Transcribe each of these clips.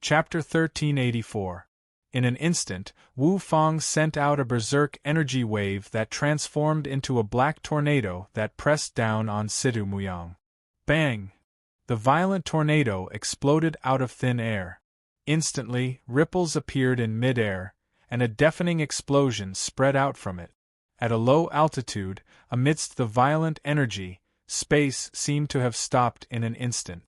Chapter 1384. In an instant, Wu Fang sent out a berserk energy wave that transformed into a black tornado that pressed down on Situ Muyang. Bang! The violent tornado exploded out of thin air. Instantly, ripples appeared in mid-air, and a deafening explosion spread out from it. At a low altitude, amidst the violent energy, space seemed to have stopped in an instant.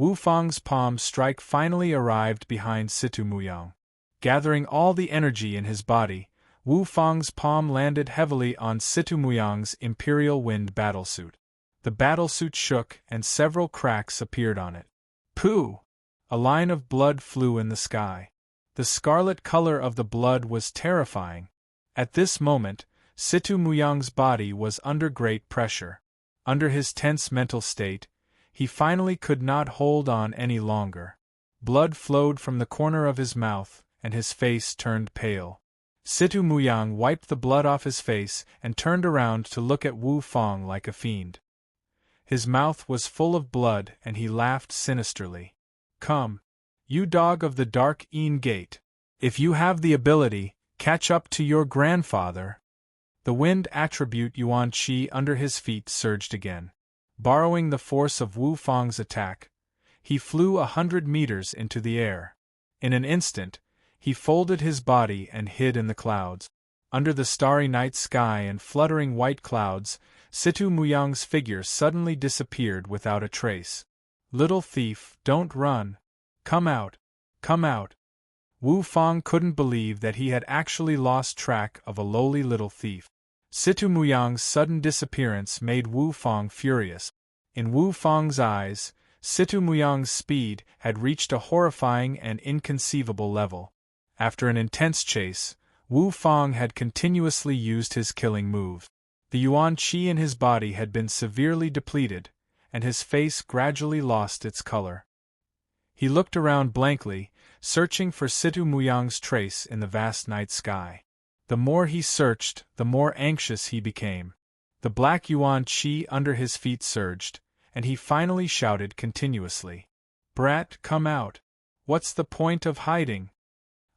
Wu Fang's palm strike finally arrived behind Situ Muyang. Gathering all the energy in his body, Wu Fang's palm landed heavily on Situ Muyang's Imperial Wind battlesuit. The battlesuit shook and several cracks appeared on it. Pooh! A line of blood flew in the sky. The scarlet color of the blood was terrifying. At this moment, Situ Muyang's body was under great pressure. Under his tense mental state, he finally could not hold on any longer. Blood flowed from the corner of his mouth, and his face turned pale. Situ Muyang wiped the blood off his face and turned around to look at Wu Fang like a fiend. His mouth was full of blood and he laughed sinisterly. Come, you dog of the Dark Een Gate. If you have the ability, catch up to your grandfather. The wind attribute Yuan Qi under his feet surged again. Borrowing the force of Wu Fang's attack, he flew 100 meters into the air. In an instant, he folded his body and hid in the clouds. Under the starry night sky and fluttering white clouds, Situ Muyang's figure suddenly disappeared without a trace. Little thief, don't run. Come out. Come out. Wu Fang couldn't believe that he had actually lost track of a lowly little thief. Situ Muyang's sudden disappearance made Wu Fang furious. In Wu Fang's eyes, Situ Muyang's speed had reached a horrifying and inconceivable level. After an intense chase, Wu Fang had continuously used his killing moves. The Yuan Qi in his body had been severely depleted, and his face gradually lost its color. He looked around blankly, searching for Situ Muyang's trace in the vast night sky. The more he searched, the more anxious he became. The black Yuan Qi under his feet surged, and he finally shouted continuously. Brat, come out. What's the point of hiding?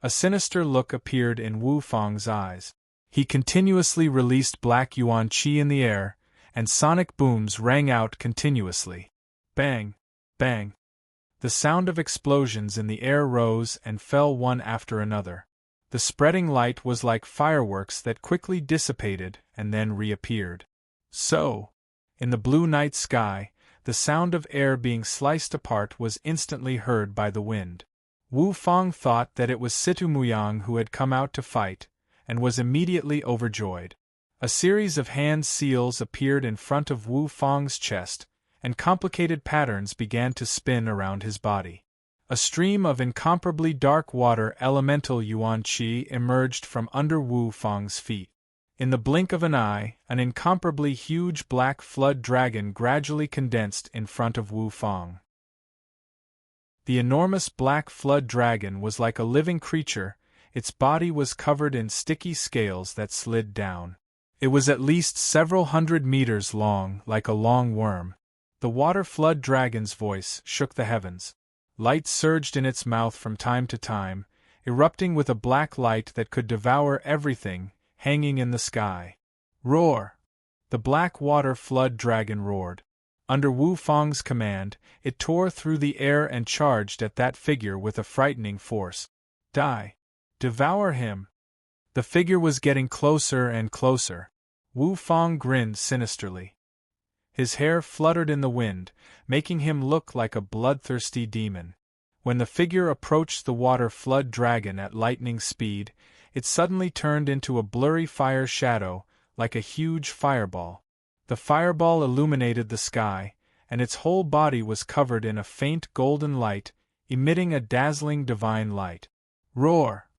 A sinister look appeared in Wu Fang's eyes. He continuously released black Yuan Qi in the air, and sonic booms rang out continuously. Bang! Bang! The sound of explosions in the air rose and fell one after another. The spreading light was like fireworks that quickly dissipated and then reappeared. So, in the blue night sky, the sound of air being sliced apart was instantly heard by the wind. Wu Fang thought that it was Situ Muyang who had come out to fight, and was immediately overjoyed. A series of hand seals appeared in front of Wu Fang's chest, and complicated patterns began to spin around his body. A stream of incomparably dark water elemental Yuan Qi emerged from under Wu Fang's feet. In the blink of an eye, an incomparably huge black flood dragon gradually condensed in front of Wu Fang. The enormous black flood dragon was like a living creature. Its body was covered in sticky scales that slid down. It was at least several hundred meters long, like a long worm. The water flood dragon's voice shook the heavens. Light surged in its mouth from time to time, erupting with a black light that could devour everything hanging in the sky. Roar! The black water flood dragon roared. Under Wu Fang's command, it tore through the air and charged at that figure with a frightening force. Die! Devour him! The figure was getting closer and closer. Wu Fang grinned sinisterly. His hair fluttered in the wind, making him look like a bloodthirsty demon. When the figure approached the water flood dragon at lightning speed, it suddenly turned into a blurry fire shadow, like a huge fireball. The fireball illuminated the sky, and its whole body was covered in a faint golden light, emitting a dazzling divine light. Roar!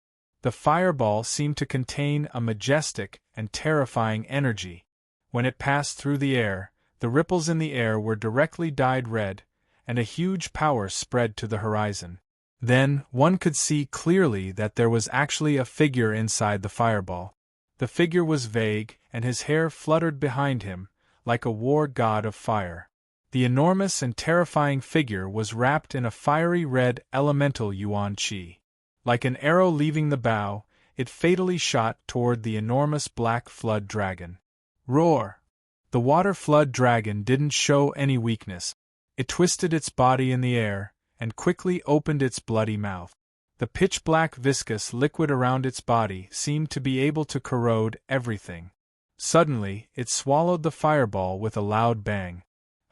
The fireball seemed to contain a majestic and terrifying energy. When it passed through the air, the ripples in the air were directly dyed red, and a huge power spread to the horizon. Then, one could see clearly that there was actually a figure inside the fireball. The figure was vague, and his hair fluttered behind him, like a war god of fire. The enormous and terrifying figure was wrapped in a fiery red elemental yuan qi. Like an arrow leaving the bow, it fatally shot toward the enormous black flood dragon. Roar! The water flood dragon didn't show any weakness. It twisted its body in the air, and quickly opened its bloody mouth. The pitch-black viscous liquid around its body seemed to be able to corrode everything. Suddenly, it swallowed the fireball with a loud bang.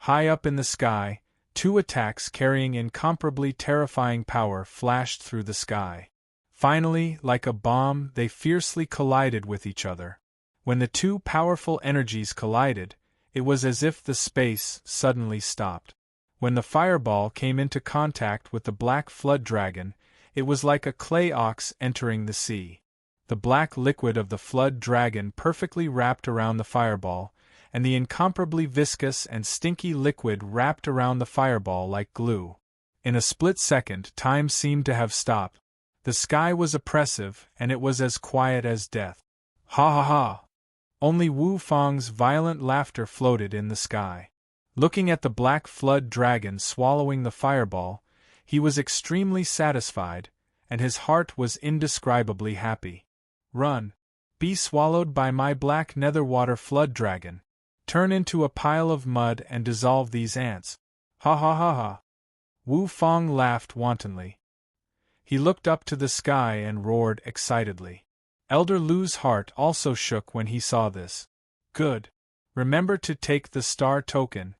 High up in the sky, two attacks carrying incomparably terrifying power flashed through the sky. Finally, like a bomb, they fiercely collided with each other. When the two powerful energies collided, it was as if the space suddenly stopped. When the fireball came into contact with the black flood dragon, it was like a clay ox entering the sea. The black liquid of the flood dragon perfectly wrapped around the fireball, and the incomparably viscous and stinky liquid wrapped around the fireball like glue. In a split second, time seemed to have stopped. The sky was oppressive, and it was as quiet as death. Ha ha ha! Only Wu Fang's violent laughter floated in the sky. Looking at the black flood dragon swallowing the fireball, he was extremely satisfied, and his heart was indescribably happy. Run! Be swallowed by my black netherwater flood dragon. Turn into a pile of mud and dissolve these ants. Ha ha ha ha! Wu Fang laughed wantonly. He looked up to the sky and roared excitedly. Elder Lu's heart also shook when he saw this. Good. Remember to take the star token.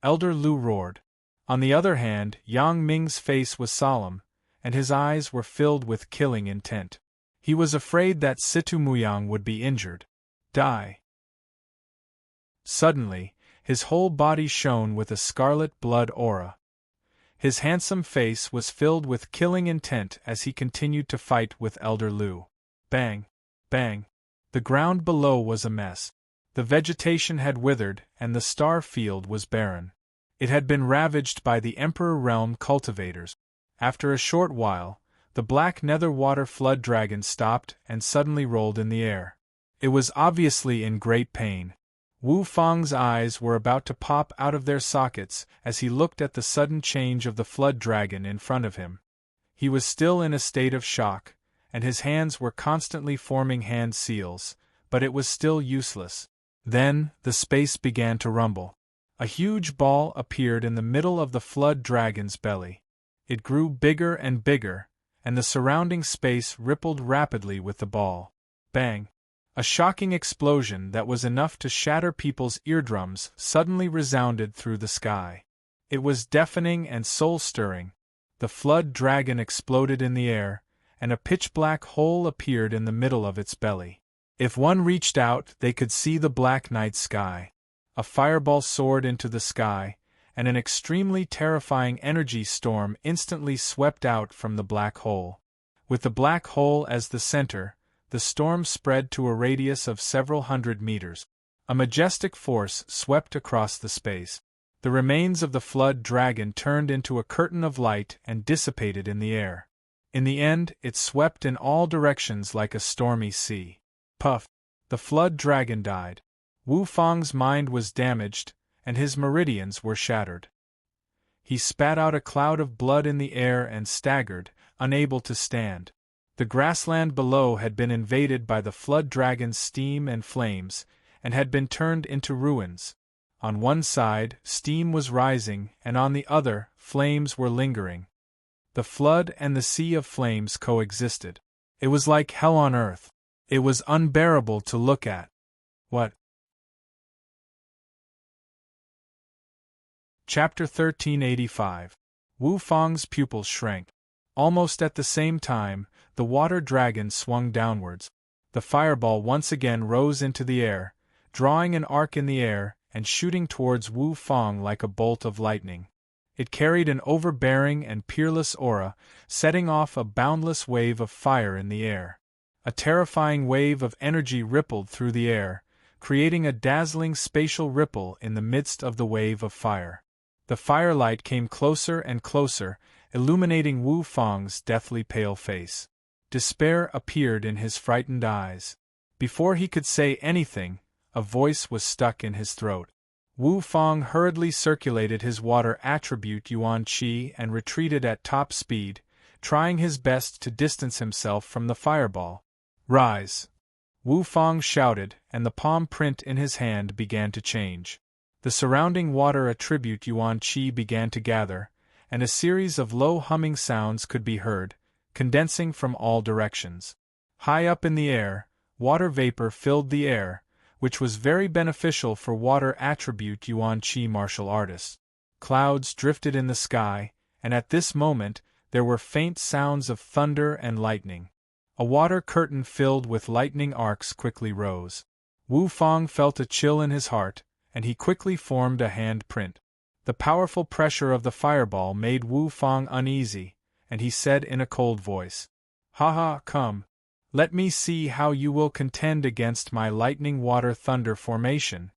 Elder Lu roared. On the other hand, Yang Ming's face was solemn, and his eyes were filled with killing intent. He was afraid that Situ Muyang would be injured. Die. Suddenly, his whole body shone with a scarlet blood aura. His handsome face was filled with killing intent as he continued to fight with Elder Lu. Bang! Bang! The ground below was a mess. The vegetation had withered, and the star field was barren. It had been ravaged by the Emperor Realm cultivators. After a short while, the black nether water flood dragon stopped and suddenly rolled in the air. It was obviously in great pain. Wu Fang's eyes were about to pop out of their sockets as he looked at the sudden change of the flood dragon in front of him. He was still in a state of shock, and his hands were constantly forming hand seals, but it was still useless. Then, the space began to rumble. A huge ball appeared in the middle of the flood dragon's belly. It grew bigger and bigger, and the surrounding space rippled rapidly with the ball. Bang! A shocking explosion that was enough to shatter people's eardrums suddenly resounded through the sky. It was deafening and soul-stirring. The flood dragon exploded in the air, and a pitch-black hole appeared in the middle of its belly. If one reached out, they could see the black night sky. A fireball soared into the sky, and an extremely terrifying energy storm instantly swept out from the black hole. With the black hole as the center, the storm spread to a radius of several hundred meters. A majestic force swept across the space. The remains of the flood dragon turned into a curtain of light and dissipated in the air. In the end, it swept in all directions like a stormy sea. Puff! The flood dragon died. Wu Fang's mind was damaged, and his meridians were shattered. He spat out a cloud of blood in the air and staggered, unable to stand. The grassland below had been invaded by the flood dragon's steam and flames, and had been turned into ruins. On one side, steam was rising, and on the other, flames were lingering. The flood and the sea of flames coexisted. It was like hell on earth. It was unbearable to look at. What? Chapter 1385. Wu Fang's pupils shrank. Almost at the same time, the water dragon swung downwards. The fireball once again rose into the air, drawing an arc in the air and shooting towards Wu Fang like a bolt of lightning. It carried an overbearing and peerless aura, setting off a boundless wave of fire in the air. A terrifying wave of energy rippled through the air, creating a dazzling spatial ripple in the midst of the wave of fire. The firelight came closer and closer, illuminating Wu Fang's deathly pale face. Despair appeared in his frightened eyes. Before he could say anything, a voice was stuck in his throat. Wu Fang hurriedly circulated his water attribute Yuan Qi and retreated at top speed, trying his best to distance himself from the fireball. Rise! Wu Fang shouted, and the palm print in his hand began to change. The surrounding water attribute Yuan Qi began to gather, and a series of low humming sounds could be heard, condensing from all directions. High up in the air, water vapor filled the air, which was very beneficial for water attribute Yuan Qi martial artists. Clouds drifted in the sky, and at this moment, there were faint sounds of thunder and lightning. A water curtain filled with lightning arcs quickly rose. Wu Fang felt a chill in his heart, and he quickly formed a hand print. The powerful pressure of the fireball made Wu Fang uneasy, and he said in a cold voice, "Ha, come. Let me see how you will contend against my lightning water thunder formation."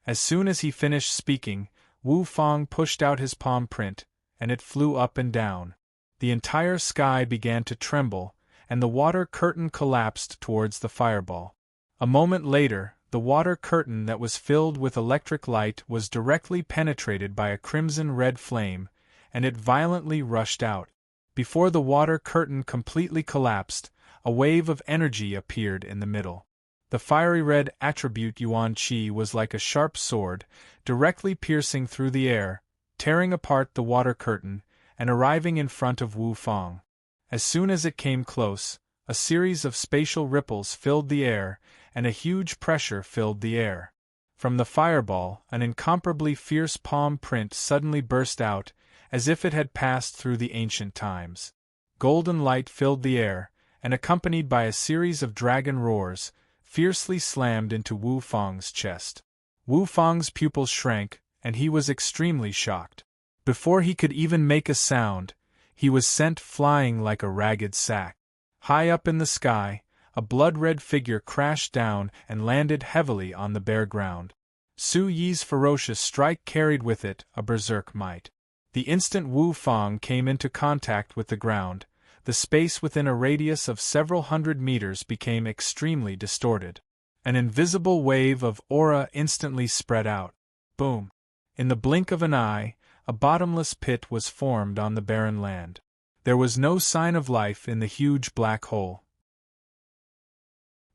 As soon as he finished speaking, Wu Fang pushed out his palm print, and it flew up and down. The entire sky began to tremble, and the water curtain collapsed towards the fireball. A moment later, the water curtain that was filled with electric light was directly penetrated by a crimson-red flame, and it violently rushed out. Before the water curtain completely collapsed, a wave of energy appeared in the middle. The fiery red attribute Yuan Qi was like a sharp sword, directly piercing through the air, tearing apart the water curtain, and arriving in front of Wu Fang. As soon as it came close, a series of spatial ripples filled the air, and a huge pressure filled the air. From the fireball, an incomparably fierce palm print suddenly burst out, as if it had passed through the ancient times. Golden light filled the air, and accompanied by a series of dragon roars, fiercely slammed into Wu Fang's chest. Wu Fang's pupils shrank, and he was extremely shocked. Before he could even make a sound, he was sent flying like a ragged sack. High up in the sky, a blood-red figure crashed down and landed heavily on the bare ground. Su Yi's ferocious strike carried with it a berserk might. The instant Wu Fang came into contact with the ground, the space within a radius of several hundred meters became extremely distorted. An invisible wave of aura instantly spread out. Boom! In the blink of an eye, a bottomless pit was formed on the barren land. There was no sign of life in the huge black hole.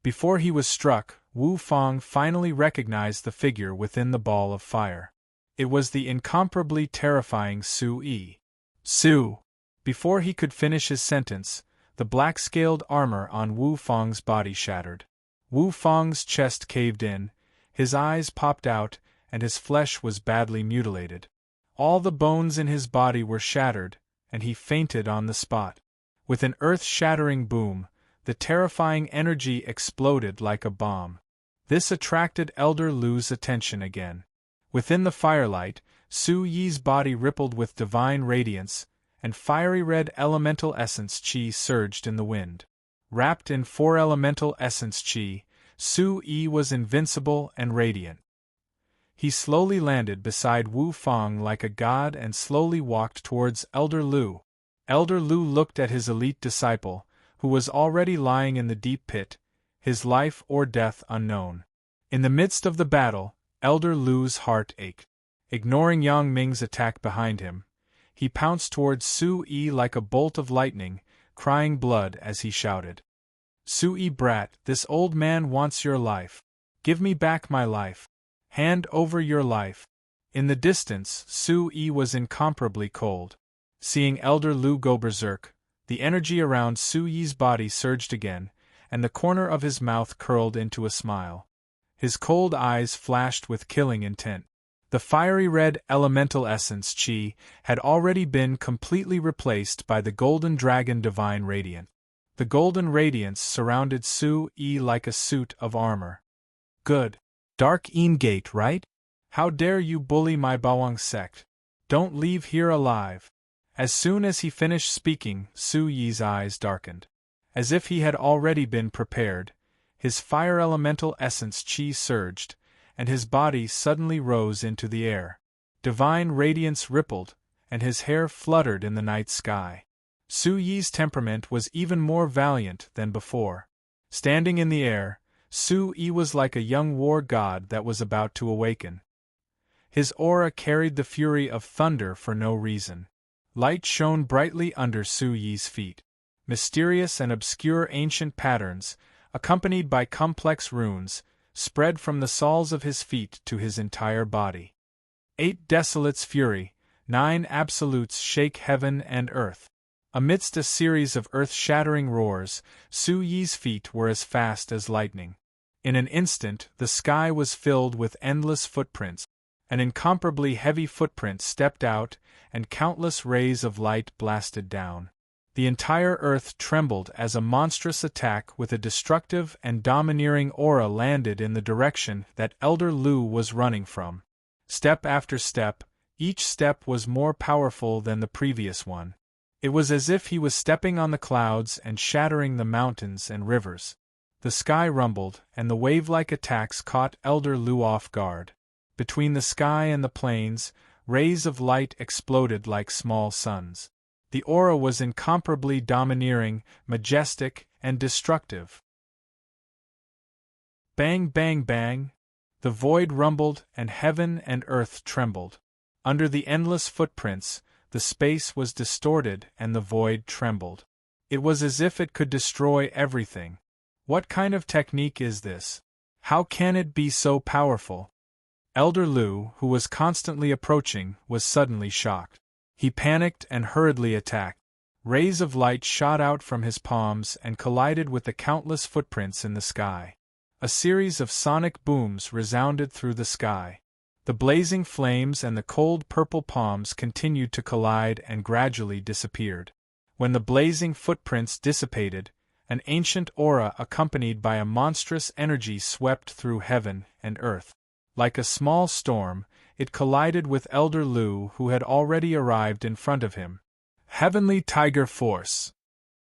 Before he was struck, Wu Fang finally recognized the figure within the ball of fire. It was the incomparably terrifying Su Yi. Su! Before he could finish his sentence, the black-scaled armor on Wu Fang's body shattered. Wu Fang's chest caved in, his eyes popped out, and his flesh was badly mutilated. All the bones in his body were shattered, and he fainted on the spot. With an earth-shattering boom, the terrifying energy exploded like a bomb. This attracted Elder Lu's attention again. Within the firelight, Su Yi's body rippled with divine radiance, and fiery red elemental essence Qi surged in the wind. Wrapped in 4 elemental essence Qi, Su Yi was invincible and radiant. He slowly landed beside Wu Fang like a god and slowly walked towards Elder Lu. Elder Lu looked at his elite disciple, who was already lying in the deep pit, his life or death unknown. In the midst of the battle, Elder Lu's heart ached. Ignoring Yang Ming's attack behind him, he pounced towards Su Yi like a bolt of lightning, crying blood as he shouted. "Su Yi brat, this old man wants your life. Give me back my life. Hand over your life." In the distance, Su Yi was incomparably cold. Seeing Elder Lu go berserk, the energy around Su Yi's body surged again, and the corner of his mouth curled into a smile. His cold eyes flashed with killing intent. The fiery red elemental essence Qi had already been completely replaced by the golden dragon divine radiant. The golden radiance surrounded Su Yi like a suit of armor. "Good. Dark Een Gate, right? How dare you bully my Bawang sect? Don't leave here alive." As soon as he finished speaking, Su Yi's eyes darkened. As if he had already been prepared, his fire elemental essence Qi surged, and his body suddenly rose into the air. Divine radiance rippled, and his hair fluttered in the night sky. Su Yi's temperament was even more valiant than before. Standing in the air, Su Yi was like a young war god that was about to awaken. His aura carried the fury of thunder for no reason. Light shone brightly under Su Yi's feet. Mysterious and obscure ancient patterns, accompanied by complex runes, spread from the soles of his feet to his entire body. 8 Desolates fury, 9 absolutes shake heaven and earth. Amidst a series of earth-shattering roars, Su Yi's feet were as fast as lightning. In an instant, the sky was filled with endless footprints. An incomparably heavy footprint stepped out, and countless rays of light blasted down. The entire earth trembled as a monstrous attack with a destructive and domineering aura landed in the direction that Elder Lu was running from. Step after step, each step was more powerful than the previous one. It was as if he was stepping on the clouds and shattering the mountains and rivers. The sky rumbled, and the wave-like attacks caught Elder Lu off guard. Between the sky and the plains, rays of light exploded like small suns. The aura was incomparably domineering, majestic, and destructive. Bang, bang, bang! The void rumbled, and heaven and earth trembled. Under the endless footprints, the space was distorted and the void trembled. It was as if it could destroy everything. What kind of technique is this? How can it be so powerful? Elder Lu, who was constantly approaching, was suddenly shocked. He panicked and hurriedly attacked. Rays of light shot out from his palms and collided with the countless footprints in the sky. A series of sonic booms resounded through the sky. The blazing flames and the cold purple palms continued to collide and gradually disappeared. When the blazing footprints dissipated, an ancient aura accompanied by a monstrous energy swept through heaven and earth. Like a small storm, it collided with Elder Lu, who had already arrived in front of him. Heavenly Tiger Force!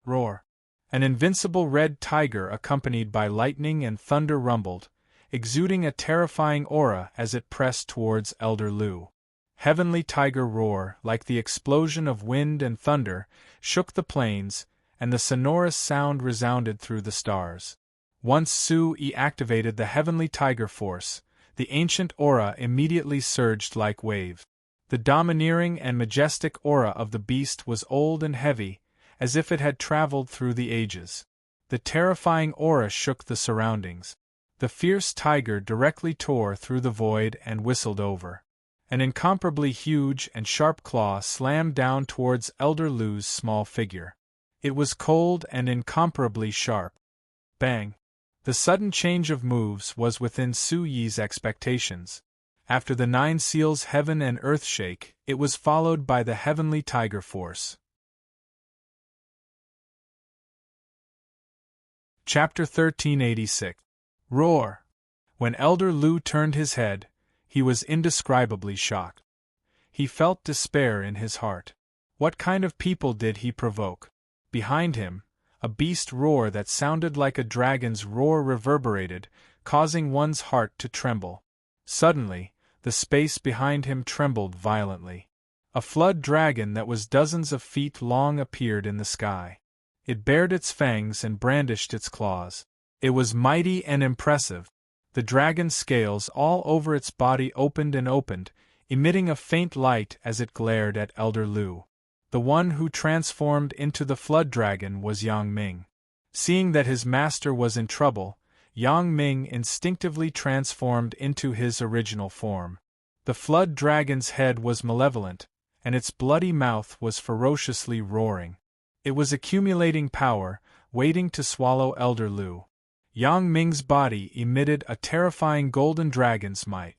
Roar! An invincible red tiger accompanied by lightning and thunder rumbled, exuding a terrifying aura as it pressed towards Elder Lu. Heavenly Tiger Roar, like the explosion of wind and thunder, shook the plains, and the sonorous sound resounded through the stars. Once Su Yi activated the Heavenly Tiger Force, the ancient aura immediately surged like waves. The domineering and majestic aura of the beast was old and heavy, as if it had traveled through the ages. The terrifying aura shook the surroundings. The fierce tiger directly tore through the void and whistled over. An incomparably huge and sharp claw slammed down towards Elder Lu's small figure. It was cold and incomparably sharp. Bang! The sudden change of moves was within Su Yi's expectations. After the 9 seals heaven and earth shake, it was followed by the Heavenly Tiger Force. Chapter 1386. Roar! When Elder Lu turned his head, he was indescribably shocked. He felt despair in his heart. What kind of people did he provoke? Behind him, a beast roar that sounded like a dragon's roar reverberated, causing one's heart to tremble. Suddenly, the space behind him trembled violently. A flood dragon that was dozens of feet long appeared in the sky. It bared its fangs and brandished its claws. It was mighty and impressive. The dragon's scales all over its body opened and opened, emitting a faint light as it glared at Elder Lu. The one who transformed into the flood dragon was Yang Ming. Seeing that his master was in trouble, Yang Ming instinctively transformed into his original form. The flood dragon's head was malevolent, and its bloody mouth was ferociously roaring. It was accumulating power, waiting to swallow Elder Lu. Yang Ming's body emitted a terrifying golden dragon's might.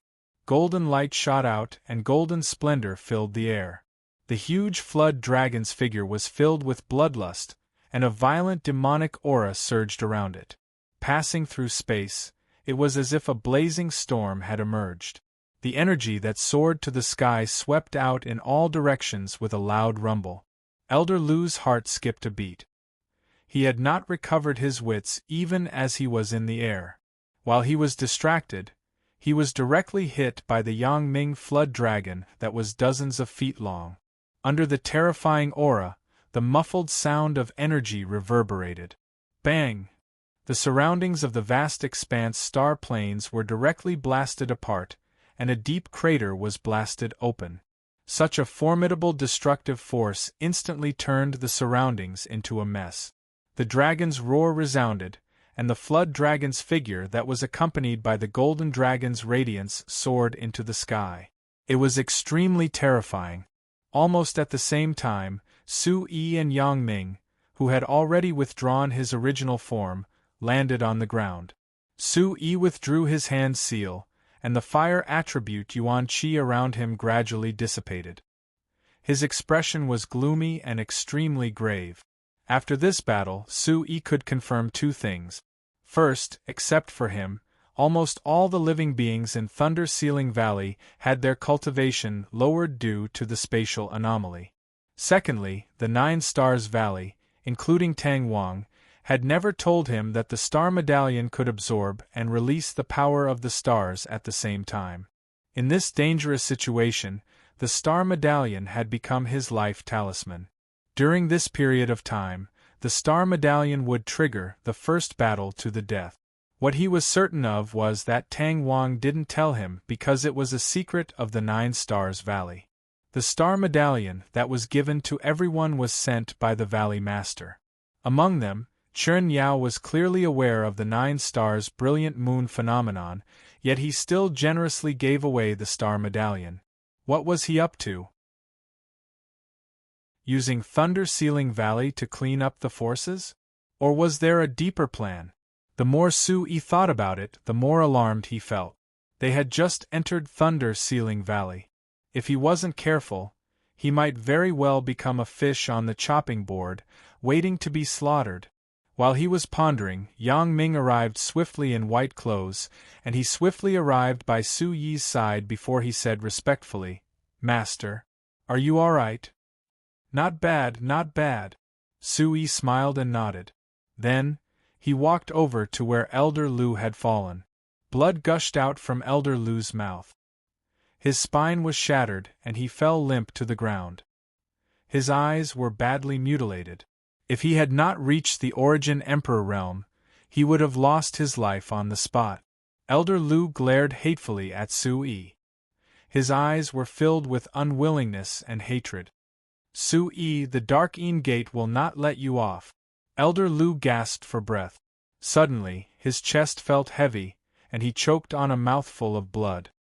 Golden light shot out and golden splendor filled the air. The huge flood dragon's figure was filled with bloodlust, and a violent demonic aura surged around it. Passing through space, it was as if a blazing storm had emerged. The energy that soared to the sky swept out in all directions with a loud rumble. Elder Lu's heart skipped a beat. He had not recovered his wits even as he was in the air. While he was distracted, he was directly hit by the Yang Ming flood dragon that was dozens of feet long. Under the terrifying aura, the muffled sound of energy reverberated. Bang! The surroundings of the vast expanse star planes were directly blasted apart, and a deep crater was blasted open. Such a formidable destructive force instantly turned the surroundings into a mess. The dragon's roar resounded, and the flood dragon's figure that was accompanied by the golden dragon's radiance soared into the sky. It was extremely terrifying. Almost at the same time, Su-yi and Yang Ming, who had already withdrawn his original form, landed on the ground. Su-yi withdrew his hand seal, and the fire attribute Yuan Qi around him gradually dissipated. His expression was gloomy and extremely grave. After this battle, Su-yi could confirm two things. First, except for him, almost all the living beings in Thunder Ceiling Valley had their cultivation lowered due to the spatial anomaly. Secondly, the Nine Stars Valley, including Tang Wang, had never told him that the Star Medallion could absorb and release the power of the stars at the same time. In this dangerous situation, the Star Medallion had become his life talisman. During this period of time, the Star Medallion would trigger the first battle to the death. What he was certain of was that Tang Wang didn't tell him because it was a secret of the Nine Stars Valley. The Star Medallion that was given to everyone was sent by the Valley Master. Among them, Chen Yao was clearly aware of the Nine Stars' brilliant moon phenomenon, yet he still generously gave away the Star Medallion. What was he up to? Using Thunder Ceiling Valley to clean up the forces? Or was there a deeper plan? The more Su-yi thought about it, the more alarmed he felt. They had just entered Thunder Ceiling Valley. If he wasn't careful, he might very well become a fish on the chopping board, waiting to be slaughtered. While he was pondering, Yang Ming arrived swiftly in white clothes, and he swiftly arrived by Su-yi's side before he said respectfully, "Master, are you all right?" "Not bad, not bad." Su-yi smiled and nodded. Then, he walked over to where Elder Lu had fallen. Blood gushed out from Elder Lu's mouth. His spine was shattered and he fell limp to the ground. His eyes were badly mutilated. If he had not reached the Origin Emperor realm, he would have lost his life on the spot. Elder Lu glared hatefully at Su-yi. His eyes were filled with unwillingness and hatred. "Su-yi, the Dark Een Gate will not let you off." Elder Lu gasped for breath. Suddenly, his chest felt heavy, and he choked on a mouthful of blood.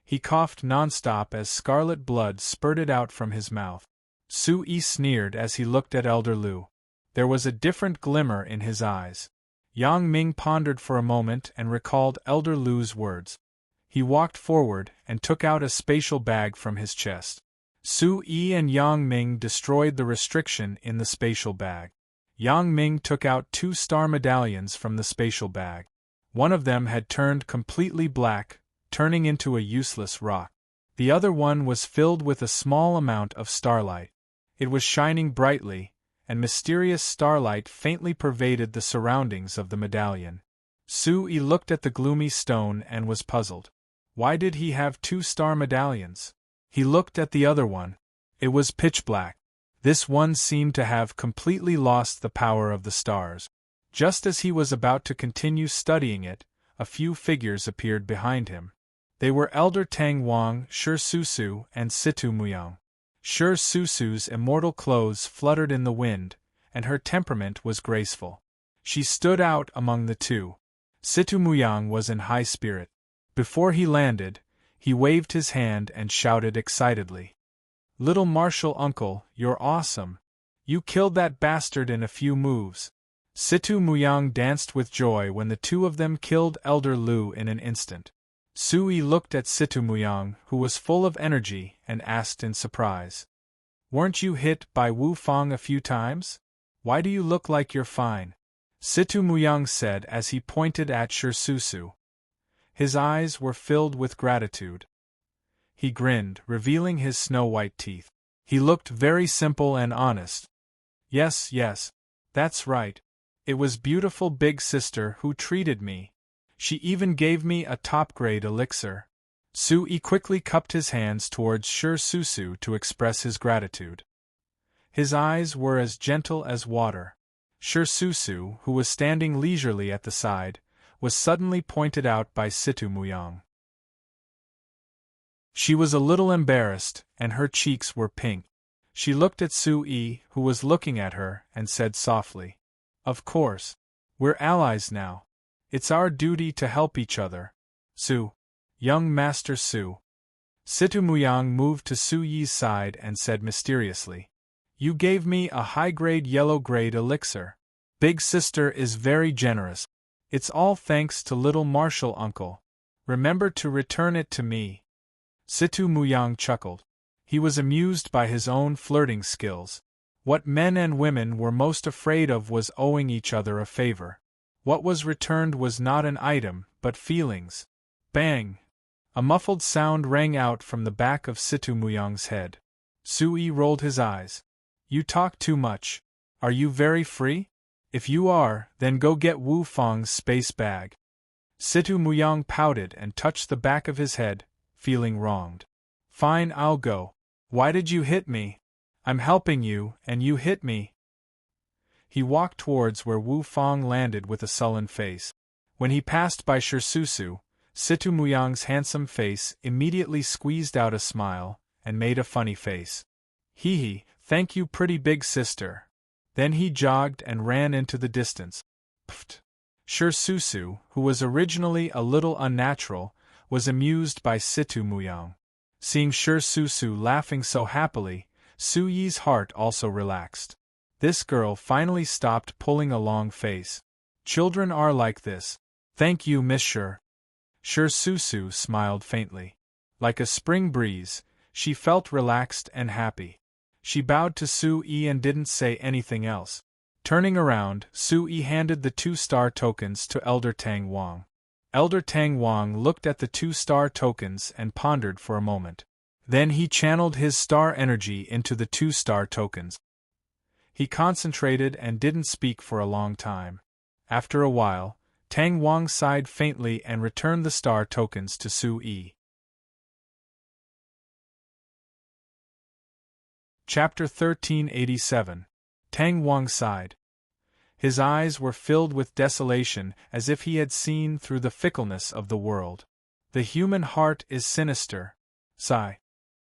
He coughed nonstop as scarlet blood spurted out from his mouth. Su-yi sneered as he looked at Elder Lu. There was a different glimmer in his eyes. Yang Ming pondered for a moment and recalled Elder Lu's words. He walked forward and took out a spatial bag from his chest. Su-yi and Yang Ming destroyed the restriction in the spatial bag. Yang Ming took out 2 star medallions from the spatial bag. One of them had turned completely black, turning into a useless rock. The other one was filled with a small amount of starlight. It was shining brightly, and mysterious starlight faintly pervaded the surroundings of the medallion. Su-yi looked at the gloomy stone and was puzzled. Why did he have 2 star medallions? He looked at the other one. It was pitch black. This one seemed to have completely lost the power of the stars. Just as he was about to continue studying it, a few figures appeared behind him. They were Elder Tang Wang, Shi Susu, and Situ Muyang. Shi Susu's immortal clothes fluttered in the wind, and her temperament was graceful. She stood out among the two. Situ Muyang was in high spirit. Before he landed, he waved his hand and shouted excitedly. "Little Martial Uncle, you're awesome. You killed that bastard in a few moves." Situ Muyang danced with joy when the two of them killed Elder Lu in an instant. Su-yi looked at Situ Muyang, who was full of energy, and asked in surprise. "Weren't you hit by Wu Fang a few times? Why do you look like you're fine?" Situ Muyang said as he pointed at Shi Susu. His eyes were filled with gratitude. He grinned, revealing his snow-white teeth. He looked very simple and honest. Yes, that's right. It was beautiful Big Sister who treated me. She even gave me a top-grade elixir." Su-yi quickly cupped his hands towards Shi Susu to express his gratitude. His eyes were as gentle as water. Shi Susu, who was standing leisurely at the side, was suddenly pointed out by Situ Muyang. She was a little embarrassed, and her cheeks were pink. She looked at Sui, who was looking at her, and said softly, "Of course. We're allies now. It's our duty to help each other. Su. Young Master Su." Situ Muyang moved to Su Yi's side and said mysteriously, "You gave me a high-grade yellow-grade elixir. Big sister is very generous. It's all thanks to little martial uncle. Remember to return it to me." Situ Muyang chuckled. He was amused by his own flirting skills. What men and women were most afraid of was owing each other a favor. What was returned was not an item, but feelings. Bang! A muffled sound rang out from the back of Situ Muyang's head. Sui rolled his eyes. "You talk too much. Are you very free? If you are, then go get Wu Fang's space bag." Situ Muyang pouted and touched the back of his head, feeling wronged. "Fine, I'll go. Why did you hit me? I'm helping you, and you hit me." He walked towards where Wu Fang landed with a sullen face. When he passed by Shirsusu, Situ Muyang's handsome face immediately squeezed out a smile, and made a funny face. "Hee hee, thank you pretty big sister." Then he jogged and ran into the distance. Pfft! Shirsusu, who was originally a little unnatural, was amused by Situ Muyang. Seeing Shirsusu laughing so happily, Su Yi's heart also relaxed. This girl finally stopped pulling a long face. Children are like this. "Thank you, Miss Shir." Shirsusu smiled faintly. Like a spring breeze, she felt relaxed and happy. She bowed to Su-yi and didn't say anything else. Turning around, Su-yi handed the 2-star tokens to Elder Tang Wang. Elder Tang Wang looked at the 2-star tokens and pondered for a moment. Then he channeled his star energy into the 2-star tokens. He concentrated and didn't speak for a long time. After a while, Tang Wang sighed faintly and returned the star tokens to Su-yi. Chapter 1387. Tang Wang sighed. His eyes were filled with desolation, as if he had seen through the fickleness of the world. The human heart is sinister. Sigh.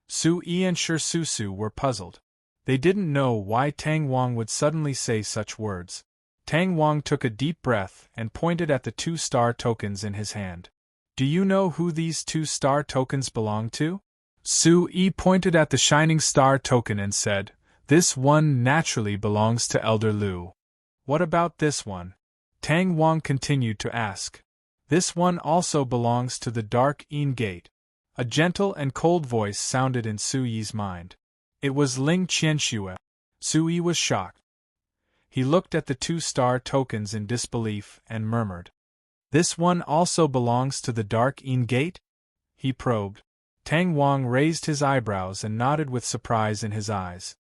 Su-yi and Shirsusu were puzzled. They didn't know why Tang Wang would suddenly say such words. Tang Wang took a deep breath and pointed at the 2-star tokens in his hand. "Do you know who these 2-star tokens belong to?" Su-yi pointed at the shining star token and said, "This one naturally belongs to Elder Lu." "What about this one?" Tang Wang continued to ask. "This one also belongs to the Dark Een Gate." A gentle and cold voice sounded in Su-yi's mind. It was Ling Qianxue. Su-yi was shocked. He looked at the 2-star tokens in disbelief and murmured, "This one also belongs to the Dark Een Gate?" He probed. Tang Wang raised his eyebrows and nodded with surprise in his eyes.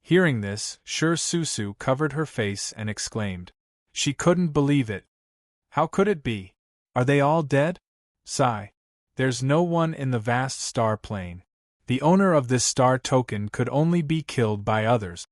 Hearing this, Shirsusu covered her face and exclaimed. She couldn't believe it. "How could it be? Are they all dead?" Sigh. "There's no one in the vast star plane. The owner of this star token could only be killed by others."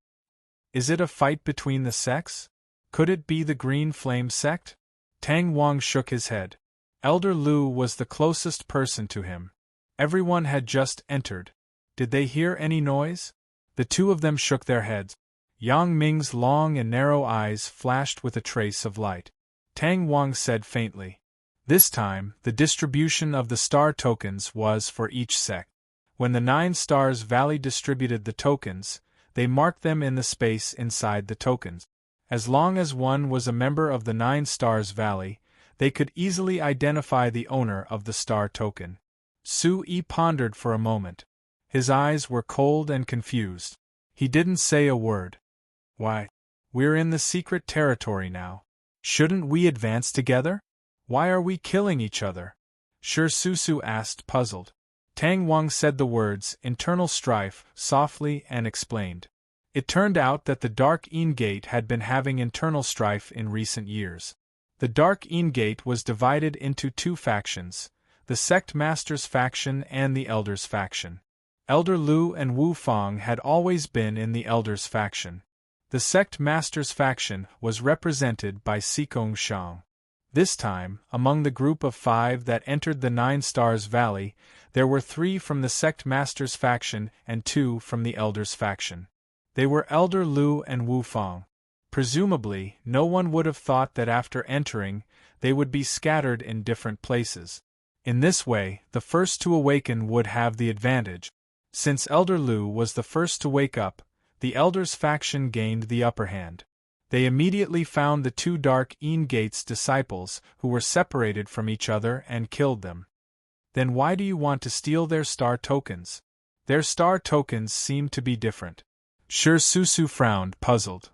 "Is it a fight between the sects? Could it be the Green Flame sect?" Tang Wang shook his head. Elder Lu was the closest person to him. Everyone had just entered. Did they hear any noise? The two of them shook their heads. Yang Ming's long and narrow eyes flashed with a trace of light. Tang Wang said faintly, "This time, the distribution of the star tokens was for each sect. When the 9 Stars Valley distributed the tokens, they marked them in the space inside the tokens. As long as one was a member of the 9 Stars Valley, they could easily identify the owner of the star token." Su-yi pondered for a moment. His eyes were cold and confused. He didn't say a word. "Why? We're in the secret territory now. Shouldn't we advance together? Why are we killing each other?" Shirsusu asked, puzzled. Tang Wang said the words, "internal strife," softly and explained. It turned out that the Dark Een Gate had been having internal strife in recent years. The Dark Een Gate was divided into 2 factions, the Sect Masters faction and the Elders faction. Elder Lu and Wu Fang had always been in the Elders faction. The Sect Masters faction was represented by Sikong Shang. This time, among the group of 5 that entered the Nine Stars Valley, there were 3 from the Sect Master's faction and 2 from the Elder's faction. They were Elder Lu and Wu Fang. Presumably, no one would have thought that after entering, they would be scattered in different places. In this way, the first to awaken would have the advantage. Since Elder Lu was the first to wake up, the Elder's faction gained the upper hand. They immediately found the 2 Dark Een Gate's disciples, who were separated from each other, and killed them. Then why do you want to steal their star tokens? Their star tokens seem to be different. Shi Susu frowned, puzzled.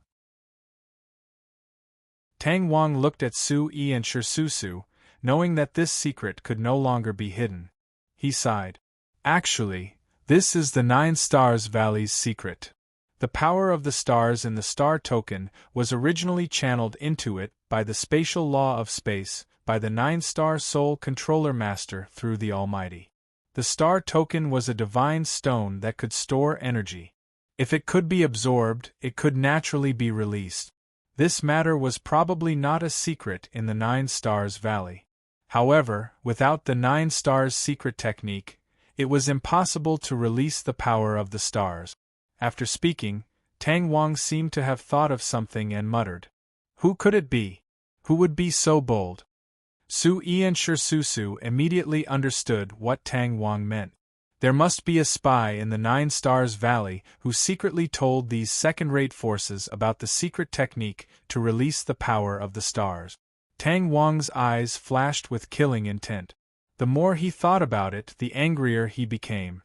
Tang Wang looked at Su Yi and Shi Susu, knowing that this secret could no longer be hidden. He sighed. Actually, this is the Nine Stars Valley's secret. The power of the stars in the star token was originally channeled into it by the spatial law of space, by the Nine-Star Soul Controller Master through the Almighty. The star token was a divine stone that could store energy. If it could be absorbed, it could naturally be released. This matter was probably not a secret in the Nine Stars Valley. However, without the Nine Stars secret technique, it was impossible to release the power of the stars. After speaking, Tang Wang seemed to have thought of something and muttered. Who could it be? Who would be so bold? Su Yi and Shi Susu immediately understood what Tang Wang meant. There must be a spy in the Nine Stars Valley who secretly told these second-rate forces about the secret technique to release the power of the stars. Tang Wang's eyes flashed with killing intent. The more he thought about it, the angrier he became.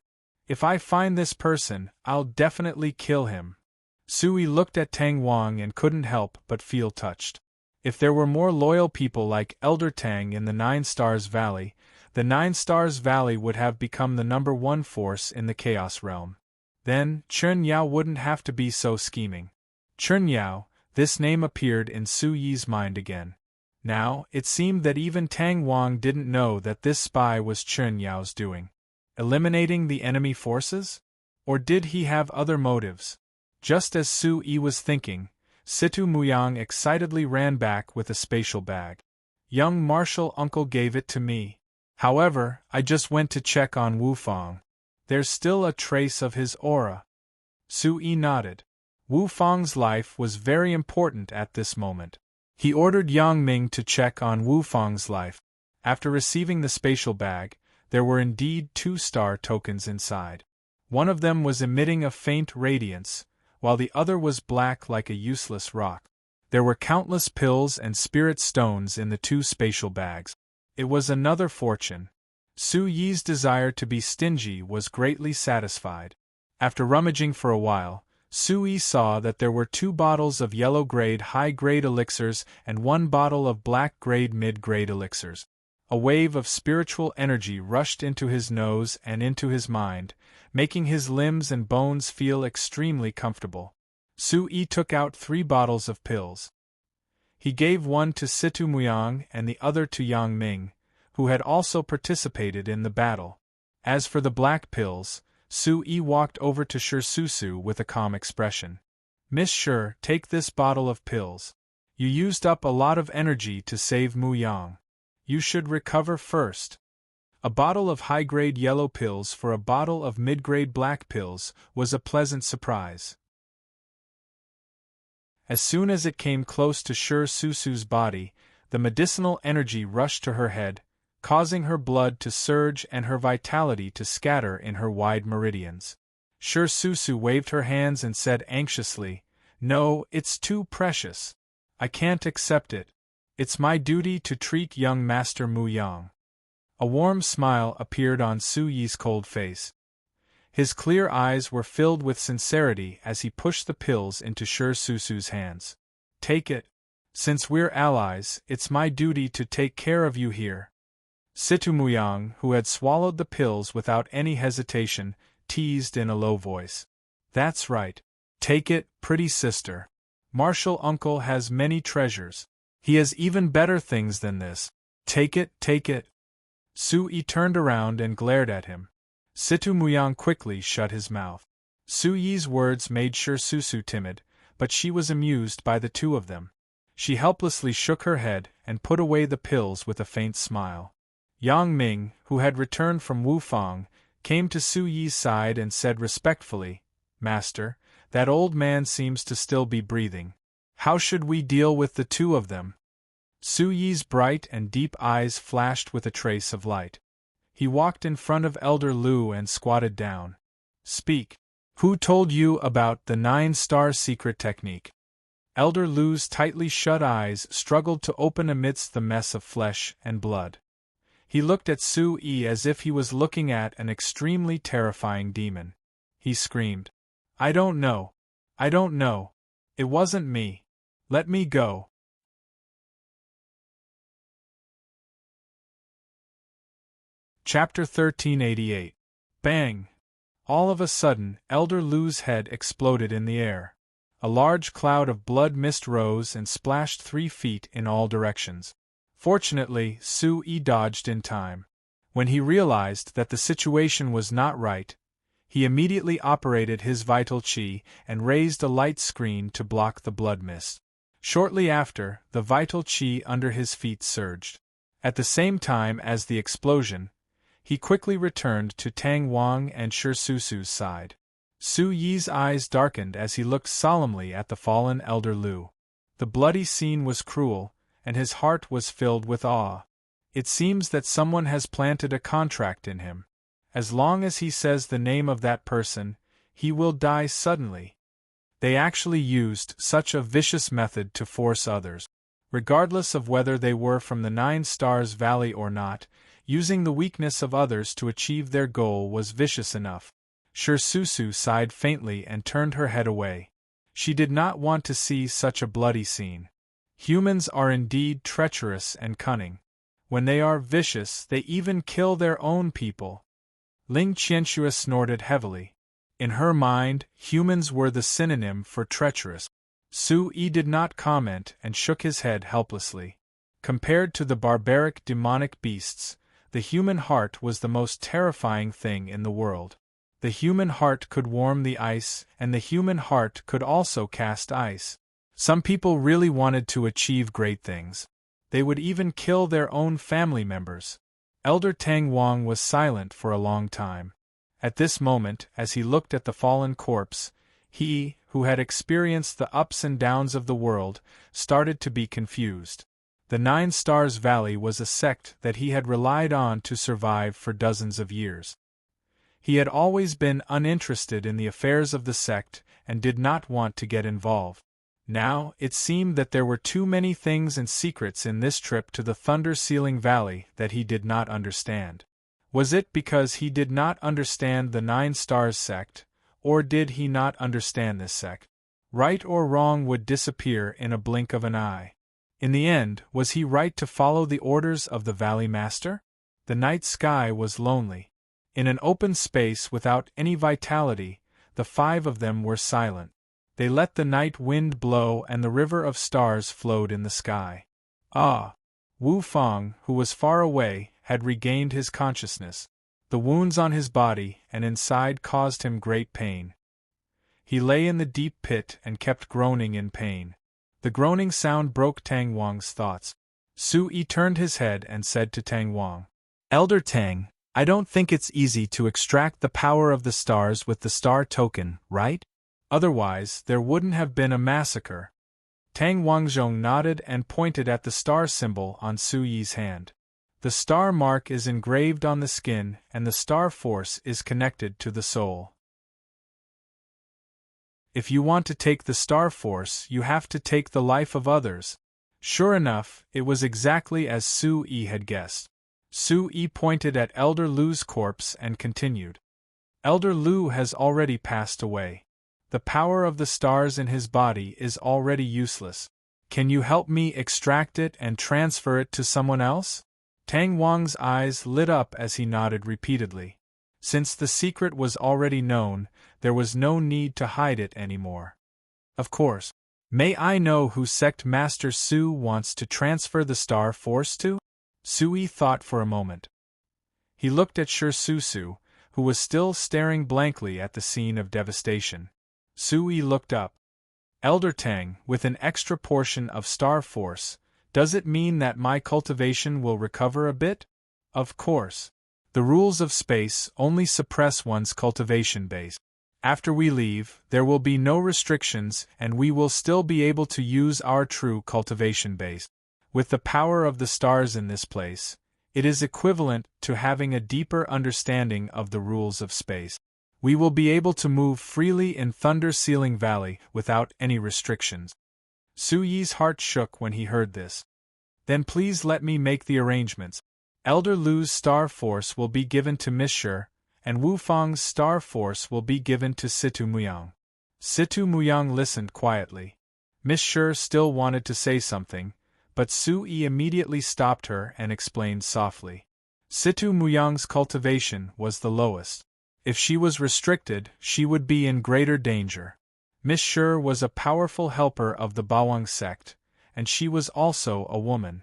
If I find this person, I'll definitely kill him. Sui looked at Tang Wang and couldn't help but feel touched. If there were more loyal people like Elder Tang in the Nine Stars Valley, the Nine Stars Valley would have become the #1 force in the Chaos Realm. Then, Chun Yao wouldn't have to be so scheming. Chun Yao, this name appeared in Su Yi's mind again. Now, it seemed that even Tang Wang didn't know that this spy was Chun Yao's doing. Eliminating the enemy forces? Or did he have other motives? Just as Su Yi was thinking, Situ Muyang excitedly ran back with a spatial bag. Young martial uncle gave it to me. However, I just went to check on Wu Fang. There's still a trace of his aura. Su Yi nodded. Wu Fang's life was very important at this moment. He ordered Yang Ming to check on Wu Fang's life. After receiving the spatial bag, there were indeed 2 star tokens inside. One of them was emitting a faint radiance, while the other was black like a useless rock. There were countless pills and spirit stones in the 2 spatial bags. It was another fortune. Su Yi's desire to be stingy was greatly satisfied. After rummaging for a while, Su Yi saw that there were 2 bottles of yellow-grade high-grade elixirs and 1 bottle of black-grade mid-grade elixirs. A wave of spiritual energy rushed into his nose and into his mind, making his limbs and bones feel extremely comfortable. Su Yi took out 3 bottles of pills. He gave one to Situ Muyang and the other to Yang Ming, who had also participated in the battle. As for the black pills, Su Yi walked over to Shi Susu with a calm expression. Miss Shi, take this bottle of pills. You used up a lot of energy to save Muyang. You should recover first. A bottle of high-grade yellow pills for a bottle of mid-grade black pills was a pleasant surprise. As soon as it came close to Shi Susu's body, the medicinal energy rushed to her head, causing her blood to surge and her vitality to scatter in her wide meridians. Shi Susu waved her hands and said anxiously, "No, it's too precious. I can't accept it. It's my duty to treat young Master Mu Yang." A warm smile appeared on Su Yi's cold face. His clear eyes were filled with sincerity as he pushed the pills into Shi Susu's hands. "Take it. Since we're allies, it's my duty to take care of you here." Situ Muyang, who had swallowed the pills without any hesitation, teased in a low voice. "That's right. Take it, pretty sister. Martial uncle has many treasures. He has even better things than this. Take it, take it." Su Yi turned around and glared at him. Situ Muyang quickly shut his mouth. Su Yi's words made Shi Susu timid, but she was amused by the 2 of them. She helplessly shook her head and put away the pills with a faint smile. Yang Ming, who had returned from Wufang, came to Su Yi's side and said respectfully, "Master, that old man seems to still be breathing. How should we deal with the two of them?" Su Yi's bright and deep eyes flashed with a trace of light. He walked in front of Elder Lu and squatted down. "Speak. Who told you about the 9-star secret technique?" Elder Lu's tightly shut eyes struggled to open amidst the mess of flesh and blood. He looked at Su Yi as if he was looking at an extremely terrifying demon. He screamed, "I don't know. I don't know. It wasn't me. Let me go." Chapter 1388. Bang! All of a sudden, Elder Lu's head exploded in the air. A large cloud of blood mist rose and splashed 3 feet in all directions. Fortunately, Su Yi dodged in time. When he realized that the situation was not right, he immediately operated his vital qi and raised a light screen to block the blood mist. Shortly after, the vital qi under his feet surged. At the same time as the explosion, he quickly returned to Tang Wang and Shi Susu's side. Su Yi's eyes darkened as he looked solemnly at the fallen Elder Lu. The bloody scene was cruel, and his heart was filled with awe. It seems that someone has planted a contract in him. As long as he says the name of that person, he will die suddenly. They actually used such a vicious method to force others, regardless of whether they were from the 9 Stars Valley or not. Using the weakness of others to achieve their goal was vicious enough. Shi Susu sighed faintly and turned her head away. She did not want to see such a bloody scene. Humans are indeed treacherous and cunning. When they are vicious, they even kill their own people. Ling Qianxue snorted heavily. In her mind, humans were the synonym for treacherous. Su Yi did not comment and shook his head helplessly. Compared to the barbaric demonic beasts, the human heart was the most terrifying thing in the world. The human heart could warm the ice, and the human heart could also cast ice. Some people really wanted to achieve great things. They would even kill their own family members. Elder Tang Wang was silent for a long time. At this moment, as he looked at the fallen corpse, he, who had experienced the ups and downs of the world, started to be confused. The 9 Stars Valley was a sect that he had relied on to survive for dozens of years. He had always been uninterested in the affairs of the sect and did not want to get involved. Now, it seemed that there were too many things and secrets in this trip to the Thunder Ceiling Valley that he did not understand. Was it because he did not understand the 9 Stars sect, or did he not understand this sect? Right or wrong would disappear in a blink of an eye. In the end, was he right to follow the orders of the Valley Master? The night sky was lonely. In an open space without any vitality, the 5 of them were silent. They let the night wind blow and the river of stars flowed in the sky. Ah! Wu Fang, who was far away, had regained his consciousness. The wounds on his body and inside caused him great pain. He lay in the deep pit and kept groaning in pain. The groaning sound broke Tang Wang's thoughts. Su Yi turned his head and said to Tang Wang, "Elder Tang, I don't think it's easy to extract the power of the stars with the star token, right? Otherwise, there wouldn't have been a massacre." Tang Wangzhong nodded and pointed at the star symbol on Su Yi's hand. The star mark is engraved on the skin and the star force is connected to the soul. If you want to take the star force, you have to take the life of others. Sure enough, it was exactly as Su Yi had guessed. Su Yi pointed at Elder Lu's corpse and continued. Elder Lu has already passed away. The power of the stars in his body is already useless. Can you help me extract it and transfer it to someone else? Tang Wang's eyes lit up as he nodded repeatedly. Since the secret was already known, there was no need to hide it anymore. Of course. May I know who Sect Master Su wants to transfer the star force to? Su Yi thought for a moment. He looked at Shi Susu, who was still staring blankly at the scene of devastation. Su Yi looked up. Elder Tang, with an extra portion of star force, does it mean that my cultivation will recover a bit? Of course. The rules of space only suppress one's cultivation base. After we leave, there will be no restrictions and we will still be able to use our true cultivation base. With the power of the stars in this place, it is equivalent to having a deeper understanding of the rules of space. We will be able to move freely in Thunder Ceiling Valley without any restrictions. Su Yi's heart shook when he heard this. Then please let me make the arrangements. Elder Lu's star force will be given to Miss Shi, and Wu Fang's star force will be given to Situ Muyang. Situ Muyang listened quietly. Miss Shi still wanted to say something, but Su Yi immediately stopped her and explained softly. Situ Muyang's cultivation was the lowest. If she was restricted, she would be in greater danger. Miss Shi was a powerful helper of the Bawang sect, and she was also a woman.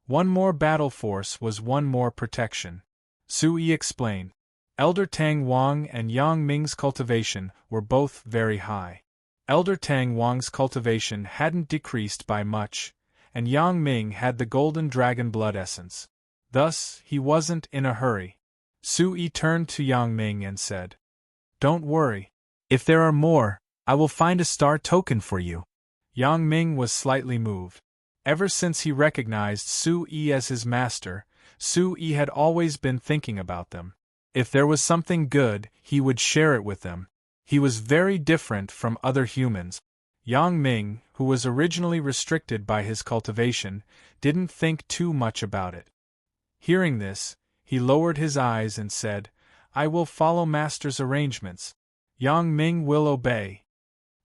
One more battle force was one more protection. Su Yi explained. Elder Tang Wang and Yang Ming's cultivation were both very high. Elder Tang Wang's cultivation hadn't decreased by much, and Yang Ming had the golden dragon blood essence. Thus, he wasn't in a hurry. Su Yi turned to Yang Ming and said, "Don't worry. If there are more, I will find a star token for you." Yang Ming was slightly moved. Ever since he recognized Su Yi as his master, Su Yi had always been thinking about them. If there was something good, he would share it with them. He was very different from other humans. Yang Ming, who was originally restricted by his cultivation, didn't think too much about it. Hearing this, he lowered his eyes and said, "I will follow Master's arrangements. Yang Ming will obey."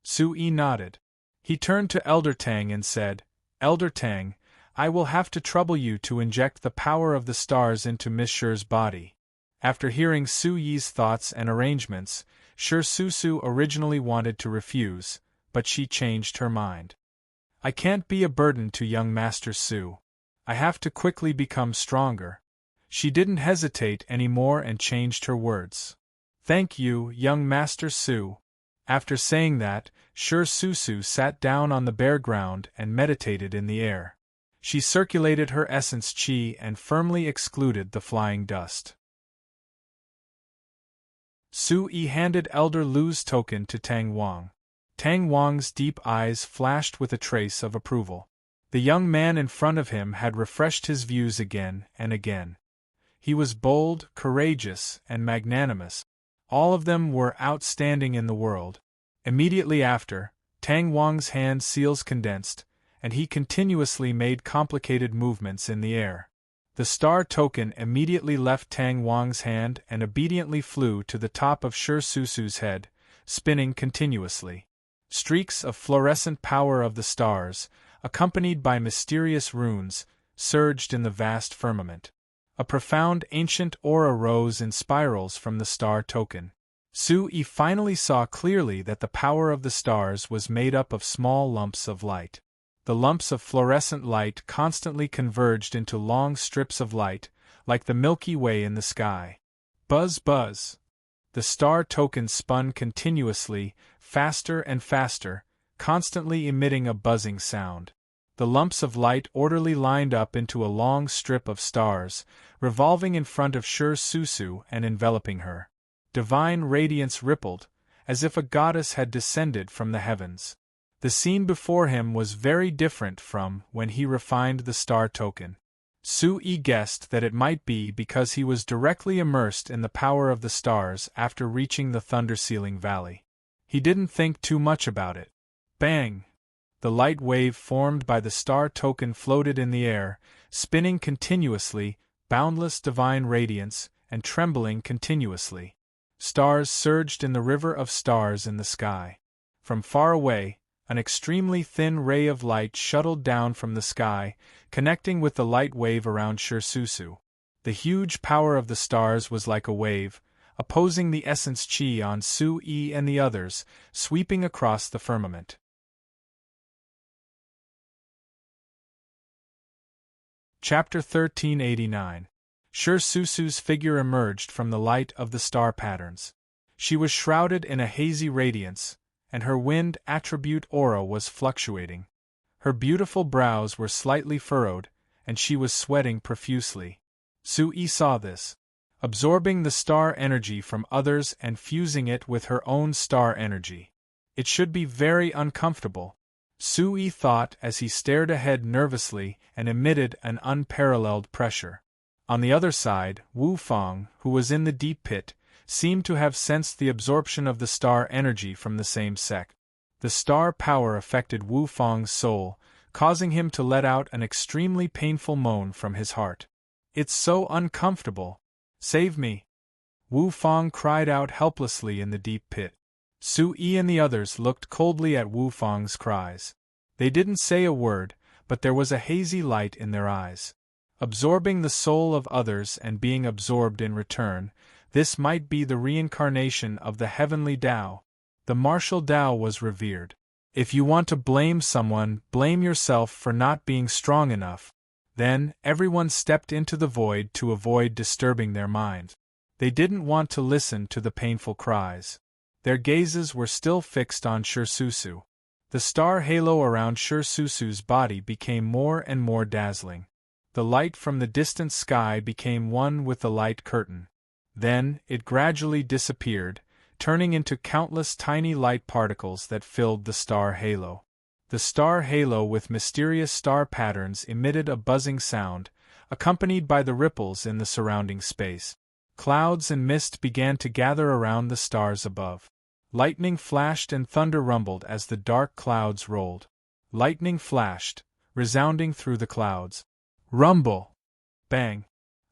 Su Yi nodded. He turned to Elder Tang and said, "Elder Tang, I will have to trouble you to inject the power of the stars into Miss Shi's body." After hearing Su Yi's thoughts and arrangements, Shi Susu originally wanted to refuse, but she changed her mind. "I can't be a burden to young Master Su. I have to quickly become stronger." She didn't hesitate anymore and changed her words. "Thank you, young Master Su." After saying that, Shi Susu sat down on the bare ground and meditated in the air. She circulated her essence qi and firmly excluded the flying dust. Su Yi handed Elder Lu's token to Tang Wang. Tang Wang's deep eyes flashed with a trace of approval. The young man in front of him had refreshed his views again and again. He was bold, courageous, and magnanimous. All of them were outstanding in the world. Immediately after, Tang Wang's hand seals condensed, and he continuously made complicated movements in the air. The star token immediately left Tang Wang's hand and obediently flew to the top of Shi Susu's head, spinning continuously. Streaks of fluorescent power of the stars, accompanied by mysterious runes, surged in the vast firmament. A profound ancient aura rose in spirals from the star token. Su Yi finally saw clearly that the power of the stars was made up of small lumps of light. The lumps of fluorescent light constantly converged into long strips of light, like the Milky Way in the sky. Buzz buzz. The star token spun continuously, faster and faster, constantly emitting a buzzing sound. The lumps of light orderly lined up into a long strip of stars, revolving in front of Shi Susu and enveloping her. Divine radiance rippled, as if a goddess had descended from the heavens. The scene before him was very different from when he refined the star token. Su Yi guessed that it might be because he was directly immersed in the power of the stars after reaching the Thunder Ceiling Valley. He didn't think too much about it. Bang! The light wave formed by the star token floated in the air, spinning continuously, boundless divine radiance, and trembling continuously. Stars surged in the river of stars in the sky. From far away, an extremely thin ray of light shuttled down from the sky, connecting with the light wave around Shi Susu. The huge power of the stars was like a wave, opposing the essence qi on Su Yi and the others, sweeping across the firmament. Chapter 1389. Shi Susu's figure emerged from the light of the star patterns. She was shrouded in a hazy radiance, and her wind attribute aura was fluctuating. Her beautiful brows were slightly furrowed, and she was sweating profusely. Sui saw this. Absorbing the star energy from others and fusing it with her own star energy. It should be very uncomfortable, Sui thought as he stared ahead nervously and emitted an unparalleled pressure. On the other side, Wu Fang, who was in the deep pit, seemed to have sensed the absorption of the star energy from the same sect. The star power affected Wu Fang's soul, causing him to let out an extremely painful moan from his heart. "It's so uncomfortable. Save me!" Wu Fang cried out helplessly in the deep pit. Sui and the others looked coldly at Wu Fang's cries. They didn't say a word, but there was a hazy light in their eyes. Absorbing the soul of others and being absorbed in return, this might be the reincarnation of the heavenly Tao. The martial Tao was revered. If you want to blame someone, blame yourself for not being strong enough. Then, everyone stepped into the void to avoid disturbing their mind. They didn't want to listen to the painful cries. Their gazes were still fixed on Shirsusu. The star halo around Shirsusu's body became more and more dazzling. The light from the distant sky became one with the light curtain. Then, it gradually disappeared, turning into countless tiny light particles that filled the star halo. The star halo with mysterious star patterns emitted a buzzing sound, accompanied by the ripples in the surrounding space. Clouds and mist began to gather around the stars above. Lightning flashed and thunder rumbled as the dark clouds rolled. Lightning flashed, resounding through the clouds. Rumble! Bang!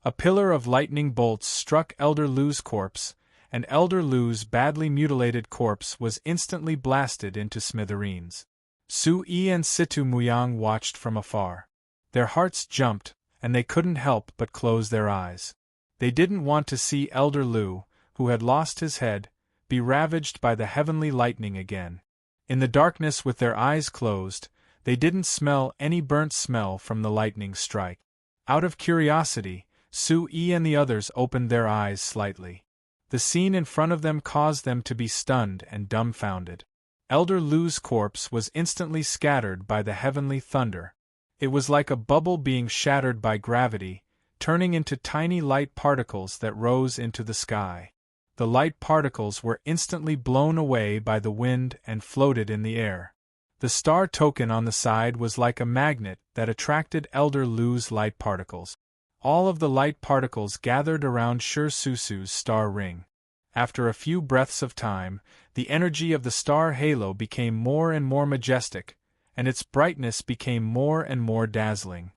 A pillar of lightning bolts struck Elder Lu's corpse, and Elder Lu's badly mutilated corpse was instantly blasted into smithereens. Sui and Situ Muyang watched from afar. Their hearts jumped, and they couldn't help but close their eyes. They didn't want to see Elder Lu, who had lost his head, be ravaged by the heavenly lightning again. In the darkness with their eyes closed, they didn't smell any burnt smell from the lightning strike. Out of curiosity, Sui and the others opened their eyes slightly. The scene in front of them caused them to be stunned and dumbfounded. Elder Lu's corpse was instantly scattered by the heavenly thunder. It was like a bubble being shattered by gravity, turning into tiny light particles that rose into the sky. The light particles were instantly blown away by the wind and floated in the air. The star token on the side was like a magnet that attracted Elder Lu's light particles. All of the light particles gathered around Shirsusu's star ring. After a few breaths of time, the energy of the star halo became more and more majestic, and its brightness became more and more dazzling.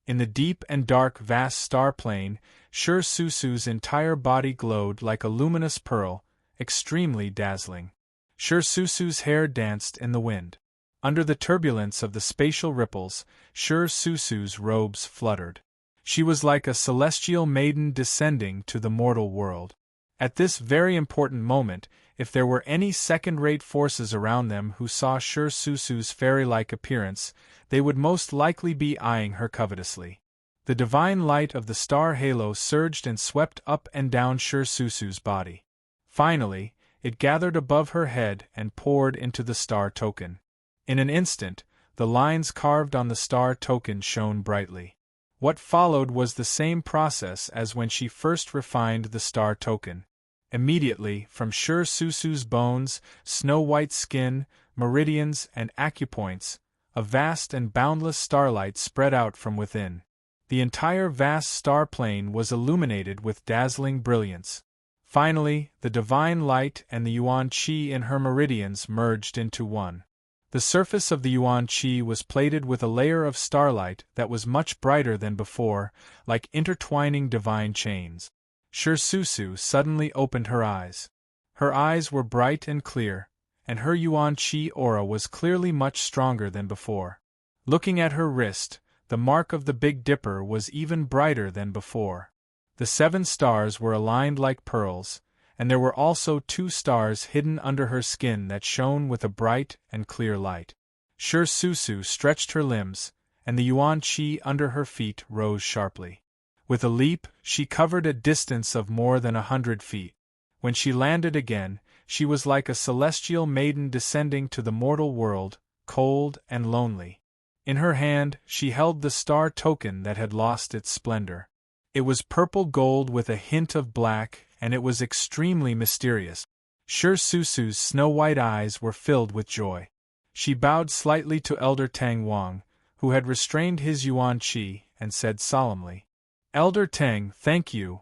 In the deep and dark vast star plane, Shirsusu's entire body glowed like a luminous pearl, extremely dazzling. Shirsusu's hair danced in the wind. Under the turbulence of the spatial ripples, Shirsusu's robes fluttered. She was like a celestial maiden descending to the mortal world. At this very important moment, if there were any second-rate forces around them who saw Shirsusu's fairy-like appearance, they would most likely be eyeing her covetously. The divine light of the star halo surged and swept up and down Shirsusu's body. Finally, it gathered above her head and poured into the star token. In an instant, the lines carved on the star token shone brightly. What followed was the same process as when she first refined the star token. Immediately, from Shirsusu's bones, snow-white skin, meridians, and acupoints, a vast and boundless starlight spread out from within. The entire vast star plane was illuminated with dazzling brilliance. Finally, the divine light and the Yuan Qi in her meridians merged into one. The surface of the Yuan Qi was plated with a layer of starlight that was much brighter than before, like intertwining divine chains. Shirsusu suddenly opened her eyes. Her eyes were bright and clear, and her Yuan Qi aura was clearly much stronger than before. Looking at her wrist, the mark of the Big Dipper was even brighter than before. The 7 stars were aligned like pearls, and there were also 2 stars hidden under her skin that shone with a bright and clear light. Shirsusu stretched her limbs, and the Yuan Qi under her feet rose sharply. With a leap, she covered a distance of more than 100 feet. When she landed again, she was like a celestial maiden descending to the mortal world, cold and lonely. In her hand, she held the star token that had lost its splendor. It was purple gold with a hint of black, and it was extremely mysterious. Sure Susu's snow-white eyes were filled with joy. She bowed slightly to Elder Tang Wang, who had restrained his yuan qi, and said solemnly, "Elder Tang, thank you."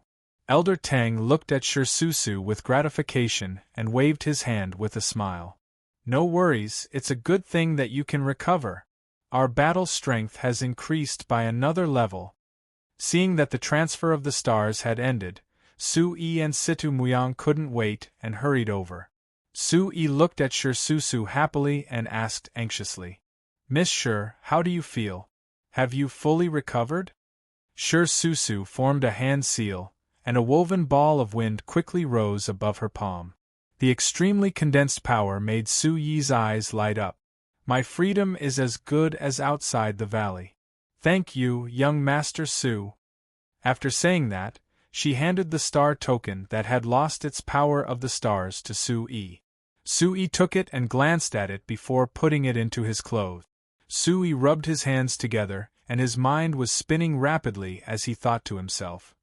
Elder Tang looked at Sure Susu with gratification and waved his hand with a smile. "No worries, it's a good thing that you can recover. Our battle strength has increased by another level." Seeing that the transfer of the stars had ended, Su-yi and Situ Muyang couldn't wait and hurried over. Su-yi looked at Sure Susu happily and asked anxiously, "Miss Sure, how do you feel? Have you fully recovered?" Sure Susu formed a hand seal, and a woven ball of wind quickly rose above her palm. The extremely condensed power made Su-yi's eyes light up. "My freedom is as good as outside the valley. Thank you, young Master Su." After saying that, she handed the star token that had lost its power of the stars to Su-yi. Su-yi took it and glanced at it before putting it into his clothes. Su-yi rubbed his hands together, and his mind was spinning rapidly as he thought to himself.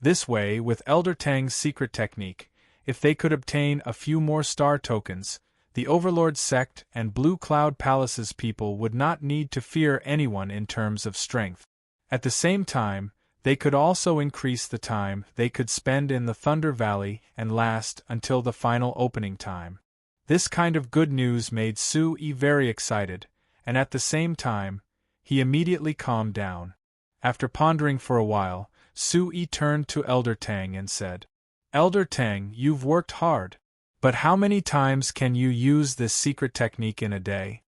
This way, with Elder Tang's secret technique, if they could obtain a few more star tokens, the Overlord sect and Blue Cloud Palace's people would not need to fear anyone in terms of strength. At the same time, they could also increase the time they could spend in the Thunder Valley and last until the final opening time. This kind of good news made Su-yi very excited, and at the same time, he immediately calmed down. After pondering for a while, Su-yi turned to Elder Tang and said, "Elder Tang, you've worked hard. But how many times can you use this secret technique in a day?"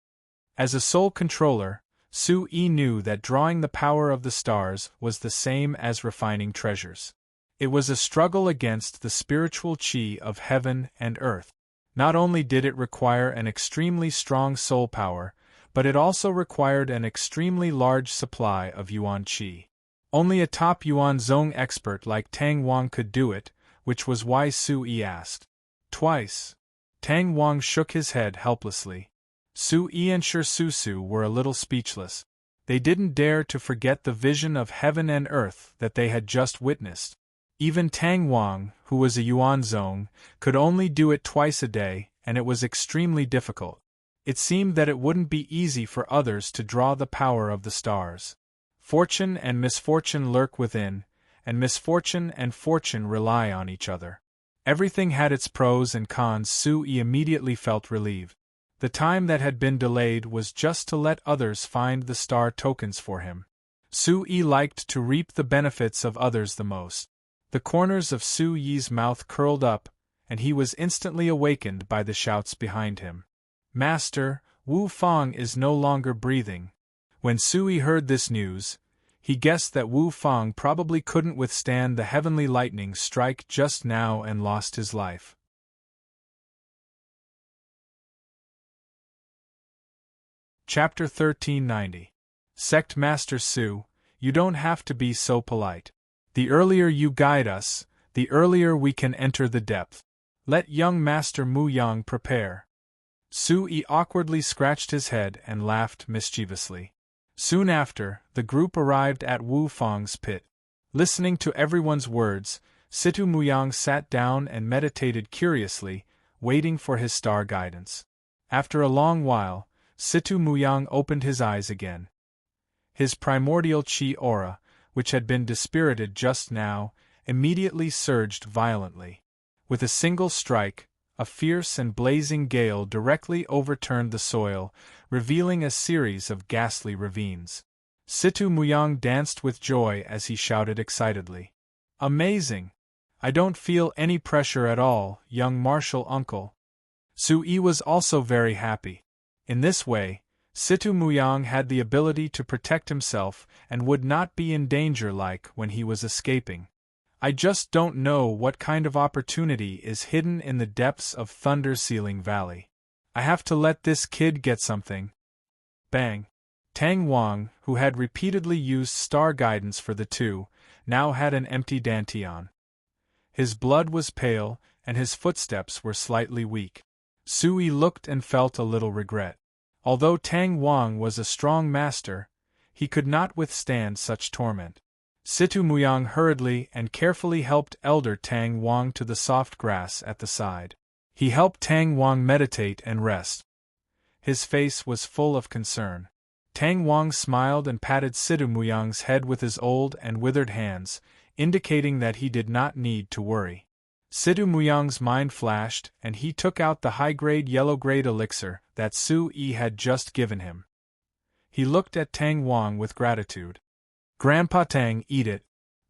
As a soul controller, Su-yi knew that drawing the power of the stars was the same as refining treasures. It was a struggle against the spiritual qi of heaven and earth. Not only did it require an extremely strong soul power, but it also required an extremely large supply of yuan qi. Only a top yuan zong expert like Tang Wang could do it, which was why Su-yi asked twice. Tang Wang shook his head helplessly. Su-yi and Sure Susu were a little speechless. They didn't dare to forget the vision of heaven and earth that they had just witnessed. Even Tang Wang, who was a yuan zong, could only do it twice a day, and it was extremely difficult. It seemed that it wouldn't be easy for others to draw the power of the stars. Fortune and misfortune lurk within, and misfortune and fortune rely on each other. Everything had its pros and cons. Su-yi immediately felt relieved. The time that had been delayed was just to let others find the star tokens for him. Su-yi liked to reap the benefits of others the most. The corners of Su-yi's mouth curled up, and he was instantly awakened by the shouts behind him. "Master, Wu Fang is no longer breathing." When Su-yi heard this news, he guessed that Wu Fang probably couldn't withstand the heavenly lightning strike just now and lost his life. Chapter 1390. Sect Master Su, you don't have to be so polite. The earlier you guide us, the earlier we can enter the depth. Let young Master Mu Yang prepare. Su-yi awkwardly scratched his head and laughed mischievously. Soon after, the group arrived at Wu Fang's pit. Listening to everyone's words, Situ Muyang sat down and meditated curiously, waiting for his star guidance. After a long while, Situ Muyang opened his eyes again. His primordial qi aura, which had been dispirited just now, immediately surged violently. With a single strike, a fierce and blazing gale directly overturned the soil, revealing a series of ghastly ravines. Situ Muyang danced with joy as he shouted excitedly, "Amazing! I don't feel any pressure at all, young martial uncle." Su-yi was also very happy. In this way, Situ Muyang had the ability to protect himself and would not be in danger like when he was escaping. "I just don't know what kind of opportunity is hidden in the depths of Thunder Ceiling Valley. I have to let this kid get something." Bang! Tang Wang, who had repeatedly used star guidance for the two, now had an empty dantian. His blood was pale, and his footsteps were slightly weak. Sui looked and felt a little regret. Although Tang Wang was a strong master, he could not withstand such torment. Situ Muyang hurriedly and carefully helped Elder Tang Wang to the soft grass at the side. He helped Tang Wang meditate and rest. His face was full of concern. Tang Wang smiled and patted Situ Muyang's head with his old and withered hands, indicating that he did not need to worry. Situ Muyang's mind flashed, and he took out the high-grade yellow-grade elixir that Su-yi had just given him. He looked at Tang Wang with gratitude. "Grandpa Tang, eat it.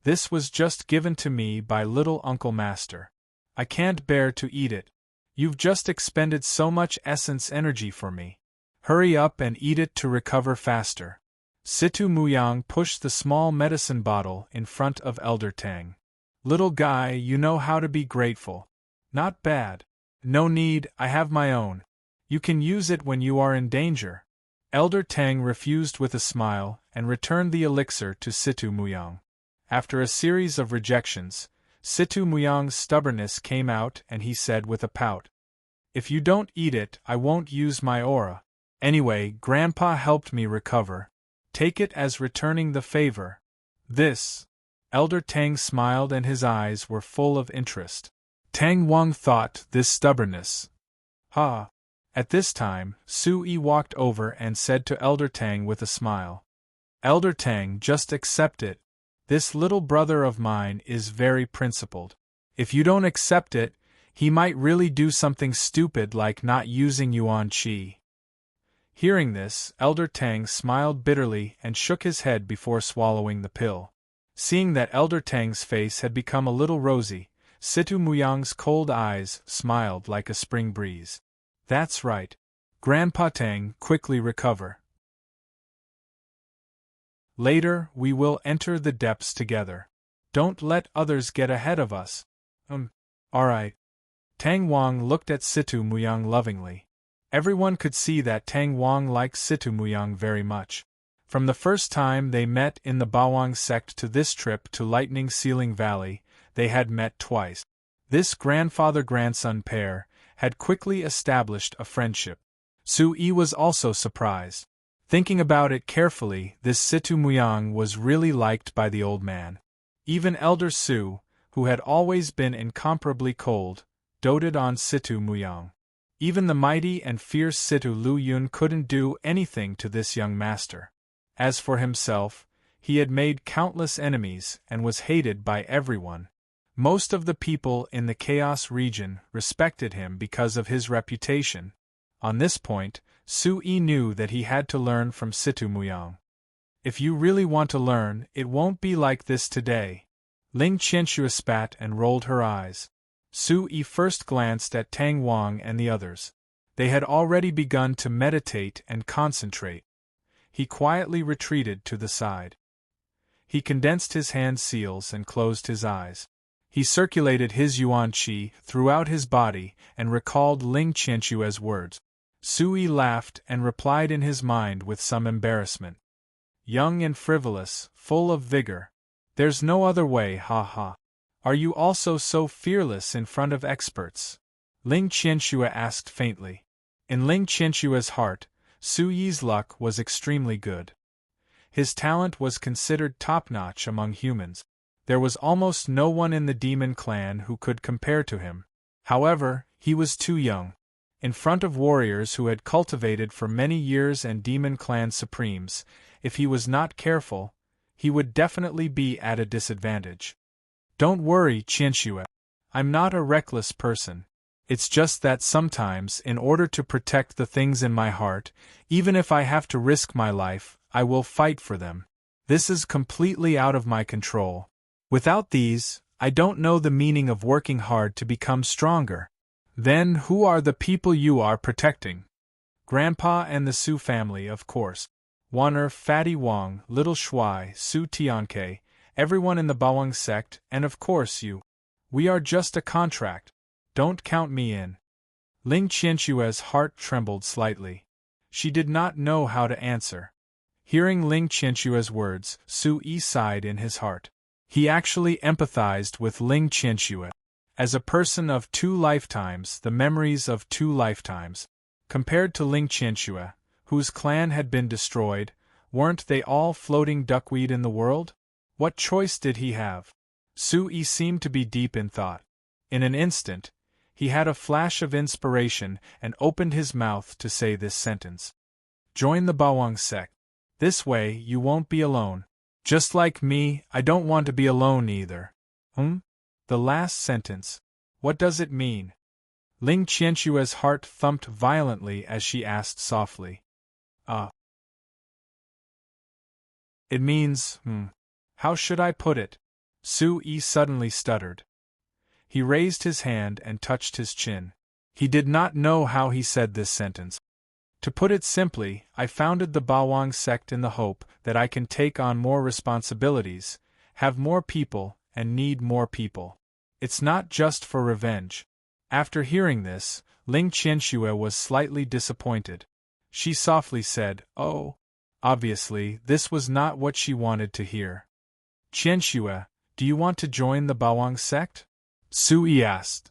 This was just given to me by little Uncle Master. I can't bear to eat it. You've just expended so much essence energy for me. Hurry up and eat it to recover faster." Situ Muyang pushed the small medicine bottle in front of Elder Tang. "Little guy, you know how to be grateful. Not bad. No need, I have my own. You can use it when you are in danger." Elder Tang refused with a smile and returned the elixir to Situ Muyang. After a series of rejections, Situ Muyang's stubbornness came out and he said with a pout, "If you don't eat it, I won't use my aura. Anyway, Grandpa helped me recover. Take it as returning the favor." This. Elder Tang smiled and his eyes were full of interest. Tang Wang thought this stubbornness. Ha! At this time, Su-yi walked over and said to Elder Tang with a smile, "Elder Tang, just accept it. This little brother of mine is very principled. If you don't accept it, he might really do something stupid like not using yuan qi." Hearing this, Elder Tang smiled bitterly and shook his head before swallowing the pill. Seeing that Elder Tang's face had become a little rosy, Situ Muyang's cold eyes smiled like a spring breeze. "That's right. Grandpa Tang, quickly recover. Later, we will enter the depths together. Don't let others get ahead of us." Alright." Tang Wang looked at Situ Muyang lovingly. Everyone could see that Tang Wang liked Situ Muyang very much. From the first time they met in the Bawang sect to this trip to Lightning Ceiling Valley, they had met twice. This grandfather-grandson pair had quickly established a friendship. Su-yi was also surprised. Thinking about it carefully, this Situ Muyang was really liked by the old man. Even Elder Su, who had always been incomparably cold, doted on Situ Muyang. Even the mighty and fierce Situ Lu Yun couldn't do anything to this young master. As for himself, he had made countless enemies and was hated by everyone. Most of the people in the Chaos region respected him because of his reputation. On this point, Su-yi knew that he had to learn from Situ Muyang. "If you really want to learn, it won't be like this today." Ling Qianxue spat and rolled her eyes. Su-yi first glanced at Tang Wang and the others. They had already begun to meditate and concentrate. He quietly retreated to the side. He condensed his hand seals and closed his eyes. He circulated his yuan qi throughout his body and recalled Ling Qianxue's words. Su-yi laughed and replied in his mind with some embarrassment. "Young and frivolous, full of vigor. There's no other way, ha ha. Are you also so fearless in front of experts?" Ling Qianxue asked faintly. In Ling Qianxue's heart, Su-yi's luck was extremely good. His talent was considered top-notch among humans. There was almost no one in the demon clan who could compare to him. However, he was too young. In front of warriors who had cultivated for many years and demon clan supremes, if he was not careful, he would definitely be at a disadvantage. "Don't worry, Qianxue. I'm not a reckless person. It's just that sometimes, in order to protect the things in my heart, even if I have to risk my life, I will fight for them. This is completely out of my control. Without these, I don't know the meaning of working hard to become stronger." "Then who are the people you are protecting?" "Grandpa and the Su family, of course. Waner, Fatty Wang, Little Shuai, Su Tianke, everyone in the Bawang sect, and of course you. We are just a contract. Don't count me in." Ling Qianxue's heart trembled slightly. She did not know how to answer. Hearing Ling Qianxue's words, Su-yi sighed in his heart. He actually empathized with Ling Qianxue. As a person of 2 lifetimes, the memories of 2 lifetimes. Compared to Ling Qianxue, whose clan had been destroyed, weren't they all floating duckweed in the world? What choice did he have? Su-yi seemed to be deep in thought. In an instant, he had a flash of inspiration and opened his mouth to say this sentence. Join the Bawang sect. This way you won't be alone. Just like me, I don't want to be alone either. The last sentence. What does it mean? Ling Qianxue's heart thumped violently as she asked softly. It means, how should I put it? Su-yi suddenly stuttered. He raised his hand and touched his chin. He did not know how he said this sentence. To put it simply, I founded the Bawang sect in the hope that I can take on more responsibilities, have more people, and need more people. It's not just for revenge. After hearing this, Ling Qianxue was slightly disappointed. She softly said, "Oh." Obviously, this was not what she wanted to hear. "Qianxue, do you want to join the Bawang sect?" Su-yi asked.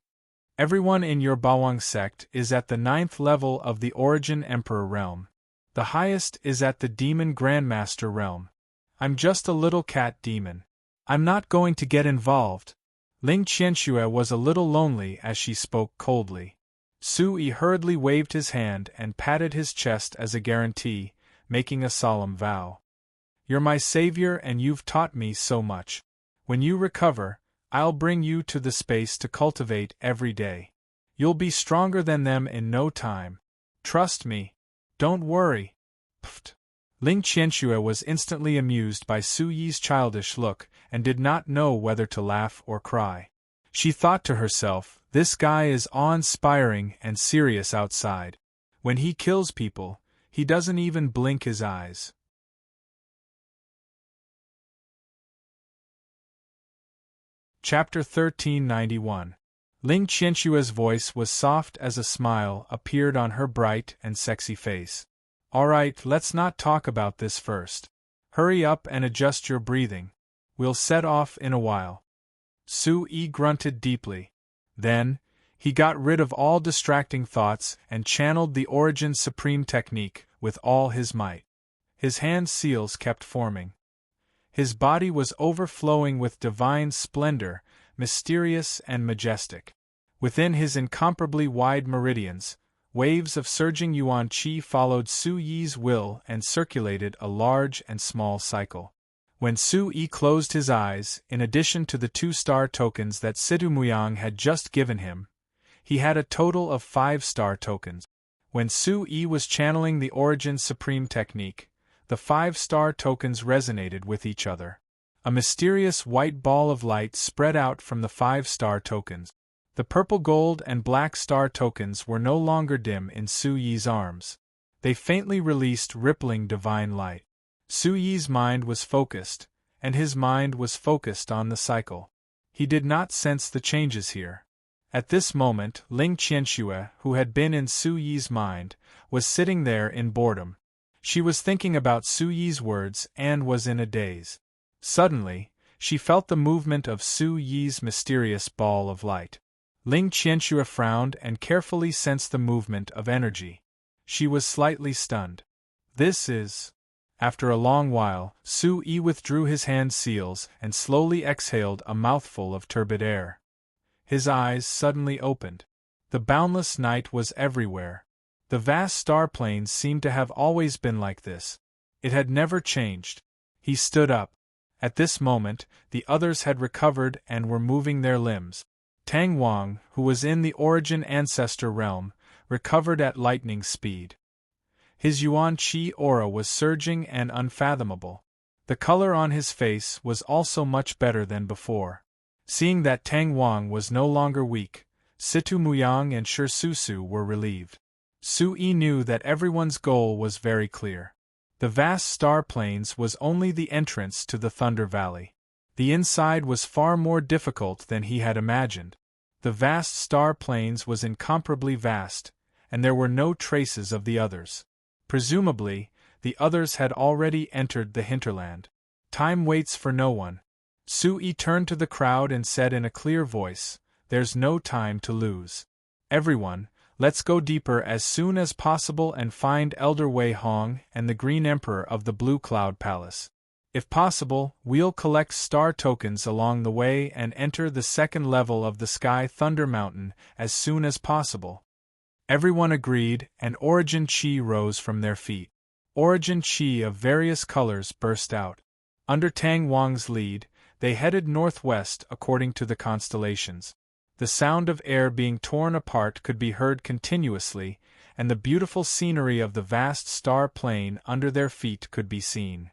"Everyone in your Bawang sect is at the 9th level of the Origin Emperor realm. The highest is at the Demon Grandmaster realm. I'm just a little cat demon. I'm not going to get involved." Ling Qianxue was a little lonely as she spoke coldly. Su-yi hurriedly waved his hand and patted his chest as a guarantee, making a solemn vow. "You're my savior and you've taught me so much. When you recover, I'll bring you to the space to cultivate every day. You'll be stronger than them in no time. Trust me. Don't worry." Pfft. Ling Qianxue was instantly amused by Su-yi's childish look and did not know whether to laugh or cry. She thought to herself, this guy is awe-inspiring and serious outside. When he kills people, he doesn't even blink his eyes. Chapter 1391. Ling Qianxue's voice was soft as a smile appeared on her bright and sexy face. "All right, let's not talk about this first. Hurry up and adjust your breathing. We'll set off in a while." Su-yi grunted deeply. Then, he got rid of all distracting thoughts and channeled the Origin Supreme technique with all his might. His hand seals kept forming. His body was overflowing with divine splendor, mysterious and majestic. Within his incomparably wide meridians, waves of surging yuan qi followed Su-yi's will and circulated a large and small cycle. When Su-yi closed his eyes, in addition to the 2-star tokens that Situmuyang had just given him, he had a total of 5-star tokens. When Su-yi was channeling the Origin Supreme technique, the 5-star tokens resonated with each other. A mysterious white ball of light spread out from the 5-star tokens. The purple gold and black star tokens were no longer dim in Su-yi's arms. They faintly released rippling divine light. Su-yi's mind was focused, and his mind was focused on the cycle. He did not sense the changes here. At this moment, Ling Qianxue, who had been in Su-yi's mind, was sitting there in boredom. She was thinking about Su-yi's words and was in a daze. Suddenly, she felt the movement of Su-yi's mysterious ball of light. Ling Qianxue frowned and carefully sensed the movement of energy. She was slightly stunned. This is... After a long while, Su-yi withdrew his hand seals and slowly exhaled a mouthful of turbid air. His eyes suddenly opened. The boundless night was everywhere. The vast star plains seemed to have always been like this. It had never changed. He stood up. At this moment, the others had recovered and were moving their limbs. Tang Wang, who was in the Origin Ancestor realm, recovered at lightning speed. His yuan qi aura was surging and unfathomable. The color on his face was also much better than before. Seeing that Tang Wang was no longer weak, Situmuyang and Shisusu were relieved. Su-yi knew that everyone's goal was very clear. The vast star plains was only the entrance to the Thunder Valley. The inside was far more difficult than he had imagined. The vast star plains was incomparably vast, and there were no traces of the others. Presumably, the others had already entered the hinterland. Time waits for no one. Sui turned to the crowd and said in a clear voice, "There's no time to lose. Everyone, let's go deeper as soon as possible and find Elder Wei Hong and the Green Emperor of the Blue Cloud Palace. If possible, we'll collect star tokens along the way and enter the second level of the Sky Thunder Mountain as soon as possible." Everyone agreed, and Origin Chi rose from their feet. Origin Chi of various colors burst out. Under Tang Wang's lead, they headed northwest according to the constellations. The sound of air being torn apart could be heard continuously, and the beautiful scenery of the vast star plain under their feet could be seen.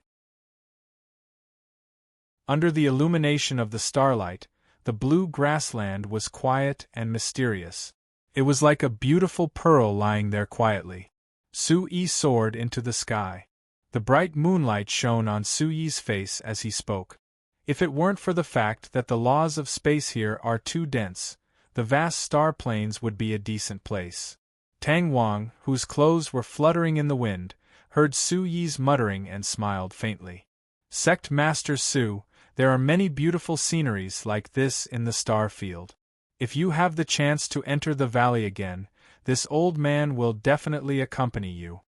Under the illumination of the starlight, the blue grassland was quiet and mysterious. It was like a beautiful pearl lying there quietly. Sui soared into the sky. The bright moonlight shone on Sui's face as he spoke. If it weren't for the fact that the laws of space here are too dense, the vast star plains would be a decent place. Tang Wang, whose clothes were fluttering in the wind, heard Sui's muttering and smiled faintly. Sect Master Su, there are many beautiful sceneries like this in the star field. If you have the chance to enter the valley again, this old man will definitely accompany you.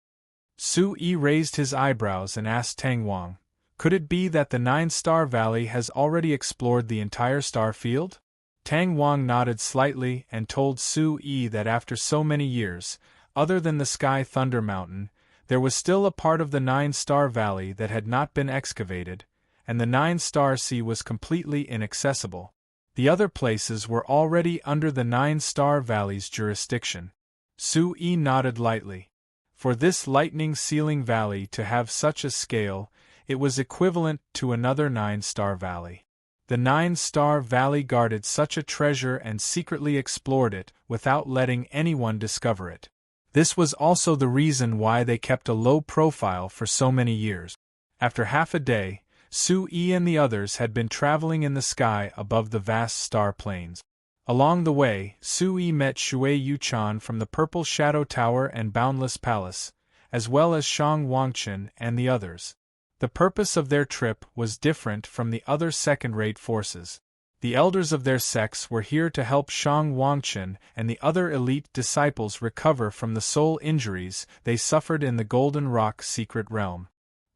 Sui raised his eyebrows and asked Tang Wang, "Could it be that the 9-star valley has already explored the entire star field?" Tang Wang nodded slightly and told Sui that after so many years, other than the Sky Thunder Mountain, there was still a part of the 9-star valley that had not been excavated, and the 9-star sea was completely inaccessible. The other places were already under the 9-star valley's jurisdiction. Sui nodded lightly. For this lightning ceiling valley to have such a scale, it was equivalent to another 9-star valley. The 9-star valley guarded such a treasure and secretly explored it without letting anyone discover it. This was also the reason why they kept a low profile for so many years. After half a day, Sui and the others had been traveling in the sky above the vast star plains. Along the way, Sui met Shui Yuchan from the Purple Shadow Tower and Boundless Palace, as well as Shang Wangchen and the others. The purpose of their trip was different from the other second-rate forces. The elders of their sects were here to help Shang Wangchen and the other elite disciples recover from the soul injuries they suffered in the Golden Rock secret realm.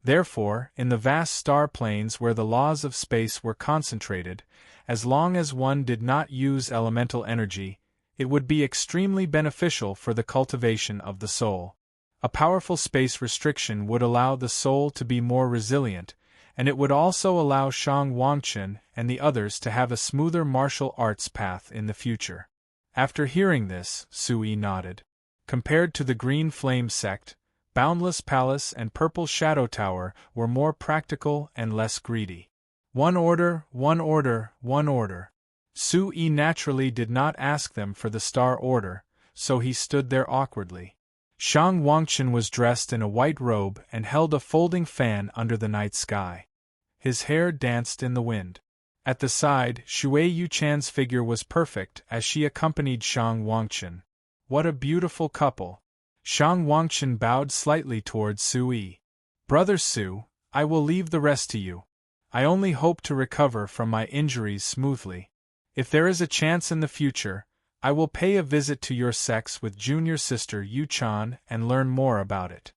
Therefore, in the vast star plains where the laws of space were concentrated, as long as one did not use elemental energy, it would be extremely beneficial for the cultivation of the soul. A powerful space restriction would allow the soul to be more resilient, and it would also allow Shang Wangchen and the others to have a smoother martial arts path in the future. After hearing this, Sui nodded. Compared to the Green Flame sect, Boundless Palace and Purple Shadow Tower were more practical and less greedy. One order, one order, one order. Sui naturally did not ask them for the star order, so he stood there awkwardly. Shang Wangchen was dressed in a white robe and held a folding fan under the night sky. His hair danced in the wind. At the side, Shui Yuchan's figure was perfect as she accompanied Shang Wangchen. What a beautiful couple! Shang Wangchen bowed slightly towards Sui. "Brother Su, I will leave the rest to you. I only hope to recover from my injuries smoothly. If there is a chance in the future, I will pay a visit to your sects with junior sister Yuchan and learn more about it."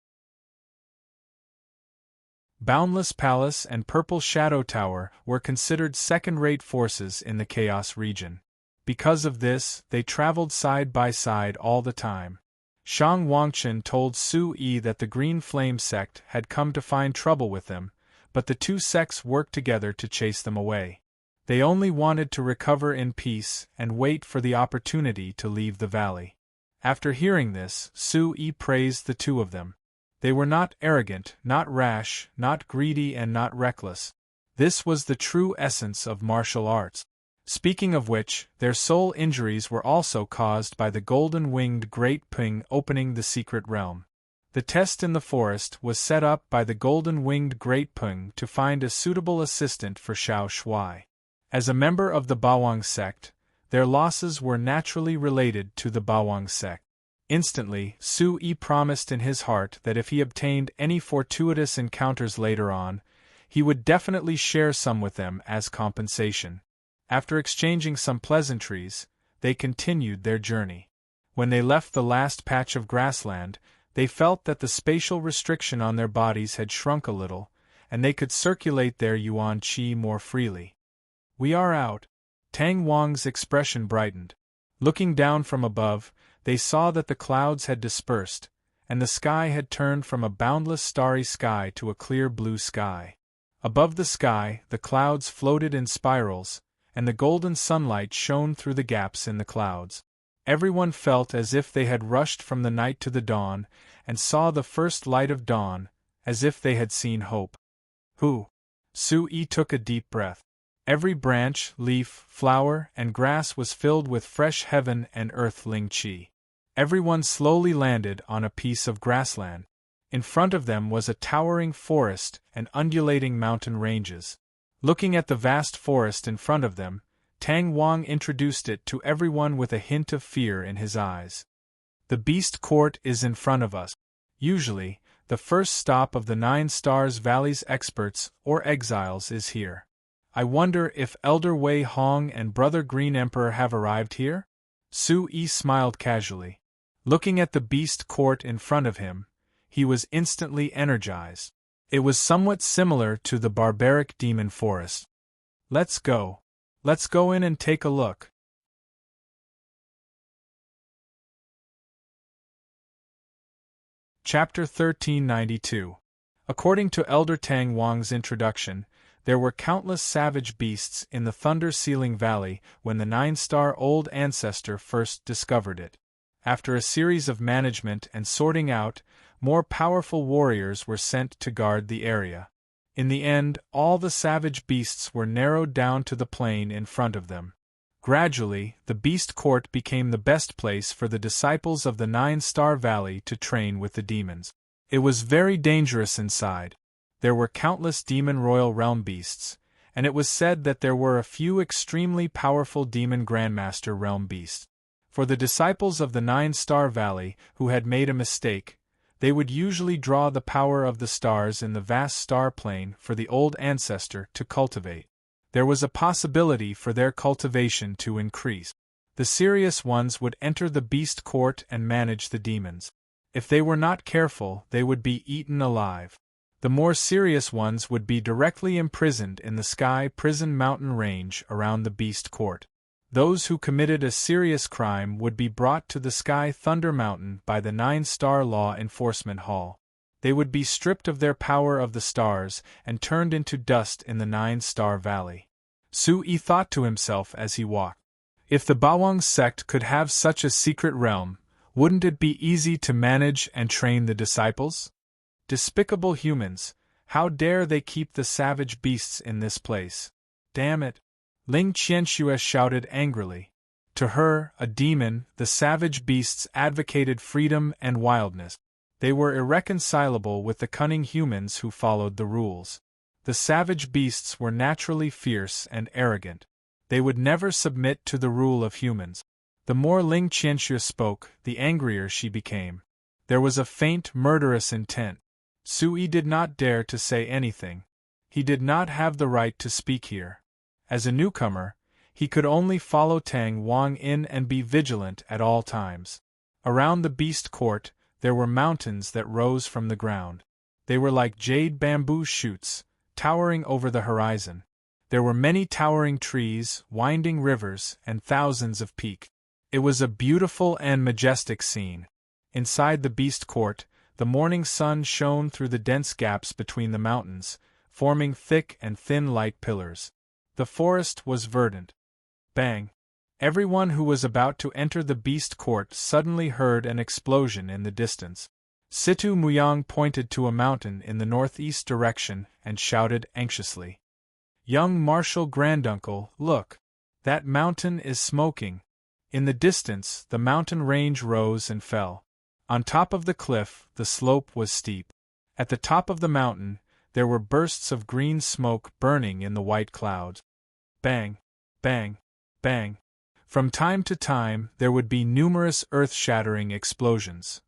Boundless Palace and Purple Shadow Tower were considered second-rate forces in the Chaos region. Because of this, they traveled side by side all the time. Shang Wangchen told Sui that the Green Flame sect had come to find trouble with them, but the two sects worked together to chase them away. They only wanted to recover in peace and wait for the opportunity to leave the valley. After hearing this, Sui praised the two of them. They were not arrogant, not rash, not greedy, and not reckless. This was the true essence of martial arts. Speaking of which, their soul injuries were also caused by the golden-winged Great Ping opening the secret realm. The test in the forest was set up by the golden-winged Great Ping to find a suitable assistant for Xiao Shui. As a member of the Bawang sect, their losses were naturally related to the Bawang sect. Instantly, Sui promised in his heart that if he obtained any fortuitous encounters later on, He would definitely share some with them as compensation. After exchanging some pleasantries, they continued their journey. When they left the last patch of grassland, they felt that the spatial restriction on their bodies had shrunk a little, and they could circulate their yuan qi more freely. "We are out." Tang Wang's expression brightened. Looking down from above, they saw that the clouds had dispersed, and the sky had turned from a boundless starry sky to a clear blue sky. Above the sky, the clouds floated in spirals, and the golden sunlight shone through the gaps in the clouds. Everyone felt as if they had rushed from the night to the dawn, and saw the first light of dawn, as if they had seen hope. "Hu!" Sui took a deep breath. Every branch, leaf, flower, and grass was filled with fresh heaven and earth ling qi. Everyone slowly landed on a piece of grassland. In front of them was a towering forest and undulating mountain ranges. Looking at the vast forest in front of them, Tang Wang introduced it to everyone with a hint of fear in his eyes. "The Beast Court is in front of us." Usually, the first stop of the 9 Stars Valley's experts or exiles is here. "I wonder if Elder Wei Hong and Brother Green Emperor have arrived here?" Sui smiled casually. Looking at the Beast Court in front of him, he was instantly energized. It was somewhat similar to the barbaric demon forest. "Let's go. Let's go in and take a look." Chapter 1392. According to Elder Tang Wang's introduction, there were countless savage beasts in the Thunder-Sealing Valley when the 9-star old ancestor first discovered it. After a series of management and sorting out, more powerful warriors were sent to guard the area. In the end, all the savage beasts were narrowed down to the plain in front of them. Gradually, the Beast Court became the best place for the disciples of the 9-star Valley to train with the demons. It was very dangerous inside. There were countless demon royal realm beasts, and it was said that there were a few extremely powerful demon grandmaster realm beasts. For the disciples of the 9-star Valley who had made a mistake, they would usually draw the power of the stars in the vast star plane for the old ancestor to cultivate. There was a possibility for their cultivation to increase. The serious ones would enter the Beast Court and manage the demons. If they were not careful, they would be eaten alive. The more serious ones would be directly imprisoned in the Sky Prison mountain range around the Beast Court. Those who committed a serious crime would be brought to the Sky Thunder Mountain by the 9-star Law Enforcement Hall. They would be stripped of their power of the stars and turned into dust in the 9-star Valley. Sui thought to himself as he walked. If the Bawang sect could have such a secret realm, wouldn't it be easy to manage and train the disciples? Despicable humans, how dare they keep the savage beasts in this place? Damn it! Ling Qianxue shouted angrily. To her, a demon, the savage beasts advocated freedom and wildness. They were irreconcilable with the cunning humans who followed the rules. The savage beasts were naturally fierce and arrogant. They would never submit to the rule of humans. The more Ling Qianxue spoke, the angrier she became. There was a faint, murderous intent. Sui did not dare to say anything. He did not have the right to speak here. As a newcomer, he could only follow Tang Wang in and be vigilant at all times. Around the Beast Court, there were mountains that rose from the ground. They were like jade bamboo shoots, towering over the horizon. There were many towering trees, winding rivers, and thousands of peaks. It was a beautiful and majestic scene. Inside the Beast Court, the morning sun shone through the dense gaps between the mountains, forming thick and thin light pillars. The forest was verdant. Bang! Everyone who was about to enter the Beast Court suddenly heard an explosion in the distance. Situ Muyang pointed to a mountain in the northeast direction and shouted anxiously. "Young Marshal Granduncle, look! That mountain is smoking!" In the distance, the mountain range rose and fell. On top of the cliff, the slope was steep. At the top of the mountain, there were bursts of green smoke burning in the white clouds. Bang! Bang! Bang! From time to time, there would be numerous earth-shattering explosions.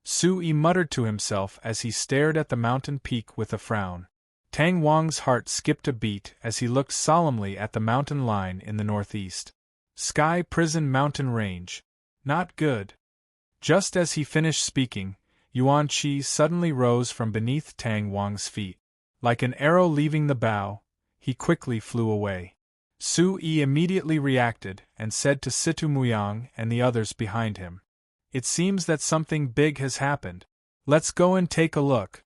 Su-yi muttered to himself as he stared at the mountain peak with a frown. Tang Wang's heart skipped a beat as he looked solemnly at the mountain line in the northeast. Sky Prison Mountain Range. Not good. Just as he finished speaking, Yuan Qi suddenly rose from beneath Tang Wang's feet. Like an arrow leaving the bow, he quickly flew away. Su-yi immediately reacted and said to Situ Muyang and the others behind him, "It seems that something big has happened. Let's go and take a look."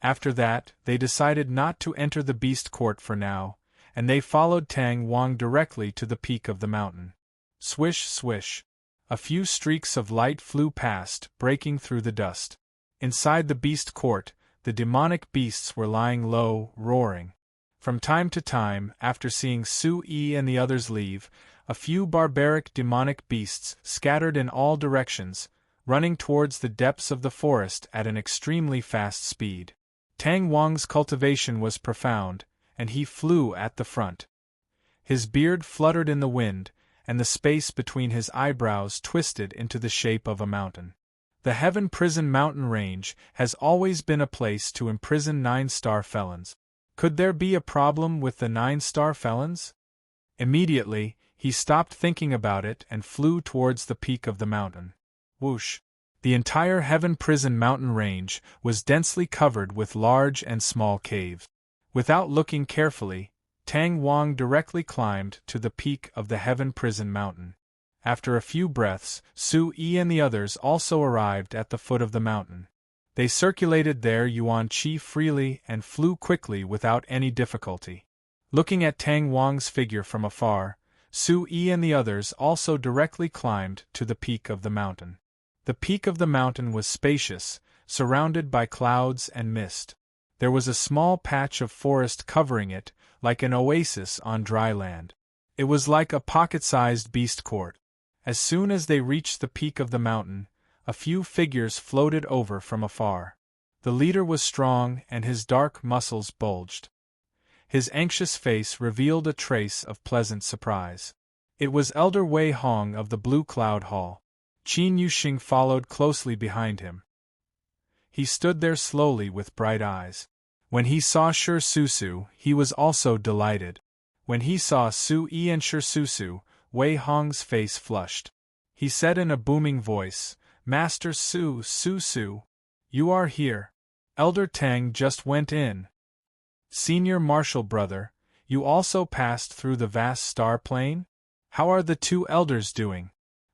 After that, they decided not to enter the beast court for now, and they followed Tang Wang directly to the peak of the mountain. Swish, swish. A few streaks of light flew past, breaking through the dust. Inside the beast court, the demonic beasts were lying low, roaring. From time to time, after seeing Su-yi and the others leave, a few barbaric demonic beasts scattered in all directions, running towards the depths of the forest at an extremely fast speed. Tang Wang's cultivation was profound, and he flew at the front. His beard fluttered in the wind, and the space between his eyebrows twisted into the shape of a mountain. The Heaven Prison Mountain Range has always been a place to imprison 9-star felons. Could there be a problem with the 9-star felons? Immediately, he stopped thinking about it and flew towards the peak of the mountain. Whoosh! The entire Heaven Prison Mountain Range was densely covered with large and small caves. Without looking carefully, Tang Wang directly climbed to the peak of the Heaven Prison Mountain. After a few breaths, Su-yi and the others also arrived at the foot of the mountain. They circulated their Yuan Qi freely and flew quickly without any difficulty. Looking at Tang Wang's figure from afar, Su-yi and the others also directly climbed to the peak of the mountain. The peak of the mountain was spacious, surrounded by clouds and mist. There was a small patch of forest covering it, like an oasis on dry land. It was like a pocket-sized beast court. As soon as they reached the peak of the mountain, a few figures floated over from afar. The leader was strong and his dark muscles bulged. His anxious face revealed a trace of pleasant surprise. It was Elder Wei Hong of the Blue Cloud Hall. Qin Yuxing followed closely behind him. He stood there slowly with bright eyes. When he saw Shi Susu, he was also delighted. When he saw Su-yi and Shi Susu, Wei Hong's face flushed. He said in a booming voice, "Master Susu, you are here. Elder Tang just went in. Senior Marshal Brother, you also passed through the vast star plane? How are the two elders doing?"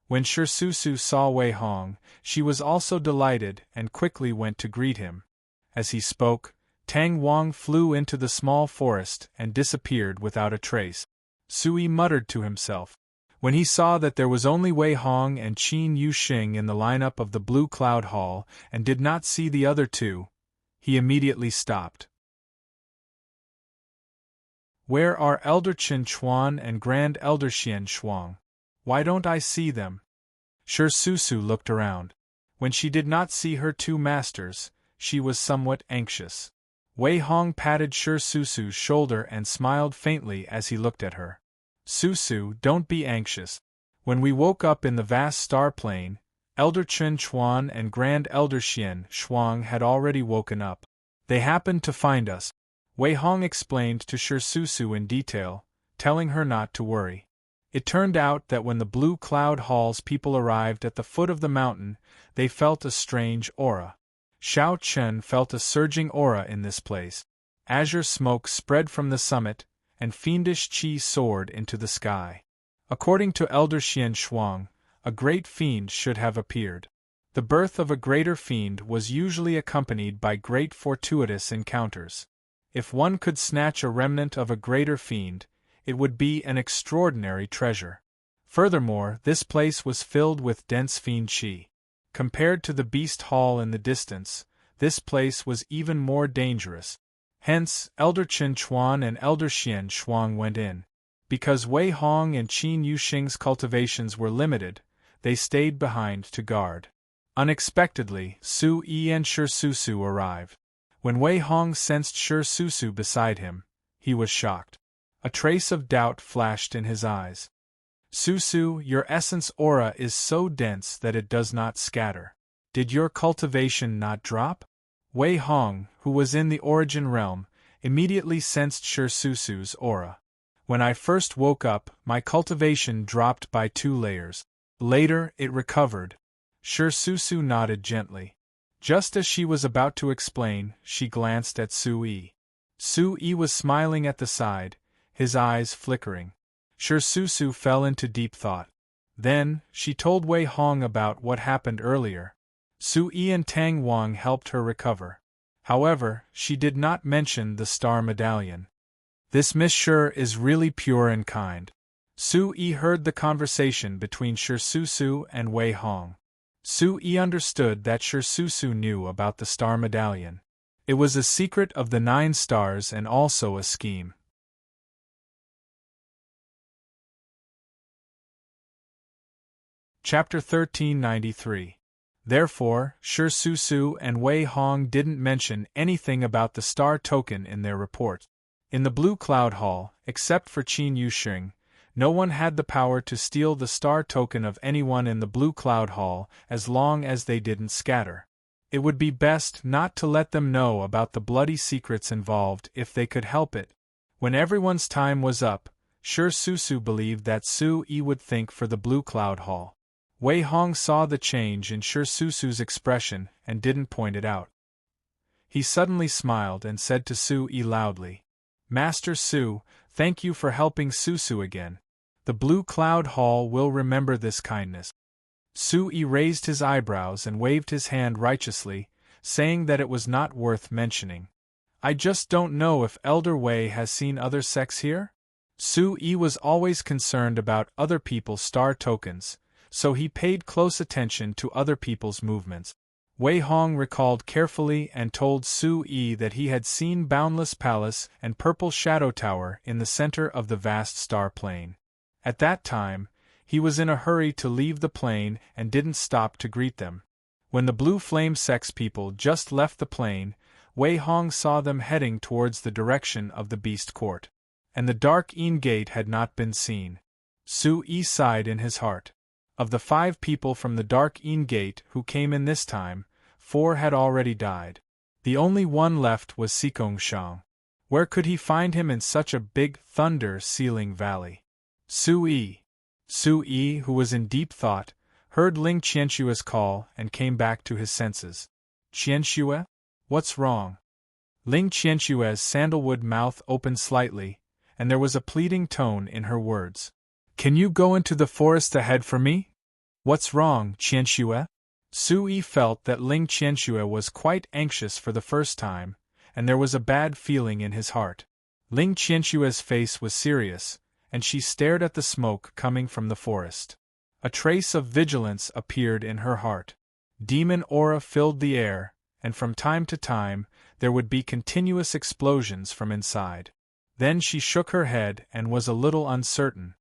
When Shi Susu saw Wei Hong, she was also delighted and quickly went to greet him. As he spoke, Tang Wang flew into the small forest and disappeared without a trace. Su-yi muttered to himself. When he saw that there was only Wei Hong and Qin Yuxing in the lineup of the Blue Cloud Hall and did not see the other two, he immediately stopped. Where are Elder Qin Chuan and Grand Elder Xian Shuang? Why don't I see them? Shi Susu looked around. When she did not see her two masters, she was somewhat anxious. Wei Hong patted Shi Susu's shoulder and smiled faintly as he looked at her. "Susu, don't be anxious. When we woke up in the vast star plane, Elder Qin Chuan and Grand Elder Xian Shuang had already woken up. They happened to find us." Wei Hong explained to Shi Susu in detail, telling her not to worry. It turned out that when the Blue Cloud Hall's people arrived at the foot of the mountain, they felt a strange aura. Xiao Chen felt a surging aura in this place. Azure smoke spread from the summit, and fiendish qi soared into the sky. According to Elder Xian Shuang, a great fiend should have appeared. The birth of a greater fiend was usually accompanied by great fortuitous encounters. If one could snatch a remnant of a greater fiend, it would be an extraordinary treasure. Furthermore, this place was filled with dense fiend qi. Compared to the beast hall in the distance, this place was even more dangerous. Hence, Elder Qin Chuan and Elder Xian Shuang went in. Because Wei Hong and Qin Yuxing's cultivations were limited, they stayed behind to guard. Unexpectedly, Su-yi and Shi Susu arrived. When Wei Hong sensed Shi Susu beside him, he was shocked. A trace of doubt flashed in his eyes. "Susu, your essence aura is so dense that it does not scatter. Did your cultivation not drop? Wei Hong, who was in the origin realm, immediately sensed Shirsusu's aura. When I first woke up, my cultivation dropped by 2 layers. Later, it recovered. Shirsusu nodded gently. Just as she was about to explain, she glanced at Sui. Sui was smiling at the side, his eyes flickering. Shirsusu fell into deep thought. Then, she told Wei Hong about what happened earlier. Sui and Tang Wang helped her recover. However, she did not mention the star medallion. This Miss Shir is really pure and kind. Sui heard the conversation between Shirsusu and Wei Hong. Sui understood that Shirsusu knew about the star medallion. It was a secret of the 9 stars and also a scheme. Chapter 1393. Therefore, Shirsusu and Wei Hong didn't mention anything about the star token in their report. In the Blue Cloud Hall, except for Qin Yusheng, no one had the power to steal the star token of anyone in the Blue Cloud Hall as long as they didn't scatter. It would be best not to let them know about the bloody secrets involved if they could help it. When everyone's time was up, Shirsusu believed that Sui would think for the Blue Cloud Hall. Wei Hong saw the change in Shirsusu's expression and didn't point it out. He suddenly smiled and said to Sui loudly, "Master Su, thank you for helping Susu again. The Blue Cloud Hall will remember this kindness." Sui raised his eyebrows and waved his hand righteously, saying that it was not worth mentioning. "I just don't know if Elder Wei has seen other sects here?" Sui was always concerned about other people's star tokens, so he paid close attention to other people's movements. Wei Hong recalled carefully and told Sui that he had seen Boundless Palace and Purple Shadow Tower in the center of the vast star plain. At that time, he was in a hurry to leave the plain and didn't stop to greet them. When the Blue Flame Sex people just left the plain, Wei Hong saw them heading towards the direction of the Beast Court. And the Dark Een Gate had not been seen. Sui sighed in his heart. Of the 5 people from the Dark Een Gate who came in this time, 4 had already died. The only one left was Sikong Shang. Where could he find him in such a big thunder-sealing valley? Sui, who was in deep thought, heard Ling Qianshue's call and came back to his senses. "Qianshue? What's wrong?" Ling Qianshue's sandalwood mouth opened slightly, and there was a pleading tone in her words. "Can you go into the forest ahead for me?" "What's wrong, Qianshue?" Sui felt that Ling Qianshue was quite anxious for the first time, and there was a bad feeling in his heart. Ling Qianshue's face was serious, and she stared at the smoke coming from the forest. A trace of vigilance appeared in her heart. Demon aura filled the air, and from time to time, there would be continuous explosions from inside. Then she shook her head and was a little uncertain.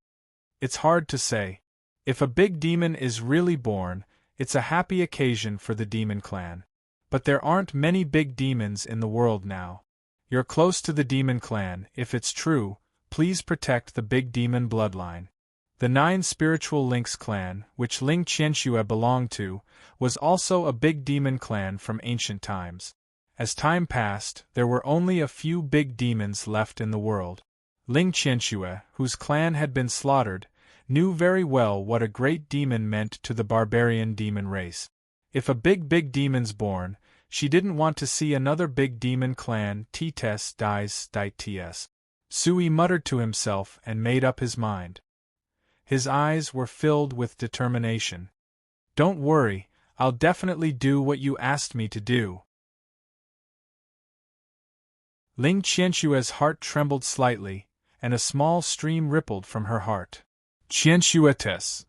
It's hard to say. If a big demon is really born, it's a happy occasion for the demon clan. But there aren't many big demons in the world now. You're close to the demon clan. If it's true, please protect the big demon bloodline. The 9 Spiritual Links clan, which Ling Qianshue belonged to, was also a big demon clan from ancient times. As time passed, there were only a few big demons left in the world. Ling Qianshue, whose clan had been slaughtered, knew very well what a great demon meant to the barbarian demon race. If a big demon's born, she didn't want to see another big demon clan dies. Sui muttered to himself and made up his mind. His eyes were filled with determination. "Don't worry, I'll definitely do what you asked me to do." Ling Qianshue's heart trembled slightly, and a small stream rippled from her heart. Qianshuetes.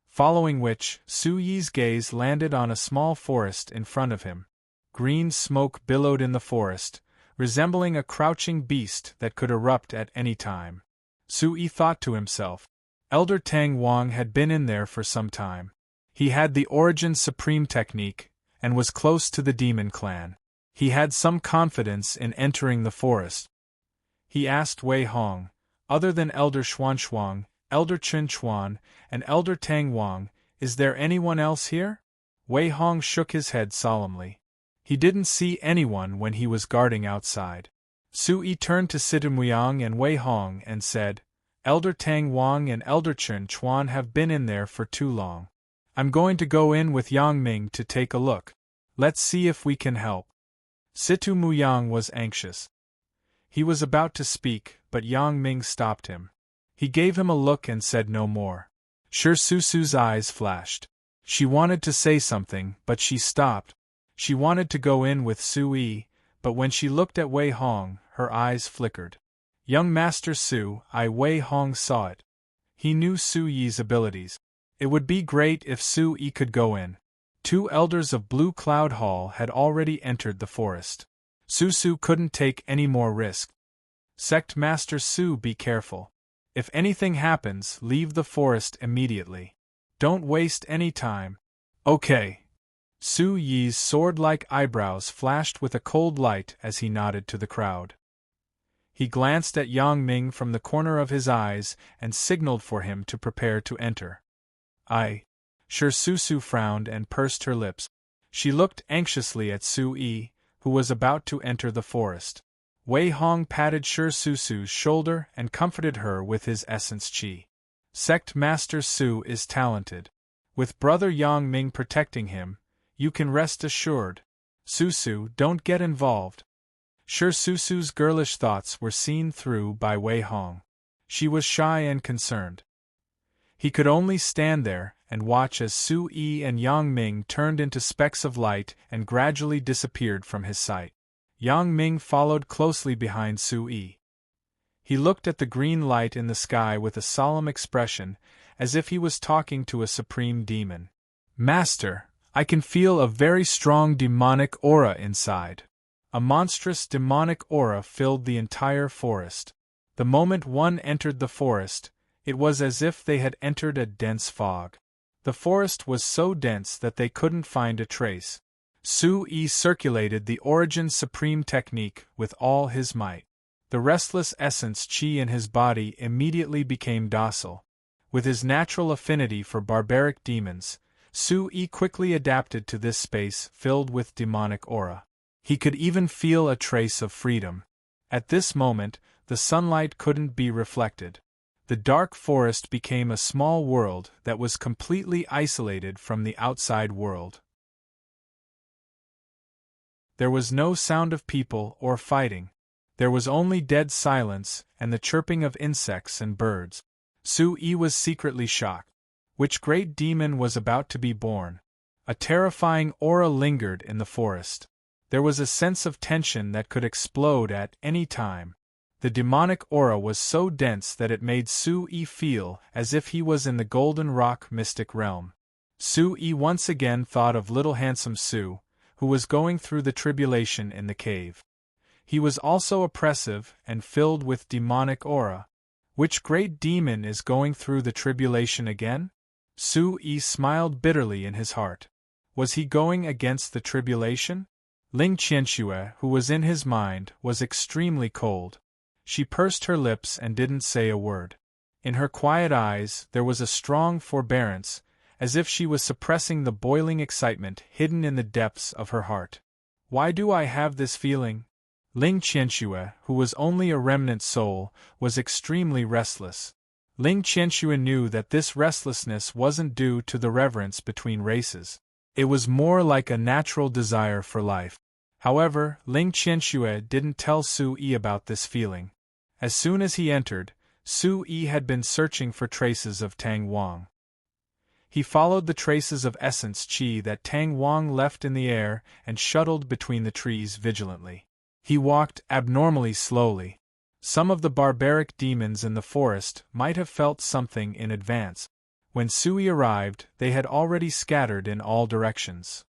Following which, Suyi's gaze landed on a small forest in front of him. Green smoke billowed in the forest, resembling a crouching beast that could erupt at any time. Sui thought to himself. Elder Tang Wang had been in there for some time. He had the Origin Supreme technique, and was close to the demon clan. He had some confidence in entering the forest. He asked Wei Hong, "Other than Elder Xuanxuang, Elder Chen Chuan, and Elder Tang Wang, is there anyone else here?" Wei Hong shook his head solemnly. He didn't see anyone when he was guarding outside. Sui turned to Situmuyang and Wei Hong and said, Elder Tang Wang and Elder Chen Chuan have been in there for too long. I'm going to go in with Yang Ming to take a look. Let's see if we can help. Situmuyang was anxious. He was about to speak, but Yang Ming stopped him. He gave him a look and said no more. Sure Susu's eyes flashed. She wanted to say something, but she stopped. She wanted to go in with Sui, but when she looked at Wei Hong, her eyes flickered. Young Master Wei Hong saw it. He knew Su Yi's abilities. It would be great if Su Yi could go in. 2 elders of Blue Cloud Hall had already entered the forest. Su couldn't take any more risk. Sect Master Su, be careful. If anything happens, leave the forest immediately. Don't waste any time. Okay. Su Yi's sword-like eyebrows flashed with a cold light as he nodded to the crowd. He glanced at Yang Ming from the corner of his eyes and signaled for him to prepare to enter. Sure Susu frowned and pursed her lips. She looked anxiously at Su Yi, who was about to enter the forest. Wei Hong patted Sure Susu's shoulder and comforted her with his essence chi. Sect Master Su is talented. With Brother Yang Ming protecting him, you can rest assured. Susu, don't get involved. Sure Susu's girlish thoughts were seen through by Wei Hong. She was shy and concerned. He could only stand there and watch as Su Yi and Yang Ming turned into specks of light and gradually disappeared from his sight. Yang Ming followed closely behind Su Yi. He looked at the green light in the sky with a solemn expression, as if he was talking to a supreme demon. Master, I can feel a very strong demonic aura inside. A monstrous demonic aura filled the entire forest. The moment one entered the forest, it was as if they had entered a dense fog. The forest was so dense that they couldn't find a trace. Su Yi circulated the Origin Supreme technique with all his might. The restless essence chi in his body immediately became docile. With his natural affinity for barbaric demons, Su Yi quickly adapted to this space filled with demonic aura. He could even feel a trace of freedom. At this moment, the sunlight couldn't be reflected. The dark forest became a small world that was completely isolated from the outside world. There was no sound of people or fighting. There was only dead silence and the chirping of insects and birds. Su Yi was secretly shocked. Which great demon was about to be born? A terrifying aura lingered in the forest. There was a sense of tension that could explode at any time. The demonic aura was so dense that it made Su Yi feel as if he was in the Golden Rock mystic realm. Su Yi once again thought of little handsome Su, who was going through the tribulation in the cave. He was also oppressive and filled with demonic aura. Which great demon is going through the tribulation again? Su Yi smiled bitterly in his heart. Was he going against the tribulation? Ling Qianxue, who was in his mind, was extremely cold. She pursed her lips and didn't say a word. In her quiet eyes there was a strong forbearance, as if she was suppressing the boiling excitement hidden in the depths of her heart. Why do I have this feeling? Ling Qianxue, who was only a remnant soul, was extremely restless. Ling Qianxue knew that this restlessness wasn't due to the reverence between races. It was more like a natural desire for life. However, Ling Qianxue didn't tell Su Yi about this feeling. As soon as he entered, Su Yi had been searching for traces of Tang Wang. He followed the traces of essence chi that Tang Wang left in the air and shuttled between the trees vigilantly. He walked abnormally slowly. Some of the barbaric demons in the forest might have felt something in advance. When Sui arrived, they had already scattered in all directions.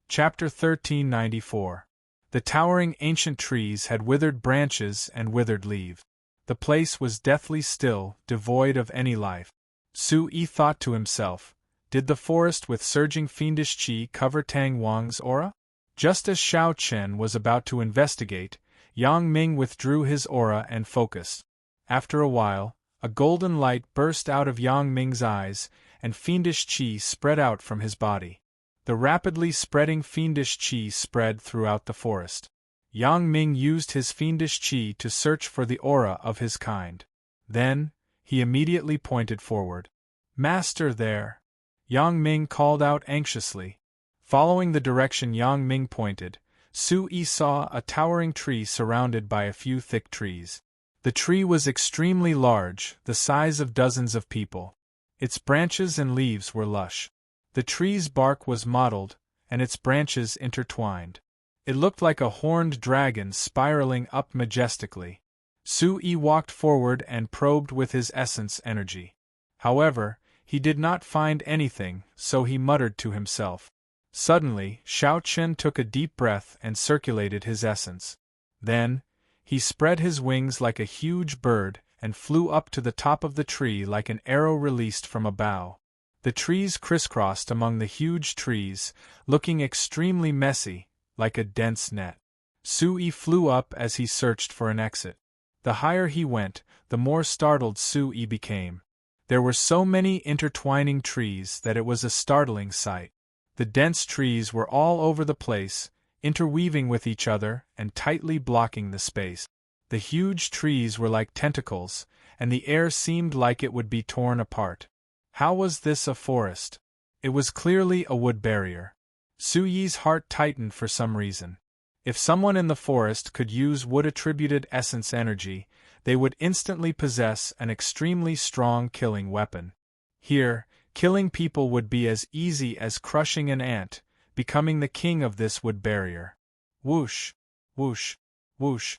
Chapter 1394. The towering ancient trees had withered branches and withered leaves. The place was deathly still, devoid of any life. Su-Yi thought to himself, did the forest with surging fiendish qi cover Tang Wang's aura? Just as Xiao Chen was about to investigate, Yang Ming withdrew his aura and focused. After a while, A golden light burst out of Yang Ming's eyes, and fiendish qi spread out from his body. The rapidly spreading fiendish qi spread throughout the forest. Yang Ming used his fiendish qi to search for the aura of his kind. Then, he immediately pointed forward. "Master, there!" Yang Ming called out anxiously. Following the direction Yang Ming pointed, Su Yi saw a towering tree surrounded by a few thick trees. The tree was extremely large, the size of dozens of people. Its branches and leaves were lush. The tree's bark was mottled, and its branches intertwined. It looked like a horned dragon spiraling up majestically. Su Yi walked forward and probed with his essence energy. However, he did not find anything, so he muttered to himself. Suddenly, Xiao Chen took a deep breath and circulated his essence. Then, he spread his wings like a huge bird and flew up to the top of the tree like an arrow released from a bow. The trees crisscrossed among the huge trees, looking extremely messy, like a dense net. Su Yi flew up as he searched for an exit. The higher he went, the more startled Su Yi became. There were so many intertwining trees that it was a startling sight. The dense trees were all over the place, interweaving with each other and tightly blocking the space. The huge trees were like tentacles, and the air seemed like it would be torn apart. How was this a forest? It was clearly a wood barrier. Su Yi's heart tightened for some reason. If someone in the forest could use wood-attributed essence energy, they would instantly possess an extremely strong killing weapon. Here, killing people would be as easy as crushing an ant, becoming the king of this wood barrier. Whoosh, whoosh, whoosh.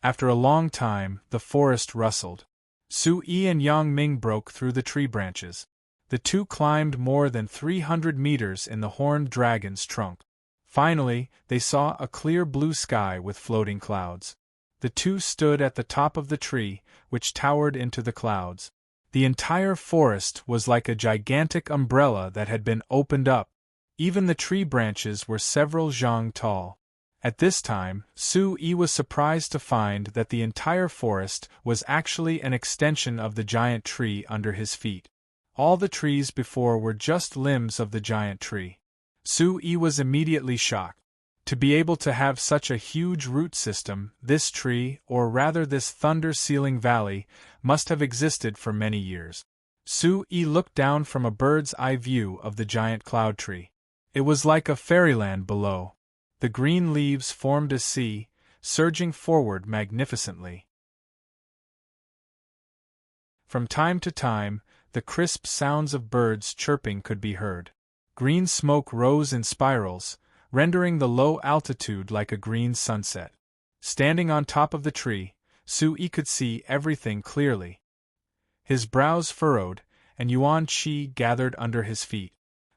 After a long time, the forest rustled. Su Yi and Yang Ming broke through the tree branches. The two climbed more than 300 meters in the horned dragon's trunk. Finally, they saw a clear blue sky with floating clouds. The two stood at the top of the tree, which towered into the clouds. The entire forest was like a gigantic umbrella that had been opened up. Even the tree branches were several zhang tall. At this time, Su Yi was surprised to find that the entire forest was actually an extension of the giant tree under his feet. All the trees before were just limbs of the giant tree. Su Yi was immediately shocked. To be able to have such a huge root system, this tree, or rather this thunder-sealing valley, must have existed for many years. Su Yi looked down from a bird's-eye view of the giant cloud tree. It was like a fairyland below. The green leaves formed a sea, surging forward magnificently. From time to time, the crisp sounds of birds chirping could be heard. Green smoke rose in spirals, rendering the low altitude like a green sunset. Standing on top of the tree, Su Yi could see everything clearly. His brows furrowed, and yuan qi gathered under his feet.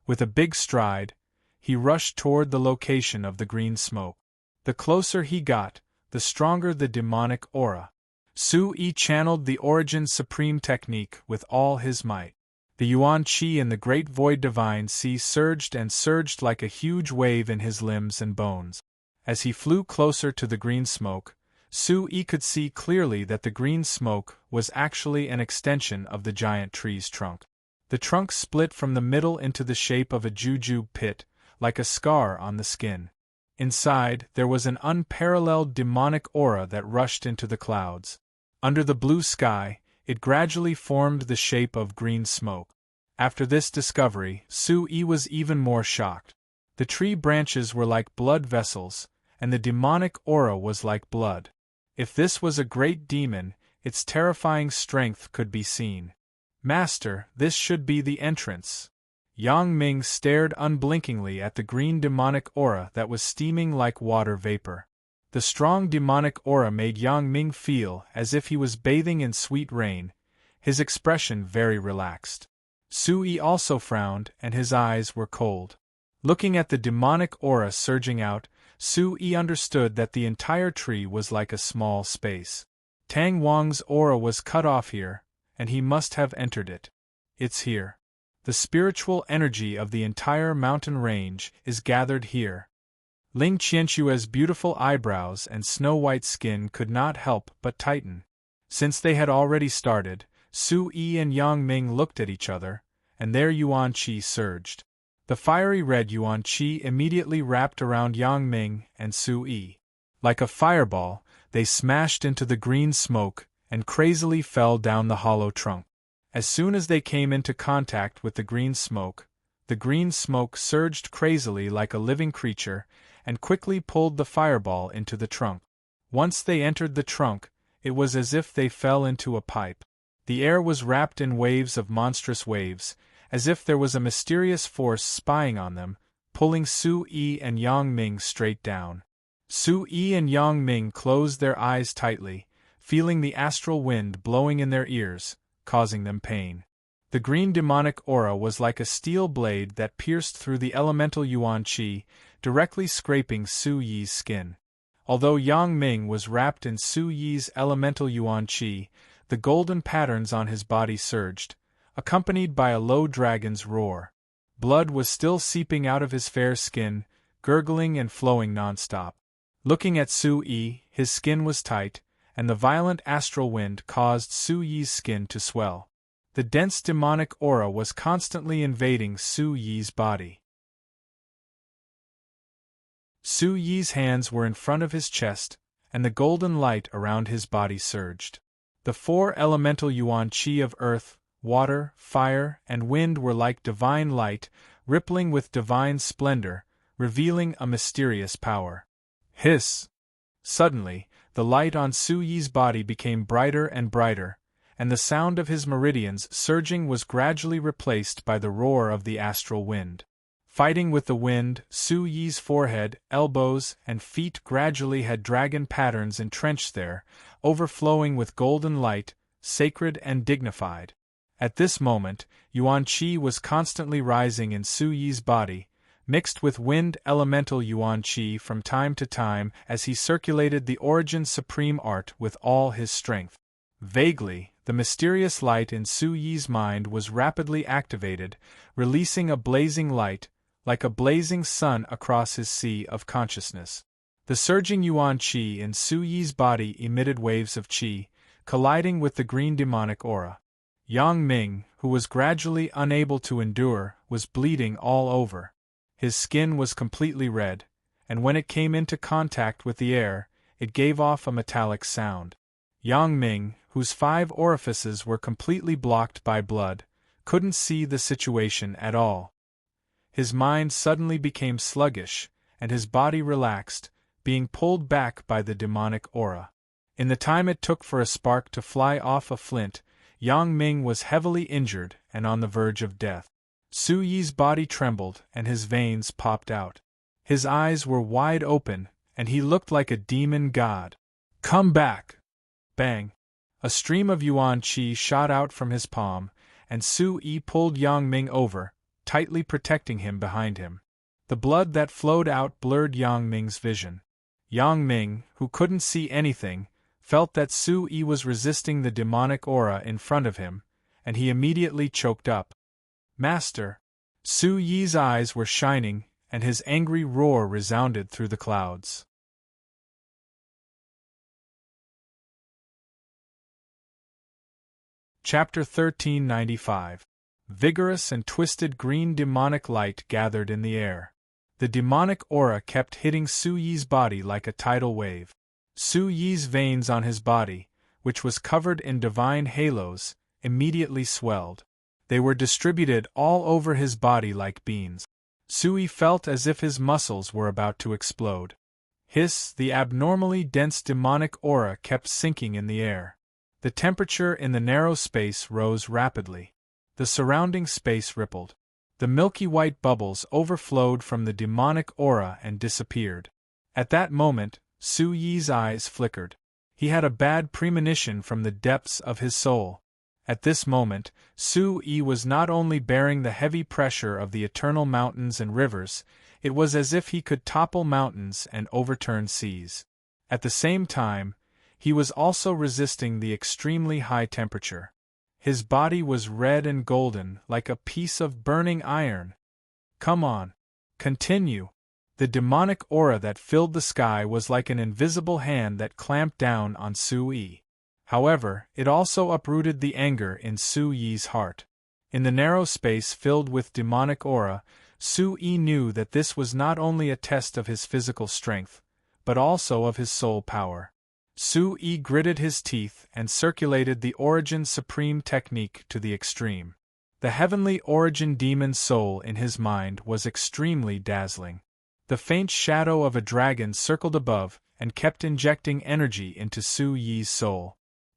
With a big stride, he rushed toward the location of the green smoke. The closer he got, the stronger the demonic aura. Su Yi channeled the Origin Supreme technique with all his might. The yuan qi in the great void divine sea surged and surged like a huge wave in his limbs and bones. As he flew closer to the green smoke, Su Yi could see clearly that the green smoke was actually an extension of the giant tree's trunk. The trunk split from the middle into the shape of a jujube pit, like a scar on the skin. Inside, there was an unparalleled demonic aura that rushed into the clouds. Under the blue sky, it gradually formed the shape of green smoke. After this discovery, Su Yi was even more shocked. The tree branches were like blood vessels, and the demonic aura was like blood. If this was a great demon, its terrifying strength could be seen. "Master, this should be the entrance." Yang Ming stared unblinkingly at the green demonic aura that was steaming like water vapor. The strong demonic aura made Yang Ming feel as if he was bathing in sweet rain, his expression very relaxed. Su Yi also frowned, and his eyes were cold. Looking at the demonic aura surging out, Su Yi understood that the entire tree was like a small space. Tang Wang's aura was cut off here, and he must have entered it. It's here. The spiritual energy of the entire mountain range is gathered here. Ling Qianxue's beautiful eyebrows and snow-white skin could not help but tighten. Since they had already started, Su-yi and Yang Ming looked at each other, and their yuan qi surged. The fiery red yuan qi immediately wrapped around Yang Ming and Su-yi. Like a fireball, they smashed into the green smoke and crazily fell down the hollow trunk. As soon as they came into contact with the green smoke surged crazily like a living creature and quickly pulled the fireball into the trunk. Once they entered the trunk, it was as if they fell into a pipe. The air was wrapped in waves of monstrous waves, as if there was a mysterious force spying on them, pulling Su-yi and Yang Ming straight down. Su-yi and Yang Ming closed their eyes tightly, feeling the astral wind blowing in their ears, causing them pain. The green demonic aura was like a steel blade that pierced through the elemental yuan qi, directly scraping Su-yi's skin. Although Yang Ming was wrapped in Su-yi's elemental yuan qi, the golden patterns on his body surged, accompanied by a low dragon's roar. Blood was still seeping out of his fair skin, gurgling and flowing non-stop. Looking at Su-yi, his skin was tight, and the violent astral wind caused Su-yi's skin to swell. The dense demonic aura was constantly invading Su-yi's body. Su-yi's hands were in front of his chest, and the golden light around his body surged. The four elemental yuan qi of earth, water, fire, and wind were like divine light, rippling with divine splendor, revealing a mysterious power. Hiss! Suddenly, the light on Su-yi's body became brighter and brighter, and the sound of his meridians surging was gradually replaced by the roar of the astral wind. Fighting with the wind, Su-yi's forehead, elbows, and feet gradually had dragon patterns entrenched there, overflowing with golden light, sacred and dignified. At this moment, yuan qi was constantly rising in Su-yi's body, mixed with wind elemental yuan qi from time to time as he circulated the Origin's supreme art with all his strength. Vaguely, the mysterious light in Su-yi's mind was rapidly activated, releasing a blazing light, like a blazing sun across his sea of consciousness. The surging yuan qi in Su-yi's body emitted waves of qi, colliding with the green demonic aura. Yang Ming, who was gradually unable to endure, was bleeding all over. His skin was completely red, and when it came into contact with the air, it gave off a metallic sound. Yang Ming, whose 5 orifices were completely blocked by blood, couldn't see the situation at all. His mind suddenly became sluggish, and his body relaxed, being pulled back by the demonic aura. In the time it took for a spark to fly off a flint, Yang Ming was heavily injured and on the verge of death. Su-yi's body trembled and his veins popped out. His eyes were wide open, and he looked like a demon god. "Come back!" Bang! A stream of yuan qi shot out from his palm, and Su-yi pulled Yang Ming over, tightly protecting him behind him. The blood that flowed out blurred Yang Ming's vision. Yang Ming, who couldn't see anything, felt that Su-yi was resisting the demonic aura in front of him, and he immediately choked up. "Master!" Su-yi's eyes were shining, and his angry roar resounded through the clouds. Chapter 1395. Vigorous and twisted green demonic light gathered in the air. The demonic aura kept hitting Su-yi's body like a tidal wave. Su-yi's veins on his body, which was covered in divine halos, immediately swelled. They were distributed all over his body like beans. Su-yi felt as if his muscles were about to explode. Hiss! The abnormally dense demonic aura kept sinking in the air. The temperature in the narrow space rose rapidly. The surrounding space rippled. The milky white bubbles overflowed from the demonic aura and disappeared. At that moment, Su-yi's eyes flickered. He had a bad premonition from the depths of his soul. At this moment, Su-yi was not only bearing the heavy pressure of the eternal mountains and rivers, it was as if he could topple mountains and overturn seas. At the same time, he was also resisting the extremely high temperature. His body was red and golden, like a piece of burning iron. "Come on. Continue." The demonic aura that filled the sky was like an invisible hand that clamped down on Su-yi. However, it also uprooted the anger in Su Yi's heart. In the narrow space filled with demonic aura, Su Yi knew that this was not only a test of his physical strength, but also of his soul power. Su Yi gritted his teeth and circulated the Origin Supreme technique to the extreme. The heavenly origin demon soul in his mind was extremely dazzling. The faint shadow of a dragon circled above and kept injecting energy into Su Yi's soul.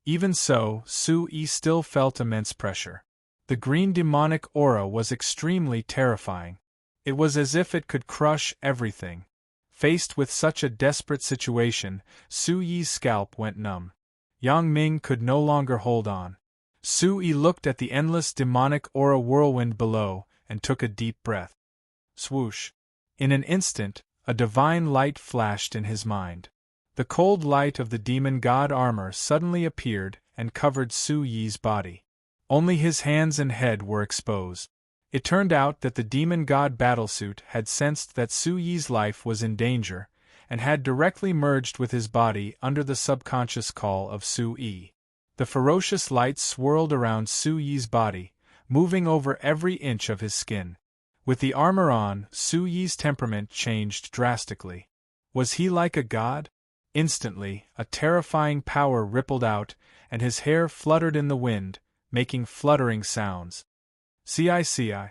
Even so, Su Yi still felt immense pressure. The green demonic aura was extremely terrifying. It was as if it could crush everything. Faced with such a desperate situation, Su Yi's scalp went numb. Yang Ming could no longer hold on. Su Yi looked at the endless demonic aura whirlwind below and took a deep breath. Swoosh! In an instant, a divine light flashed in his mind. The cold light of the demon god armor suddenly appeared and covered Su Yi's body. Only his hands and head were exposed. It turned out that the demon god battlesuit had sensed that Su Yi's life was in danger, and had directly merged with his body under the subconscious call of Su Yi. The ferocious light swirled around Su Yi's body, moving over every inch of his skin. With the armor on, Su Yi's temperament changed drastically. Was he like a god? Instantly, a terrifying power rippled out, and his hair fluttered in the wind, making fluttering sounds. CICI.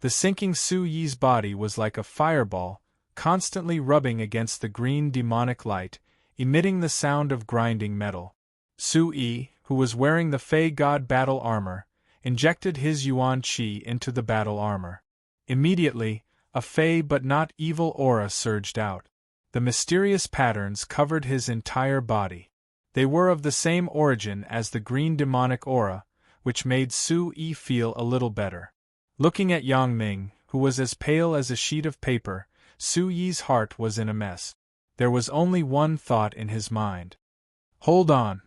The sinking Su Yi's body was like a fireball, constantly rubbing against the green demonic light, emitting the sound of grinding metal. Su Yi, who was wearing the Fey God battle armor, injected his Yuan Qi into the battle armor. Immediately, a Fey but not evil aura surged out. The mysterious patterns covered his entire body. They were of the same origin as the green demonic aura, which made Su Yi feel a little better. Looking at Yang Ming, who was as pale as a sheet of paper, Su Yi's heart was in a mess. There was only one thought in his mind. Hold on.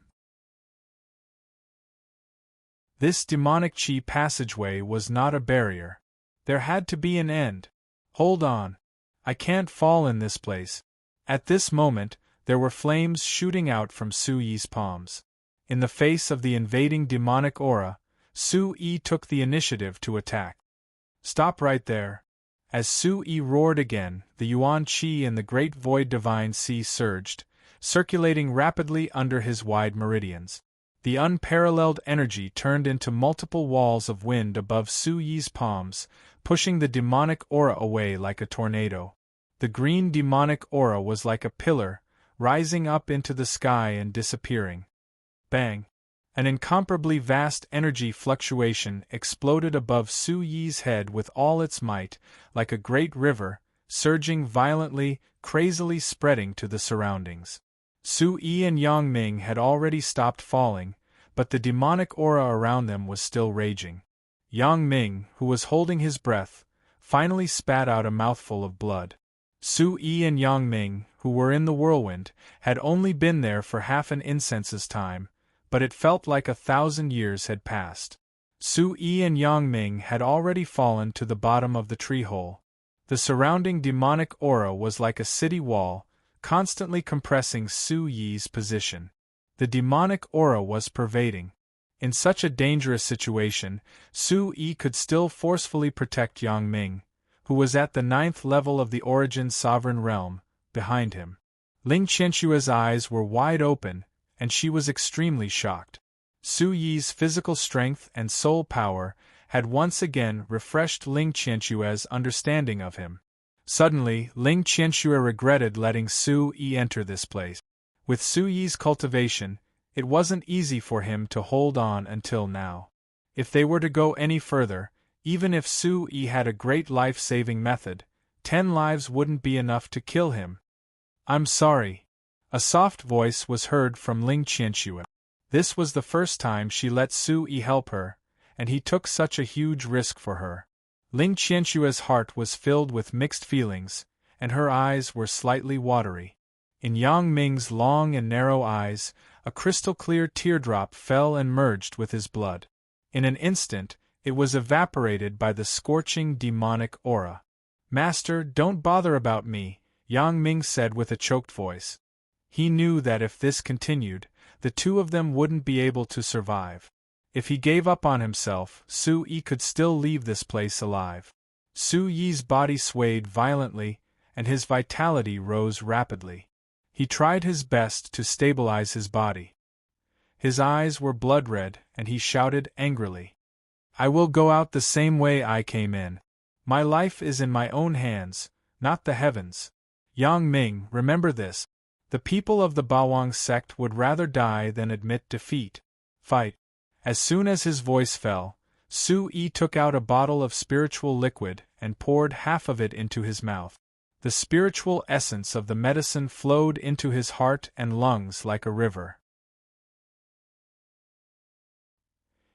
This demonic chi passageway was not a barrier. There had to be an end. Hold on. I can't fall in this place. At this moment, there were flames shooting out from Su Yi's palms. In the face of the invading demonic aura, Su Yi took the initiative to attack. Stop right there. As Su Yi roared again, the Yuan Qi in the Great Void Divine Sea surged, circulating rapidly under his wide meridians. The unparalleled energy turned into multiple walls of wind above Su Yi's palms, pushing the demonic aura away like a tornado. The green demonic aura was like a pillar, rising up into the sky and disappearing. Bang! An incomparably vast energy fluctuation exploded above Su Yi's head with all its might, like a great river, surging violently, crazily spreading to the surroundings. Su Yi and Yang Ming had already stopped falling, but the demonic aura around them was still raging. Yang Ming, who was holding his breath, finally spat out a mouthful of blood. Su Yi and Yang Ming, who were in the whirlwind, had only been there for half an incense's time, but it felt like 1,000 years had passed. Su Yi and Yang Ming had already fallen to the bottom of the tree hole. The surrounding demonic aura was like a city wall, constantly compressing Su Yi's position. The demonic aura was pervading. In such a dangerous situation, Su Yi could still forcefully protect Yang Ming, who was at the 9th level of the Origin Sovereign Realm, behind him. Ling Qianxue's eyes were wide open, and she was extremely shocked. Su Yi's physical strength and soul power had once again refreshed Ling Qianxue's understanding of him. Suddenly, Ling Qianxue regretted letting Su Yi enter this place. With Su Yi's cultivation, it wasn't easy for him to hold on until now. If they were to go any further, even if Su Yi had a great life-saving method, 10 lives wouldn't be enough to kill him. I'm sorry. A soft voice was heard from Ling Qianxue. This was the first time she let Su Yi help her, and he took such a huge risk for her. Ling Qianxue's heart was filled with mixed feelings, and her eyes were slightly watery. In Yang Ming's long and narrow eyes, a crystal-clear teardrop fell and merged with his blood. In an instant, it was evaporated by the scorching demonic aura. "Master, don't bother about me," Yang Ming said with a choked voice. He knew that if this continued, the two of them wouldn't be able to survive. If he gave up on himself, Su-yi could still leave this place alive. Su-yi's body swayed violently, and his vitality rose rapidly. He tried his best to stabilize his body. His eyes were blood-red, and he shouted angrily, "I will go out the same way I came in. My life is in my own hands, not the heavens. Yang Ming, remember this. The people of the Bawang sect would rather die than admit defeat. Fight." As soon as his voice fell, Su-yi took out a bottle of spiritual liquid and poured half of it into his mouth. The spiritual essence of the medicine flowed into his heart and lungs like a river.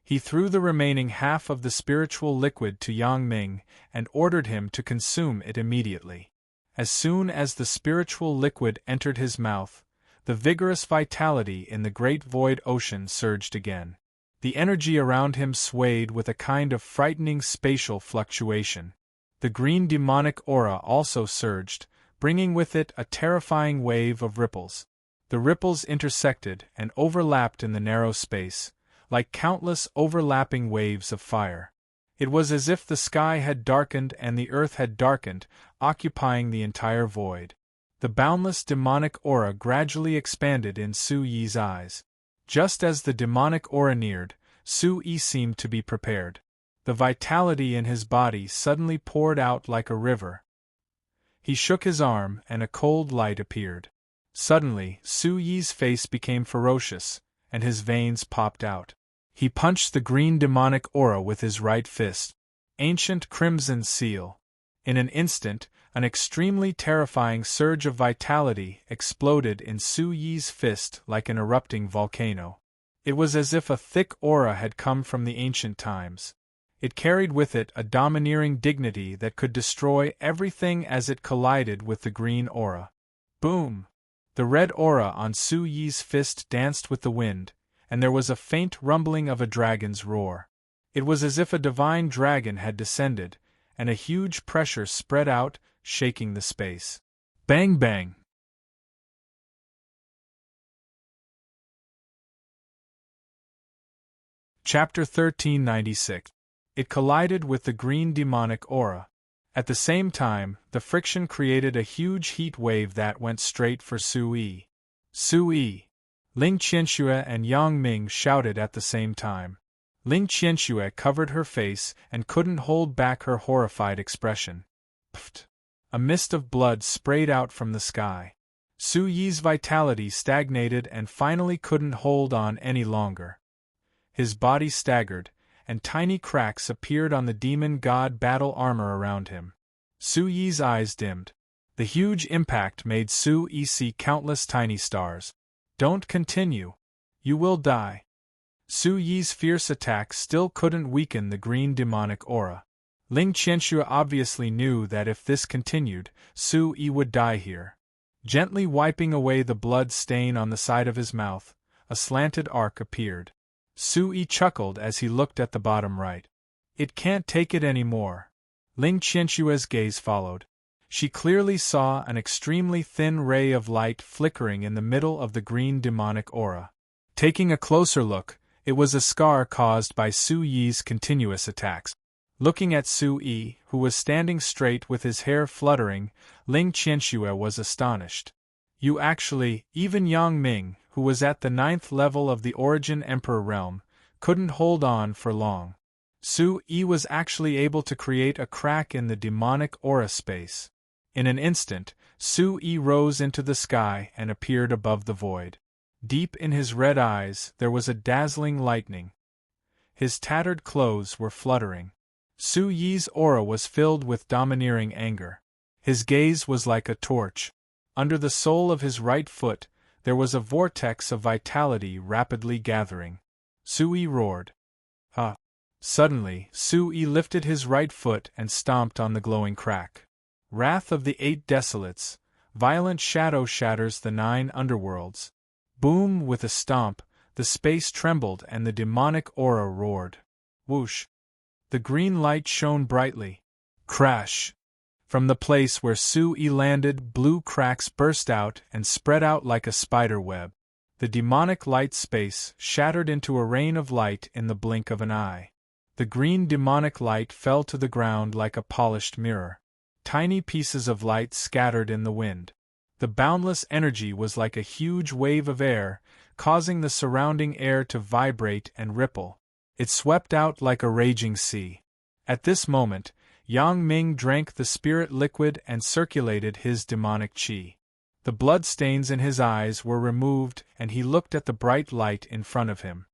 He threw the remaining half of the spiritual liquid to Yang Ming and ordered him to consume it immediately. As soon as the spiritual liquid entered his mouth, the vigorous vitality in the great void ocean surged again. The energy around him swayed with a kind of frightening spatial fluctuation. The green demonic aura also surged, bringing with it a terrifying wave of ripples. The ripples intersected and overlapped in the narrow space, like countless overlapping waves of fire. It was as if the sky had darkened and the earth had darkened, occupying the entire void. The boundless demonic aura gradually expanded in Su-yi's eyes. Just as the demonic aura neared, Su-yi seemed to be prepared. The vitality in his body suddenly poured out like a river. He shook his arm and a cold light appeared. Suddenly, Su-yi's face became ferocious, and his veins popped out. He punched the green demonic aura with his right fist. Ancient Crimson Seal. In an instant, an extremely terrifying surge of vitality exploded in Su-yi's fist like an erupting volcano. It was as if a thick aura had come from the ancient times. It carried with it a domineering dignity that could destroy everything as it collided with the green aura. Boom! The red aura on Su-yi's fist danced with the wind, and there was a faint rumbling of a dragon's roar. It was as if a divine dragon had descended, and a huge pressure spread out, shaking the space. Bang bang! Chapter 1396. It collided with the green demonic aura. At the same time, the friction created a huge heat wave that went straight for Su-yi. Su-yi! Ling Qianxue and Yang Ming shouted at the same time. Ling Qianxue covered her face and couldn't hold back her horrified expression. Pfft! A mist of blood sprayed out from the sky. Su-yi's vitality stagnated and finally couldn't hold on any longer. His body staggered, and tiny cracks appeared on the demon god battle armor around him. Su-yi's eyes dimmed. The huge impact made Su-yi see countless tiny stars. Don't continue. You will die. Su-yi's fierce attack still couldn't weaken the green demonic aura. Ling Qianxue obviously knew that if this continued, Su-yi would die here. Gently wiping away the blood stain on the side of his mouth, a slanted arc appeared. Su-yi chuckled as he looked at the bottom right. It can't take it anymore. Ling Qianxue's gaze followed. She clearly saw an extremely thin ray of light flickering in the middle of the green demonic aura. Taking a closer look, it was a scar caused by Su-yi's continuous attacks. Looking at Su-yi, who was standing straight with his hair fluttering, Ling Qianxue was astonished. You actually, even Yang Ming, who was at the 9th level of the Origin Emperor realm, couldn't hold on for long. Su-yi was actually able to create a crack in the demonic aura space. In an instant, Su-yi rose into the sky and appeared above the void. Deep in his red eyes there was a dazzling lightning. His tattered clothes were fluttering. Su-yi's aura was filled with domineering anger. His gaze was like a torch. Under the sole of his right foot, there was a vortex of vitality rapidly gathering. Su-yi roared. Ah! Suddenly, Su-yi lifted his right foot and stomped on the glowing crack. Wrath of the 8 Desolates, violent shadow shatters the 9 underworlds. Boom! With a stomp, the space trembled and the demonic aura roared. Whoosh! The green light shone brightly. Crash! From the place where Su-yi landed, blue cracks burst out and spread out like a spider web. The demonic light space shattered into a rain of light in the blink of an eye. The green demonic light fell to the ground like a polished mirror. Tiny pieces of light scattered in the wind. The boundless energy was like a huge wave of air, causing the surrounding air to vibrate and ripple. It swept out like a raging sea. At this moment, Yang Ming drank the spirit liquid and circulated his demonic qi. The blood stains in his eyes were removed and he looked at the bright light in front of him.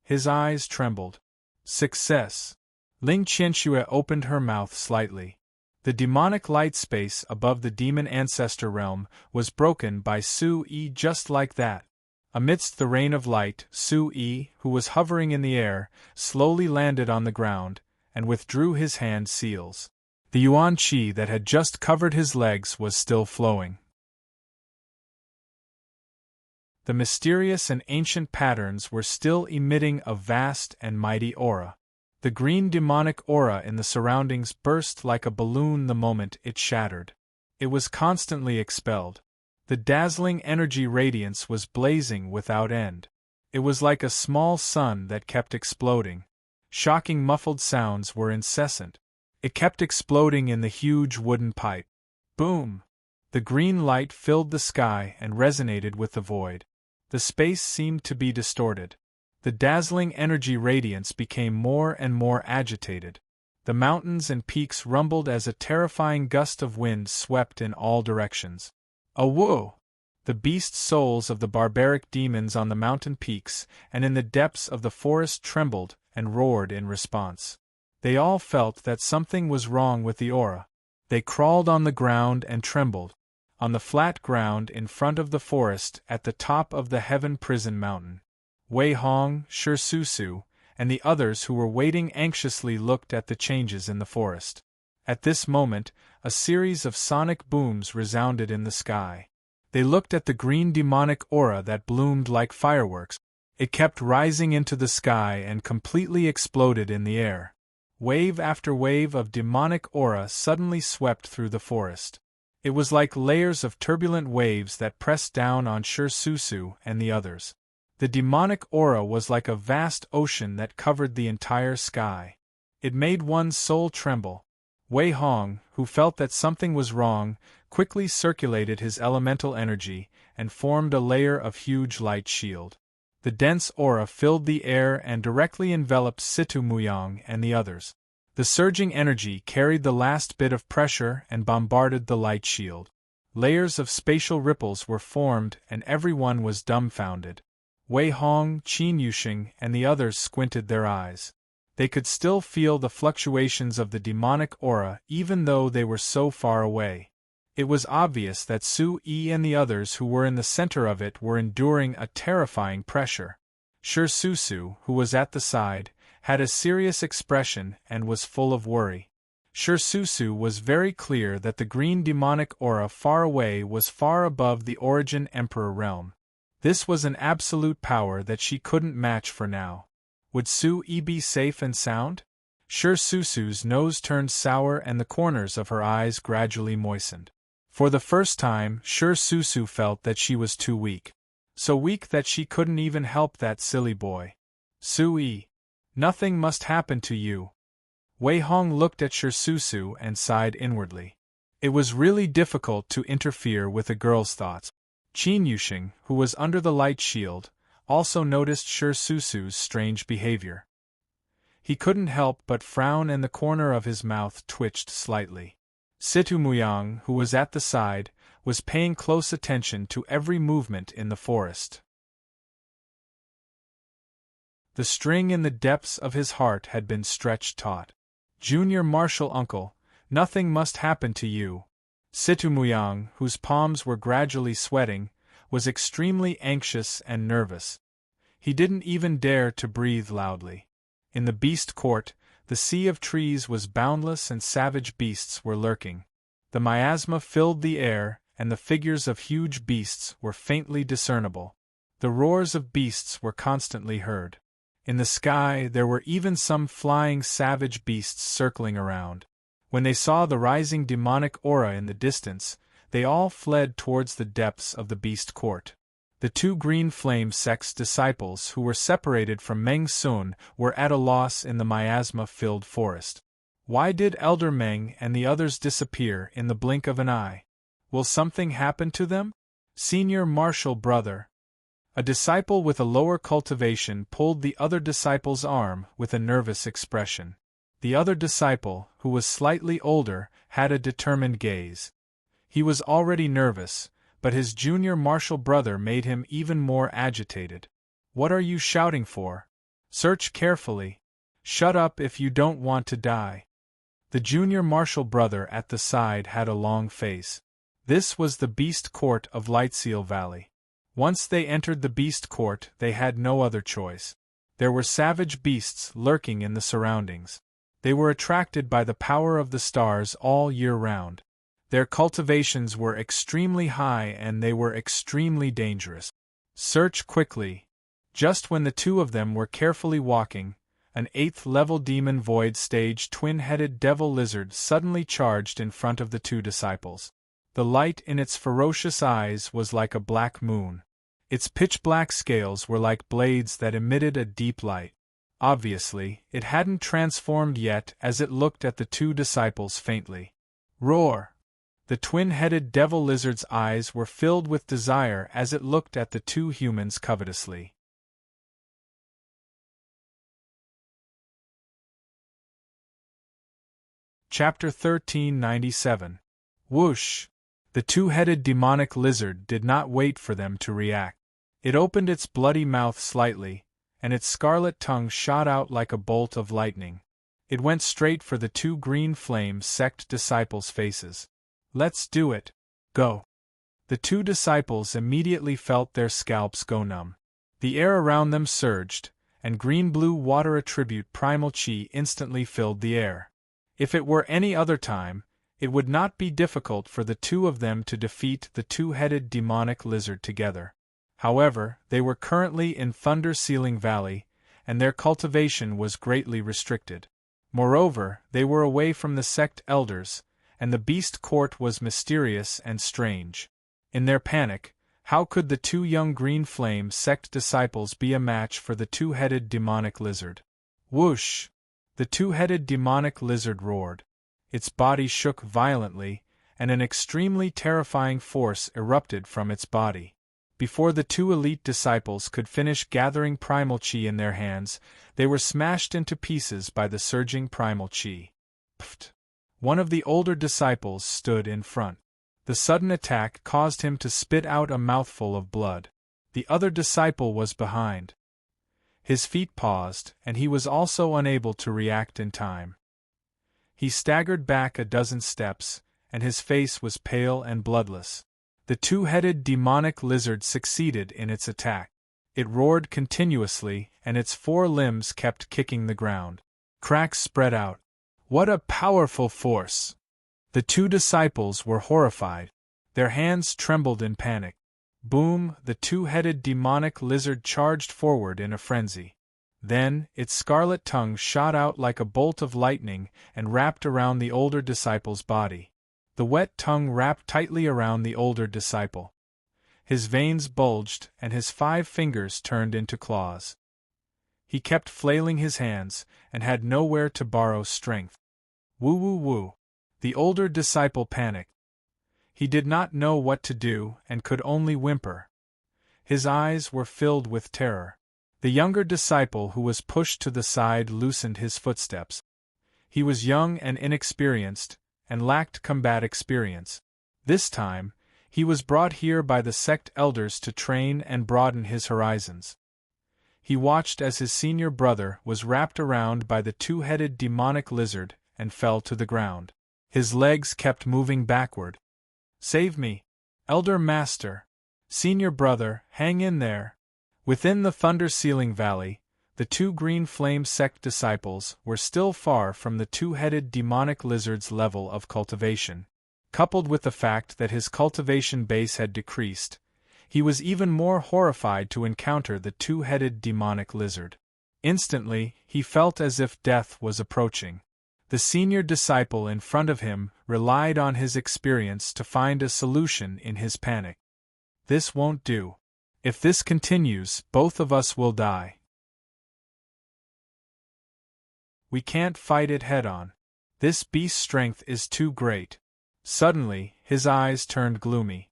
His eyes trembled. Success! Ling Qianxue opened her mouth slightly. The demonic light space above the demon ancestor realm was broken by Su Yi just like that. Amidst the rain of light, Su Yi, who was hovering in the air, slowly landed on the ground, and withdrew his hand seals. The yuan qi that had just covered his legs was still flowing. The mysterious and ancient patterns were still emitting a vast and mighty aura. The green demonic aura in the surroundings burst like a balloon the moment it shattered. It was constantly expelled. The dazzling energy radiance was blazing without end. It was like a small sun that kept exploding. Shocking muffled sounds were incessant. It kept exploding in the huge wooden pipe. Boom! The green light filled the sky and resonated with the void. The space seemed to be distorted. The dazzling energy radiance became more and more agitated. The mountains and peaks rumbled as a terrifying gust of wind swept in all directions. Awoo! The beast souls of the barbaric demons on the mountain peaks and in the depths of the forest trembled and roared in response. They all felt that something was wrong with the aura. They crawled on the ground and trembled. On the flat ground in front of the forest at the top of the Heaven Prison Mountain, Wei Hong, Shi Susu, and the others who were waiting anxiously looked at the changes in the forest. At this moment, a series of sonic booms resounded in the sky. They looked at the green demonic aura that bloomed like fireworks. It kept rising into the sky and completely exploded in the air. Wave after wave of demonic aura suddenly swept through the forest. It was like layers of turbulent waves that pressed down on Shi Susu and the others. The demonic aura was like a vast ocean that covered the entire sky. It made one's soul tremble. Wei Hong, who felt that something was wrong, quickly circulated his elemental energy and formed a layer of huge light shield. The dense aura filled the air and directly enveloped Situ Muyang and the others. The surging energy carried the last bit of pressure and bombarded the light shield. Layers of spatial ripples were formed and everyone was dumbfounded. Wei Hong, Qin Yusheng, and the others squinted their eyes. They could still feel the fluctuations of the demonic aura even though they were so far away. It was obvious that Su Yi and the others who were in the center of it were enduring a terrifying pressure. Shi Susu, who was at the side, had a serious expression and was full of worry. Shi Susu was very clear that the green demonic aura far away was far above the Origin Emperor realm. This was an absolute power that she couldn't match for now. Would Su Yi be safe and sound? Shi Susu's nose turned sour and the corners of her eyes gradually moistened. For the first time, Shi Susu felt that she was too weak. So weak that she couldn't even help that silly boy. Su Yi. Nothing must happen to you. Wei Hong looked at Shi Susu and sighed inwardly. It was really difficult to interfere with a girl's thoughts. Qin Yusheng, who was under the light shield, also noticed Shi Susu's strange behavior. He couldn't help but frown and the corner of his mouth twitched slightly. Situ Muyang, who was at the side, was paying close attention to every movement in the forest. The string in the depths of his heart had been stretched taut. Junior Martial Uncle, nothing must happen to you. Situ Muyang, whose palms were gradually sweating, was extremely anxious and nervous. He didn't even dare to breathe loudly. In the beast court, the sea of trees was boundless and savage beasts were lurking. The miasma filled the air, and the figures of huge beasts were faintly discernible. The roars of beasts were constantly heard. In the sky there were even some flying savage beasts circling around. When they saw the rising demonic aura in the distance, they all fled towards the depths of the beast court. The two green flame sect's disciples who were separated from Meng Sun were at a loss in the miasma-filled forest. Why did Elder Meng and the others disappear in the blink of an eye? Will something happen to them? Senior Marshal Brother. A disciple with a lower cultivation pulled the other disciple's arm with a nervous expression. The other disciple, who was slightly older, had a determined gaze. He was already nervous, but his junior marshal brother made him even more agitated. What are you shouting for? Search carefully. Shut up if you don't want to die. The junior marshal brother at the side had a long face. This was the Beast Court of Lightseal Valley. Once they entered the Beast Court, they had no other choice. There were savage beasts lurking in the surroundings. They were attracted by the power of the stars all year round. Their cultivations were extremely high and they were extremely dangerous. Search quickly. Just when the two of them were carefully walking, an 8th-level demon void stage twin-headed devil lizard suddenly charged in front of the two disciples. The light in its ferocious eyes was like a black moon. Its pitch-black scales were like blades that emitted a deep light. Obviously, it hadn't transformed yet as it looked at the two disciples faintly. Roar! The twin-headed devil lizard's eyes were filled with desire as it looked at the two humans covetously. Chapter 1397. Whoosh! The two-headed demonic lizard did not wait for them to react. It opened its bloody mouth slightly, and its scarlet tongue shot out like a bolt of lightning. It went straight for the two green flame sect disciples' faces. Let's do it. Go. The two disciples immediately felt their scalps go numb. The air around them surged, and green-blue water attribute primal chi instantly filled the air. If it were any other time, it would not be difficult for the two of them to defeat the two-headed demonic lizard together. However, they were currently in Thunder Ceiling Valley, and their cultivation was greatly restricted. Moreover, they were away from the sect elders, and the Beast Court was mysterious and strange. In their panic, how could the two young Green Flame sect disciples be a match for the two-headed demonic lizard? Whoosh! The two-headed demonic lizard roared. Its body shook violently, and an extremely terrifying force erupted from its body. Before the two elite disciples could finish gathering primal chi in their hands, they were smashed into pieces by the surging primal chi. Pfft! One of the older disciples stood in front. The sudden attack caused him to spit out a mouthful of blood. The other disciple was behind. His feet paused, and he was also unable to react in time. He staggered back a dozen steps, and his face was pale and bloodless. The two-headed demonic lizard succeeded in its attack. It roared continuously, and its four limbs kept kicking the ground. Cracks spread out. What a powerful force! The two disciples were horrified. Their hands trembled in panic. Boom! The two-headed demonic lizard charged forward in a frenzy. Then, its scarlet tongue shot out like a bolt of lightning and wrapped around the older disciple's body. The wet tongue wrapped tightly around the older disciple. His veins bulged and his 5 fingers turned into claws. He kept flailing his hands and had nowhere to borrow strength. Woo woo woo! The older disciple panicked. He did not know what to do and could only whimper. His eyes were filled with terror. The younger disciple who was pushed to the side loosened his footsteps. He was young and inexperienced, and lacked combat experience. This time, he was brought here by the sect elders to train and broaden his horizons. He watched as his senior brother was wrapped around by the two-headed demonic lizard and fell to the ground. His legs kept moving backward. Save me! Elder Master! Senior brother, hang in there! Within the Thunder Ceiling Valley, the two Green Flame sect disciples were still far from the two-headed demonic lizard's level of cultivation. Coupled with the fact that his cultivation base had decreased, he was even more horrified to encounter the two-headed demonic lizard. Instantly, he felt as if death was approaching. The senior disciple in front of him relied on his experience to find a solution in his panic. This won't do. If this continues, both of us will die. We can't fight it head-on. This beast's strength is too great. Suddenly, his eyes turned gloomy.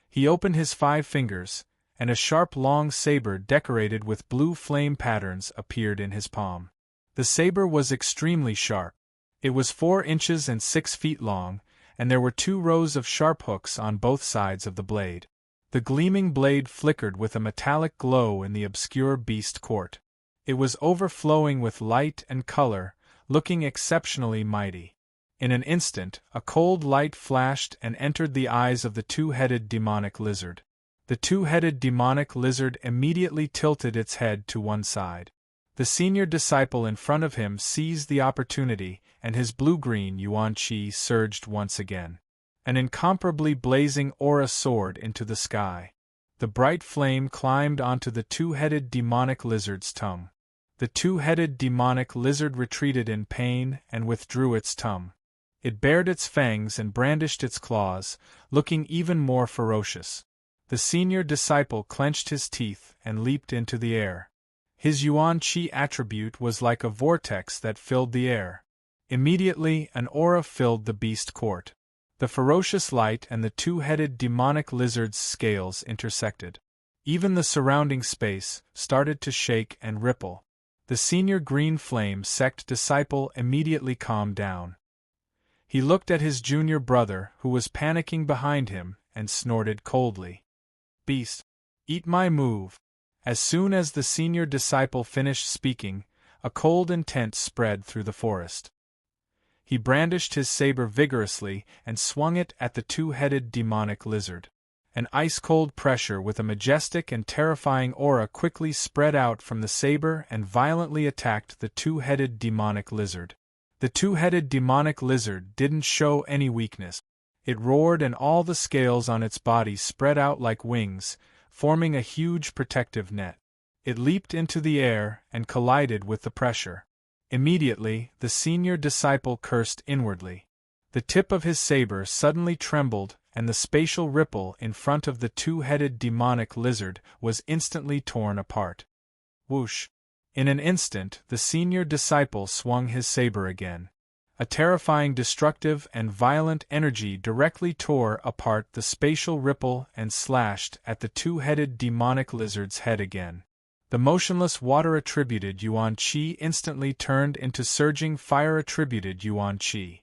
He opened his 5 fingers, and a sharp long saber decorated with blue flame patterns appeared in his palm. The saber was extremely sharp. It was 4 inches and 6 feet long, and there were 2 rows of sharp hooks on both sides of the blade. The gleaming blade flickered with a metallic glow in the obscure beast court. It was overflowing with light and color, looking exceptionally mighty. In an instant, a cold light flashed and entered the eyes of the 2-headed demonic lizard. The 2-headed demonic lizard immediately tilted its head to one side. The senior disciple in front of him seized the opportunity, and his blue-green yuan qi surged once again. An incomparably blazing aura soared into the sky. The bright flame climbed onto the 2-headed demonic lizard's tongue. The 2-headed demonic lizard retreated in pain and withdrew its tongue. It bared its fangs and brandished its claws, looking even more ferocious. The senior disciple clenched his teeth and leaped into the air. His yuan qi attribute was like a vortex that filled the air. Immediately, an aura filled the beast court. The ferocious light and the 2-headed demonic lizard's scales intersected. Even the surrounding space started to shake and ripple. The senior green flame sect disciple immediately calmed down. He looked at his junior brother, who was panicking behind him, and snorted coldly. "Beast, eat my move." As soon as the senior disciple finished speaking, a cold intent spread through the forest. He brandished his saber vigorously and swung it at the 2-headed demonic lizard. An ice-cold pressure with a majestic and terrifying aura quickly spread out from the saber and violently attacked the 2-headed demonic lizard. The 2-headed demonic lizard didn't show any weakness. It roared and all the scales on its body spread out like wings, forming a huge protective net. It leaped into the air and collided with the pressure. Immediately, the senior disciple cursed inwardly. The tip of his saber suddenly trembled, and the spatial ripple in front of the 2-headed demonic lizard was instantly torn apart. Whoosh! In an instant, the senior disciple swung his saber again. A terrifying destructive and violent energy directly tore apart the spatial ripple and slashed at the 2-headed demonic lizard's head again. The motionless water-attributed yuan qi instantly turned into surging fire-attributed yuan qi.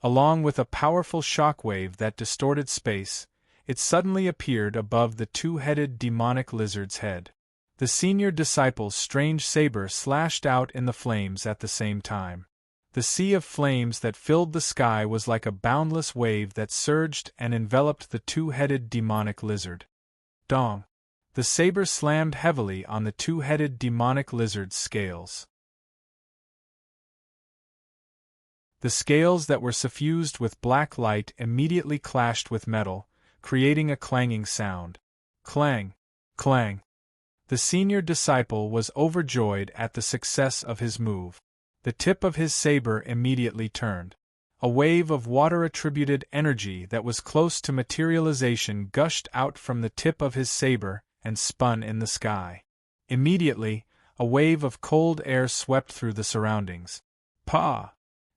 Along with a powerful shockwave that distorted space, it suddenly appeared above the 2-headed demonic lizard's head. The senior disciple's strange saber slashed out in the flames at the same time. The sea of flames that filled the sky was like a boundless wave that surged and enveloped the 2-headed demonic lizard. Dong! The saber slammed heavily on the 2-headed demonic lizard's scales. The scales that were suffused with black light immediately clashed with metal, creating a clanging sound. Clang! Clang! The senior disciple was overjoyed at the success of his move. The tip of his saber immediately turned. A wave of water-attributed energy that was close to materialization gushed out from the tip of his saber and spun in the sky. Immediately, a wave of cold air swept through the surroundings. Pah!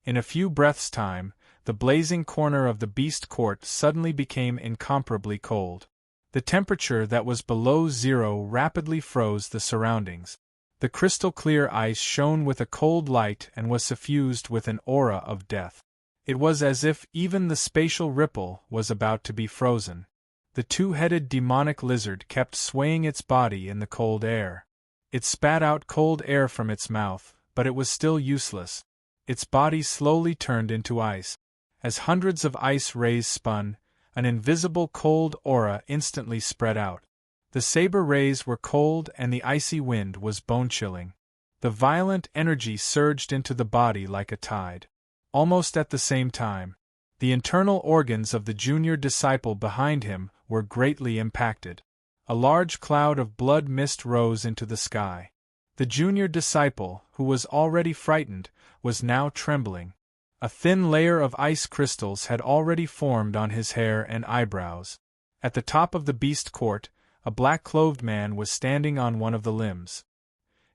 In a few breaths' time, the blazing corner of the beast court suddenly became incomparably cold. The temperature that was below zero rapidly froze the surroundings. The crystal-clear ice shone with a cold light and was suffused with an aura of death. It was as if even the spatial ripple was about to be frozen. The 2-headed demonic lizard kept swaying its body in the cold air. It spat out cold air from its mouth, but it was still useless. Its body slowly turned into ice. As hundreds of ice rays spun, an invisible cold aura instantly spread out. The saber rays were cold and the icy wind was bone-chilling. The violent energy surged into the body like a tide. Almost at the same time, the internal organs of the junior disciple behind him were greatly impacted. A large cloud of blood mist rose into the sky. The junior disciple, who was already frightened, was now trembling. A thin layer of ice crystals had already formed on his hair and eyebrows. At the top of the beast court, a black-clothed man was standing on one of the limbs.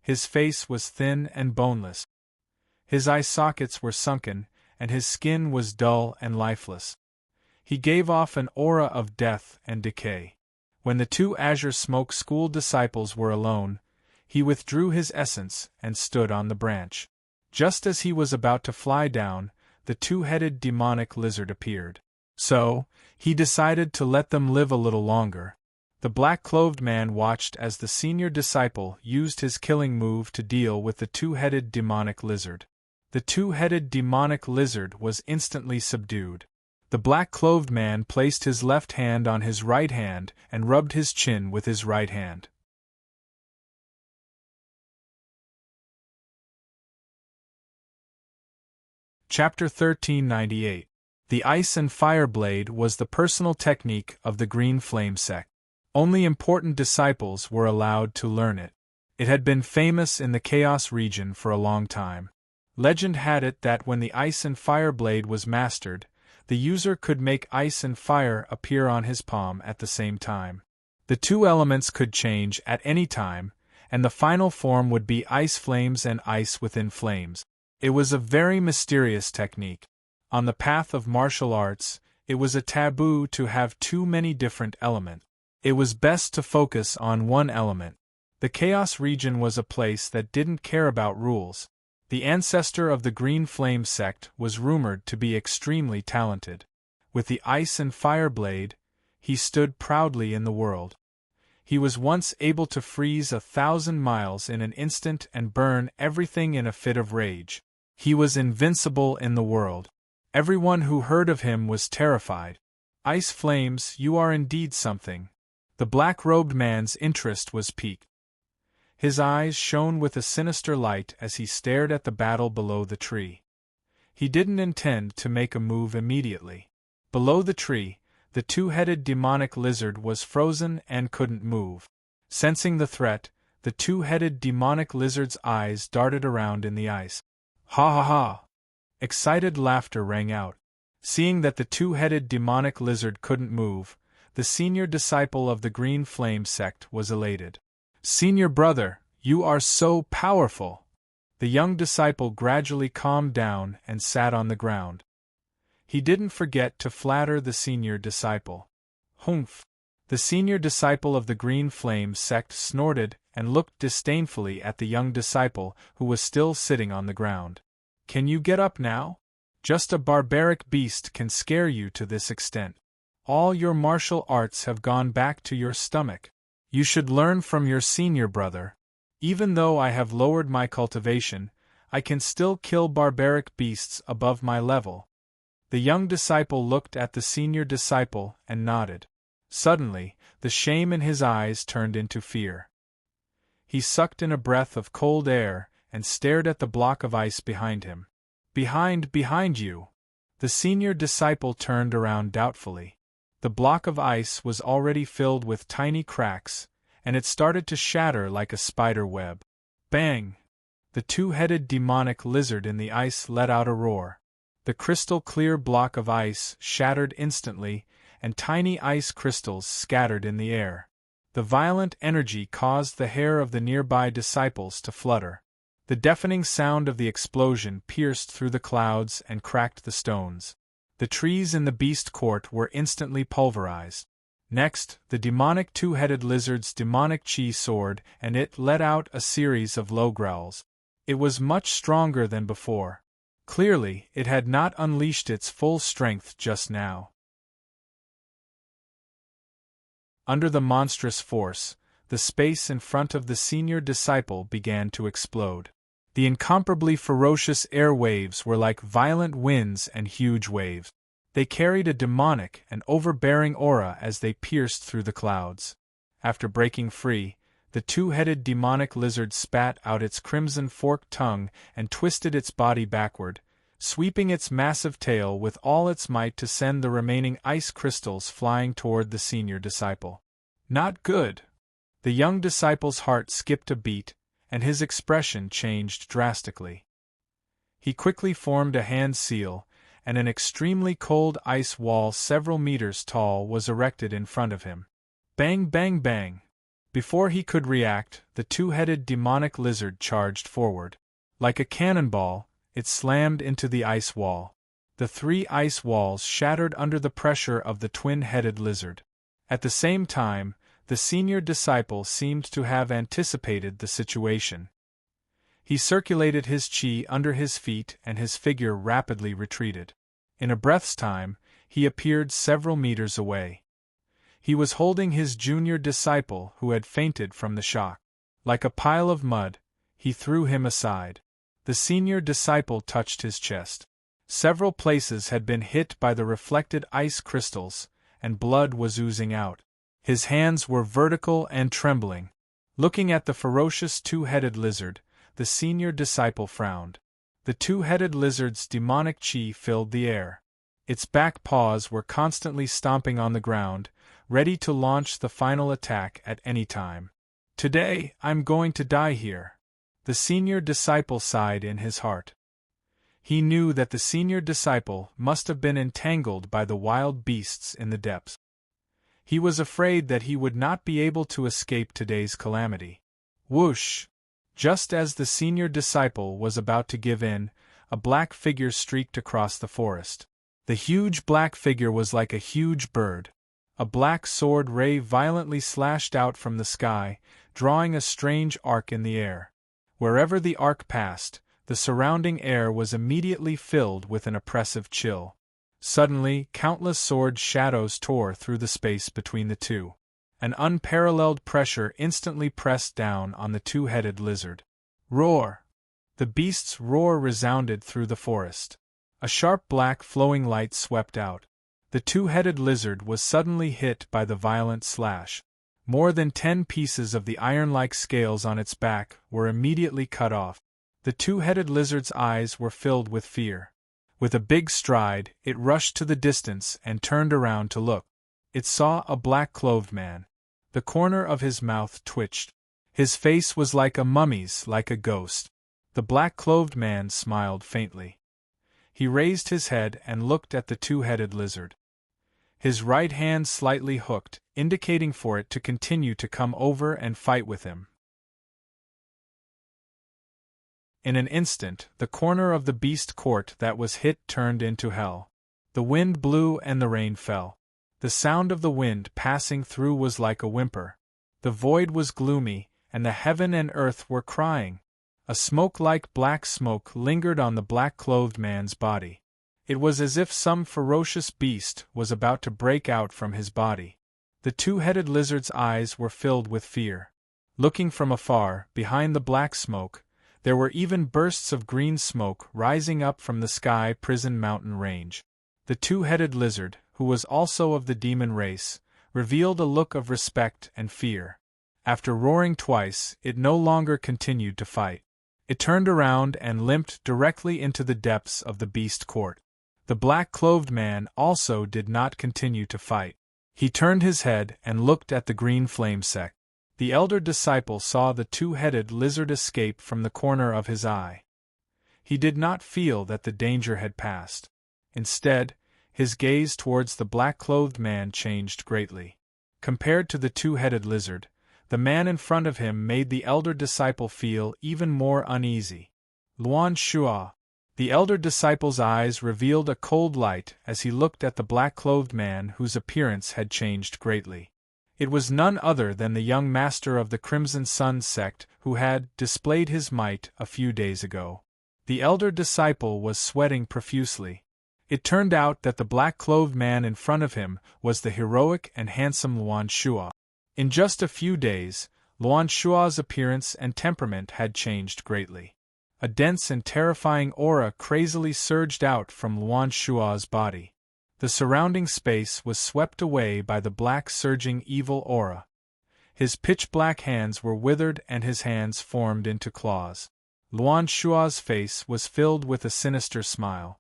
His face was thin and boneless. His eye sockets were sunken, and his skin was dull and lifeless. He gave off an aura of death and decay. When the two Azure Smoke School disciples were alone, he withdrew his essence and stood on the branch. Just as he was about to fly down, the two-headed demonic lizard appeared. So, he decided to let them live a little longer. The black-clothed man watched as the senior disciple used his killing move to deal with the two-headed demonic lizard. The two-headed demonic lizard was instantly subdued. The black-clothed man placed his left hand on his right hand and rubbed his chin with his right hand. Chapter 1398. The Ice and Fire Blade was the personal technique of the Green Flame sect. Only important disciples were allowed to learn it. It had been famous in the Chaos region for a long time. Legend had it that when the Ice and Fire Blade was mastered, the user could make ice and fire appear on his palm at the same time. The two elements could change at any time, and the final form would be ice flames and ice within flames. It was a very mysterious technique. On the path of martial arts, it was a taboo to have too many different elements. It was best to focus on one element. The Chaos region was a place that didn't care about rules. The ancestor of the Green Flame sect was rumored to be extremely talented. With the Ice and Fire Blade, he stood proudly in the world. He was once able to freeze 1,000 miles in an instant and burn everything in a fit of rage. He was invincible in the world. Everyone who heard of him was terrified. Ice flames, you are indeed something. The black-robed man's interest was piqued. His eyes shone with a sinister light as he stared at the battle below the tree. He didn't intend to make a move immediately. Below the tree, the two-headed demonic lizard was frozen and couldn't move. Sensing the threat, the two-headed demonic lizard's eyes darted around in the ice. Ha ha ha! Excited laughter rang out. Seeing that the two-headed demonic lizard couldn't move, the senior disciple of the Green Flame sect was elated. Senior brother, you are so powerful! The young disciple gradually calmed down and sat on the ground. He didn't forget to flatter the senior disciple. Humph! The senior disciple of the Green Flame sect snorted and looked disdainfully at the young disciple who was still sitting on the ground. Can you get up now? Just a barbaric beast can scare you to this extent. All your martial arts have gone back to your stomach. You should learn from your senior brother. Even though I have lowered my cultivation, I can still kill barbaric beasts above my level. The young disciple looked at the senior disciple and nodded. Suddenly, the shame in his eyes turned into fear. He sucked in a breath of cold air and stared at the block of ice behind him. Behind you! The senior disciple turned around doubtfully. The block of ice was already filled with tiny cracks, and it started to shatter like a spider web. Bang! The two-headed demonic lizard in the ice let out a roar. The crystal-clear block of ice shattered instantly, and tiny ice crystals scattered in the air. The violent energy caused the hair of the nearby disciples to flutter. The deafening sound of the explosion pierced through the clouds and cracked the stones. The trees in the beast court were instantly pulverized. Next, the demonic two-headed lizard's demonic chi soared, and it let out a series of low growls. It was much stronger than before. Clearly, it had not unleashed its full strength just now. Under the monstrous force, the space in front of the senior disciple began to explode. The incomparably ferocious air waves were like violent winds and huge waves. They carried a demonic and overbearing aura as they pierced through the clouds. After breaking free, the two-headed demonic lizard spat out its crimson forked tongue and twisted its body backward, sweeping its massive tail with all its might to send the remaining ice crystals flying toward the senior disciple. Not good! The young disciple's heart skipped a beat, and his expression changed drastically. He quickly formed a hand seal, and an extremely cold ice wall several meters tall was erected in front of him. Bang, bang, bang. Before he could react, the two-headed demonic lizard charged forward. Like a cannonball, it slammed into the ice wall. The 3 ice walls shattered under the pressure of the twin-headed lizard. At the same time, the senior disciple seemed to have anticipated the situation. He circulated his chi under his feet and his figure rapidly retreated. In a breath's time, he appeared several meters away. He was holding his junior disciple who had fainted from the shock. Like a pile of mud, he threw him aside. The senior disciple touched his chest. Several places had been hit by the reflected ice crystals, and blood was oozing out. His hands were vertical and trembling. Looking at the ferocious two-headed lizard, the senior disciple frowned. The two-headed lizard's demonic chi filled the air. Its back paws were constantly stomping on the ground, ready to launch the final attack at any time. Today, I'm going to die here. The senior disciple sighed in his heart. He knew that the senior disciple must have been entangled by the wild beasts in the depths. He was afraid that he would not be able to escape today's calamity. Whoosh! Just as the senior disciple was about to give in, a black figure streaked across the forest. The huge black figure was like a huge bird. A black sword ray violently slashed out from the sky, drawing a strange arc in the air. Wherever the arc passed, the surrounding air was immediately filled with an oppressive chill. Suddenly, countless sword shadows tore through the space between the two. An unparalleled pressure instantly pressed down on the two-headed lizard. Roar! The beast's roar resounded through the forest. A sharp black flowing light swept out. The two-headed lizard was suddenly hit by the violent slash. More than 10 pieces of the iron-like scales on its back were immediately cut off. The two-headed lizard's eyes were filled with fear. With a big stride, it rushed to the distance and turned around to look. It saw a black-clothed man. The corner of his mouth twitched. His face was like a mummy's, like a ghost. The black-clothed man smiled faintly. He raised his head and looked at the two-headed lizard. His right hand slightly hooked, indicating for it to continue to come over and fight with him. In an instant, the corner of the beast court that was hit turned into hell. The wind blew and the rain fell. The sound of the wind passing through was like a whimper. The void was gloomy, and the heaven and earth were crying. A smoke-like black smoke lingered on the black-clothed man's body. It was as if some ferocious beast was about to break out from his body. The two-headed lizard's eyes were filled with fear. Looking from afar, behind the black smoke, there were even bursts of green smoke rising up from the sky prison mountain range. The two-headed lizard, who was also of the demon race, revealed a look of respect and fear. After roaring twice, it no longer continued to fight. It turned around and limped directly into the depths of the beast court. The black-clothed man also did not continue to fight. He turned his head and looked at the green flame sect. The elder disciple saw the two-headed lizard escape from the corner of his eye. He did not feel that the danger had passed. Instead, his gaze towards the black-clothed man changed greatly. Compared to the two-headed lizard, the man in front of him made the elder disciple feel even more uneasy. Luan Shua. The elder disciple's eyes revealed a cold light as he looked at the black-clothed man whose appearance had changed greatly. It was none other than the young master of the Crimson Sun sect who had displayed his might a few days ago. The elder disciple was sweating profusely. It turned out that the black-clothed man in front of him was the heroic and handsome Luan Shua. In just a few days, Luan Shua's appearance and temperament had changed greatly. A dense and terrifying aura crazily surged out from Luan Shua's body. The surrounding space was swept away by the black surging evil aura. His pitch-black hands were withered and his hands formed into claws. Luan Shua's face was filled with a sinister smile.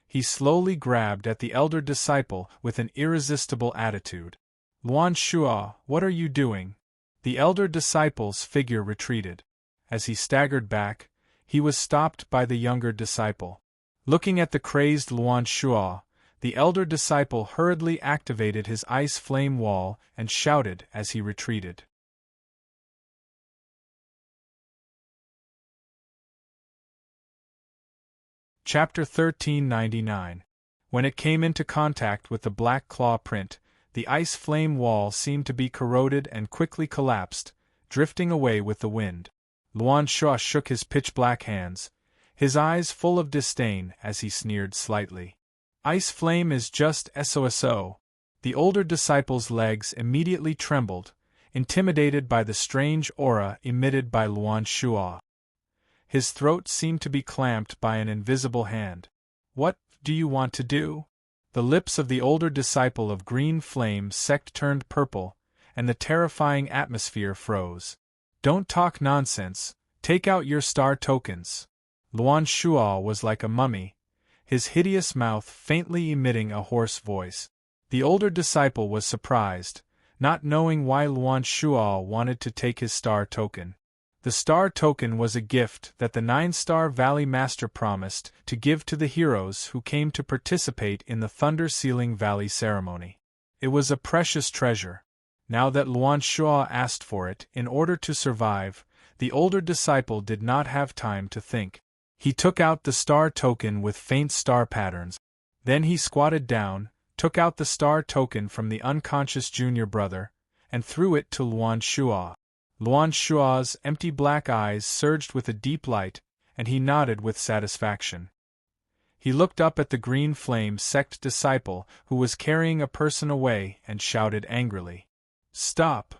He slowly grabbed at the elder disciple with an irresistible attitude. Luan Shua, what are you doing? The elder disciple's figure retreated. As he staggered back, he was stopped by the younger disciple. Looking at the crazed Luan Shua, The elder disciple hurriedly activated his ice flame wall and shouted as he retreated. Chapter 1399. When it came into contact with the black claw print, the ice flame wall seemed to be corroded and quickly collapsed, drifting away with the wind. Luan Shuo shook his pitch-black hands, his eyes full of disdain as he sneered slightly. Ice flame is just SOSO. The older disciple's legs immediately trembled, intimidated by the strange aura emitted by Luan Shuo. His throat seemed to be clamped by an invisible hand. What do you want to do? The lips of the older disciple of green flame sect turned purple, and the terrifying atmosphere froze. Don't talk nonsense, take out your star tokens. Luan Shuo was like a mummy, his hideous mouth faintly emitting a hoarse voice. The older disciple was surprised, not knowing why Luan Shuo wanted to take his star token. The star token was a gift that the 9-Star Valley Master promised to give to the heroes who came to participate in the Thunder Sealing Valley ceremony. It was a precious treasure. Now that Luan Shuo asked for it in order to survive, the older disciple did not have time to think. He took out the star token with faint star patterns. Then he squatted down, took out the star token from the unconscious junior brother, and threw it to Luan Shuo. Luan Shuo's empty black eyes surged with a deep light, and he nodded with satisfaction. He looked up at the green flame sect disciple who was carrying a person away and shouted angrily. Stop!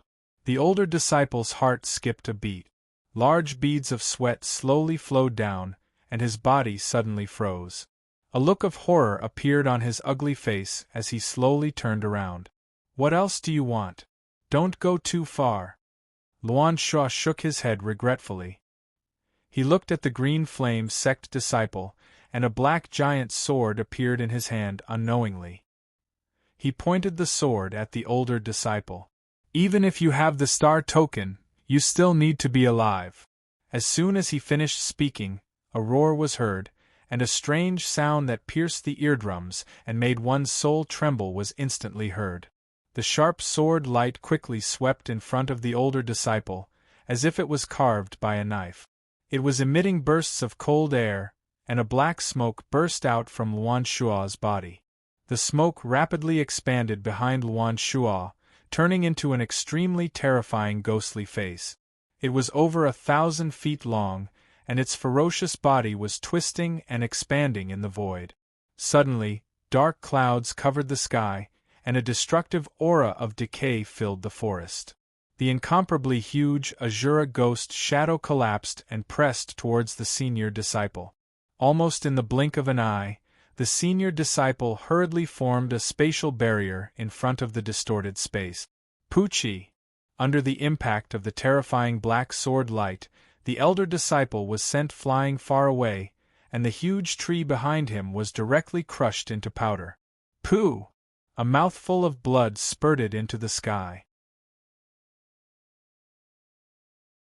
The older disciple's heart skipped a beat. Large beads of sweat slowly flowed down, and his body suddenly froze. A look of horror appeared on his ugly face as he slowly turned around. What else do you want? Don't go too far. Luan Shuo shook his head regretfully. He looked at the green flame sect disciple, and a black giant sword appeared in his hand unknowingly. He pointed the sword at the older disciple. Even if you have the star token, you still need to be alive. As soon as he finished speaking, a roar was heard, and a strange sound that pierced the eardrums and made one's soul tremble was instantly heard. The sharp sword light quickly swept in front of the older disciple, as if it was carved by a knife. It was emitting bursts of cold air, and a black smoke burst out from Luan Shuo's body. The smoke rapidly expanded behind Luan Shuo, turning into an extremely terrifying ghostly face. It was over 1,000 feet long, and its ferocious body was twisting and expanding in the void. Suddenly, dark clouds covered the sky, and a destructive aura of decay filled the forest. The incomparably huge Azura ghost shadow collapsed and pressed towards the senior disciple. Almost in the blink of an eye, the senior disciple hurriedly formed a spatial barrier in front of the distorted space. Pucci! Under the impact of the terrifying black sword light, the elder disciple was sent flying far away, and the huge tree behind him was directly crushed into powder. Pooh! A mouthful of blood spurted into the sky.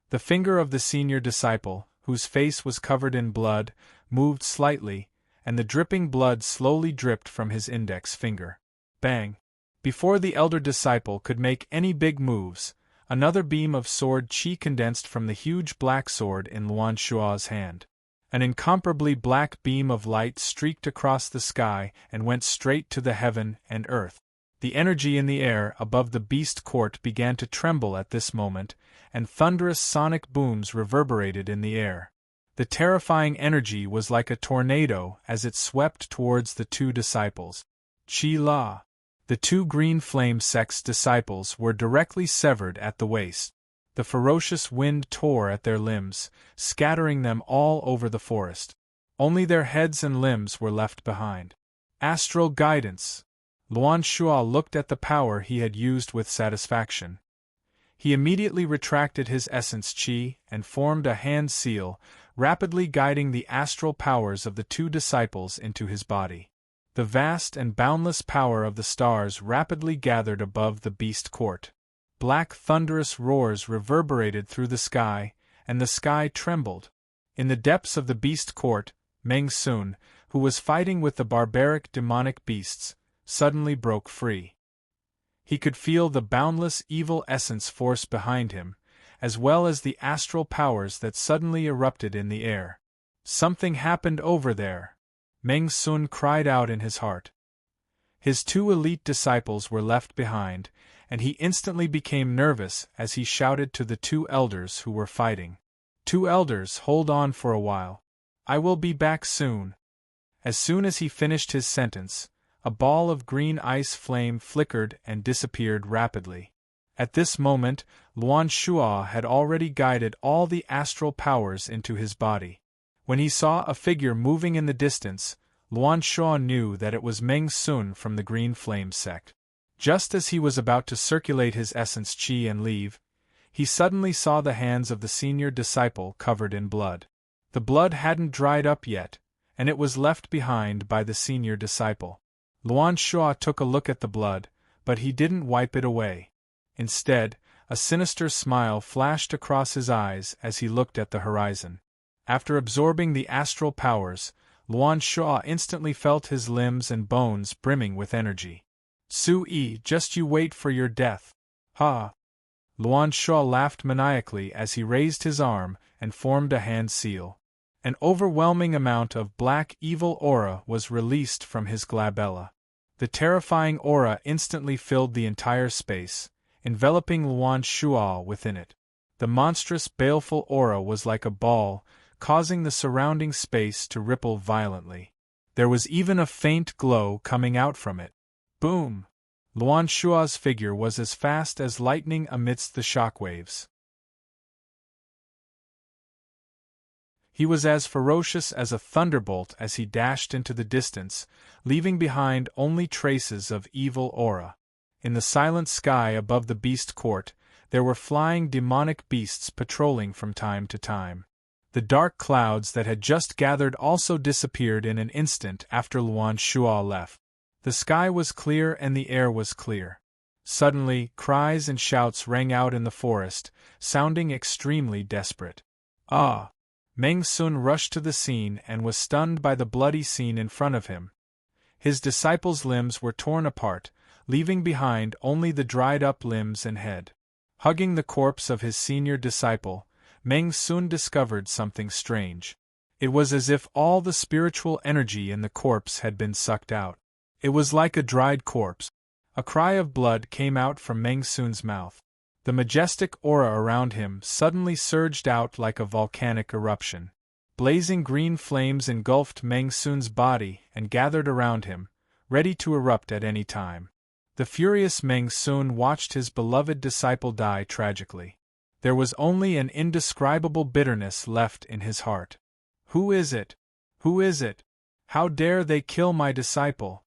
The finger of the senior disciple, whose face was covered in blood, moved slightly, and the dripping blood slowly dripped from his index finger. Bang! Before the elder disciple could make any big moves, another beam of sword chi condensed from the huge black sword in Luan Shuo's hand. An incomparably black beam of light streaked across the sky and went straight to the heaven and earth. The energy in the air above the beast court began to tremble at this moment, and thunderous sonic booms reverberated in the air. The terrifying energy was like a tornado as it swept towards the two disciples. Chi La! The two green flame sect's disciples were directly severed at the waist. The ferocious wind tore at their limbs, scattering them all over the forest. Only their heads and limbs were left behind. Astral guidance! Luan Shuo looked at the power he had used with satisfaction. He immediately retracted his essence chi and formed a hand seal, rapidly guiding the astral powers of the two disciples into his body. The vast and boundless power of the stars rapidly gathered above the beast court. Black thunderous roars reverberated through the sky, and the sky trembled. In the depths of the beast court, Meng Sun, who was fighting with the barbaric demonic beasts, suddenly broke free. He could feel the boundless evil essence force behind him, as well as the astral powers that suddenly erupted in the air. Something happened over there, Meng Sun cried out in his heart. His 2 elite disciples were left behind, and he instantly became nervous as he shouted to the 2 elders who were fighting. 2 elders, hold on for a while. I will be back soon. As soon as he finished his sentence, a ball of green ice flame flickered and disappeared rapidly. At this moment, Luan Shuo had already guided all the astral powers into his body. When he saw a figure moving in the distance, Luan Shuo knew that it was Meng Sun from the Green Flame sect. Just as he was about to circulate his essence qi and leave, he suddenly saw the hands of the senior disciple covered in blood. The blood hadn't dried up yet, and it was left behind by the senior disciple. Luan Shuo took a look at the blood, but he didn't wipe it away. Instead, a sinister smile flashed across his eyes as he looked at the horizon. After absorbing the astral powers, Luan Shuo instantly felt his limbs and bones brimming with energy. Su-yi, just you wait for your death. Ha! Luan Shuo laughed maniacally as he raised his arm and formed a hand seal. An overwhelming amount of black evil aura was released from his glabella. The terrifying aura instantly filled the entire space, enveloping Luan Shuo within it. The monstrous baleful aura was like a ball, causing the surrounding space to ripple violently. There was even a faint glow coming out from it. Boom! Luan Shuo's figure was as fast as lightning amidst the shockwaves. He was as ferocious as a thunderbolt as he dashed into the distance, leaving behind only traces of evil aura. In the silent sky above the beast court, there were flying demonic beasts patrolling from time to time. The dark clouds that had just gathered also disappeared in an instant after Luan Shuo left. The sky was clear and the air was clear. Suddenly, cries and shouts rang out in the forest, sounding extremely desperate. Ah! Meng Sun rushed to the scene and was stunned by the bloody scene in front of him. His disciples' limbs were torn apart, leaving behind only the dried-up limbs and head. Hugging the corpse of his senior disciple, Meng Sun discovered something strange. It was as if all the spiritual energy in the corpse had been sucked out. It was like a dried corpse. A cry of blood came out from Meng Sun's mouth. The majestic aura around him suddenly surged out like a volcanic eruption. Blazing green flames engulfed Meng Sun's body and gathered around him, ready to erupt at any time. The furious Meng Sun watched his beloved disciple die tragically. There was only an indescribable bitterness left in his heart. Who is it? Who is it? How dare they kill my disciple?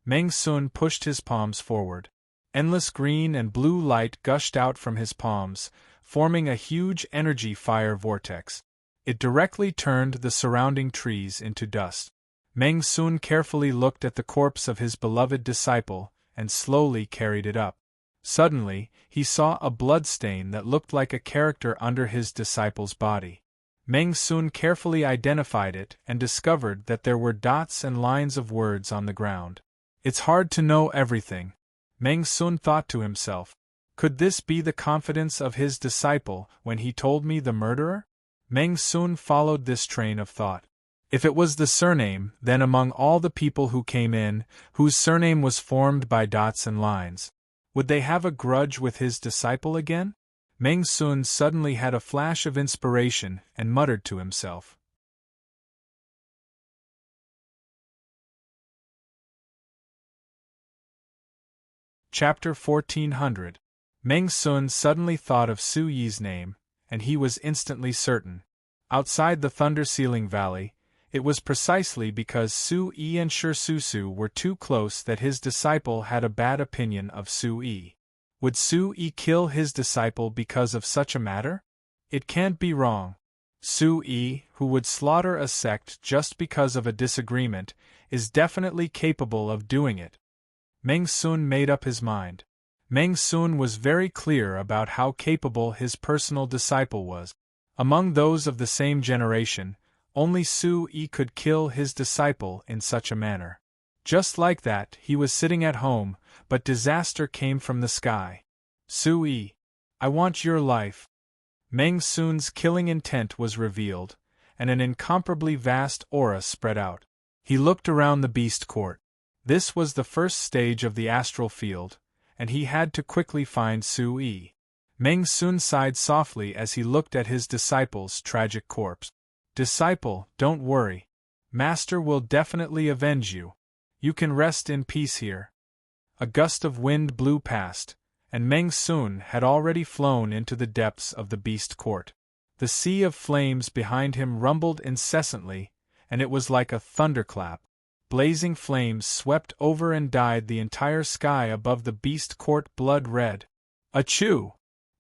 Meng Sun pushed his palms forward. Endless green and blue light gushed out from his palms, forming a huge energy fire vortex. It directly turned the surrounding trees into dust. Meng Sun carefully looked at the corpse of his beloved disciple and slowly carried it up. Suddenly, he saw a bloodstain that looked like a character under his disciple's body. Meng Sun carefully identified it and discovered that there were dots and lines of words on the ground. It's hard to know everything, Meng Sun thought to himself. Could this be the confidence of his disciple when he told me the murderer? Meng Sun followed this train of thought. If it was the surname, then among all the people who came in, whose surname was formed by dots and lines, would they have a grudge with his disciple again? Meng Sun suddenly had a flash of inspiration and muttered to himself. Chapter 1400. Meng Sun suddenly thought of Su Yi's name, and he was instantly certain. Outside the Thunder Ceiling Valley, it was precisely because Su Yi and Shi Su were too close that his disciple had a bad opinion of Su Yi. Would Su Yi kill his disciple because of such a matter? It can't be wrong. Su Yi, who would slaughter a sect just because of a disagreement, is definitely capable of doing it. Meng Sun made up his mind. Meng Sun was very clear about how capable his personal disciple was. Among those of the same generation, Only Su-yi could kill his disciple in such a manner. Just like that, he was sitting at home, but disaster came from the sky. Su-yi, I want your life. Meng Sun's killing intent was revealed, and an incomparably vast aura spread out. He looked around the beast court. This was the first stage of the astral field, and he had to quickly find Su-yi. Meng Sun sighed softly as he looked at his disciple's tragic corpse. Disciple, don't worry. Master will definitely avenge you. You can rest in peace here. A gust of wind blew past, and Meng Sun had already flown into the depths of the beast court. The sea of flames behind him rumbled incessantly, and it was like a thunderclap. Blazing flames swept over and dyed the entire sky above the beast court blood red. Achoo!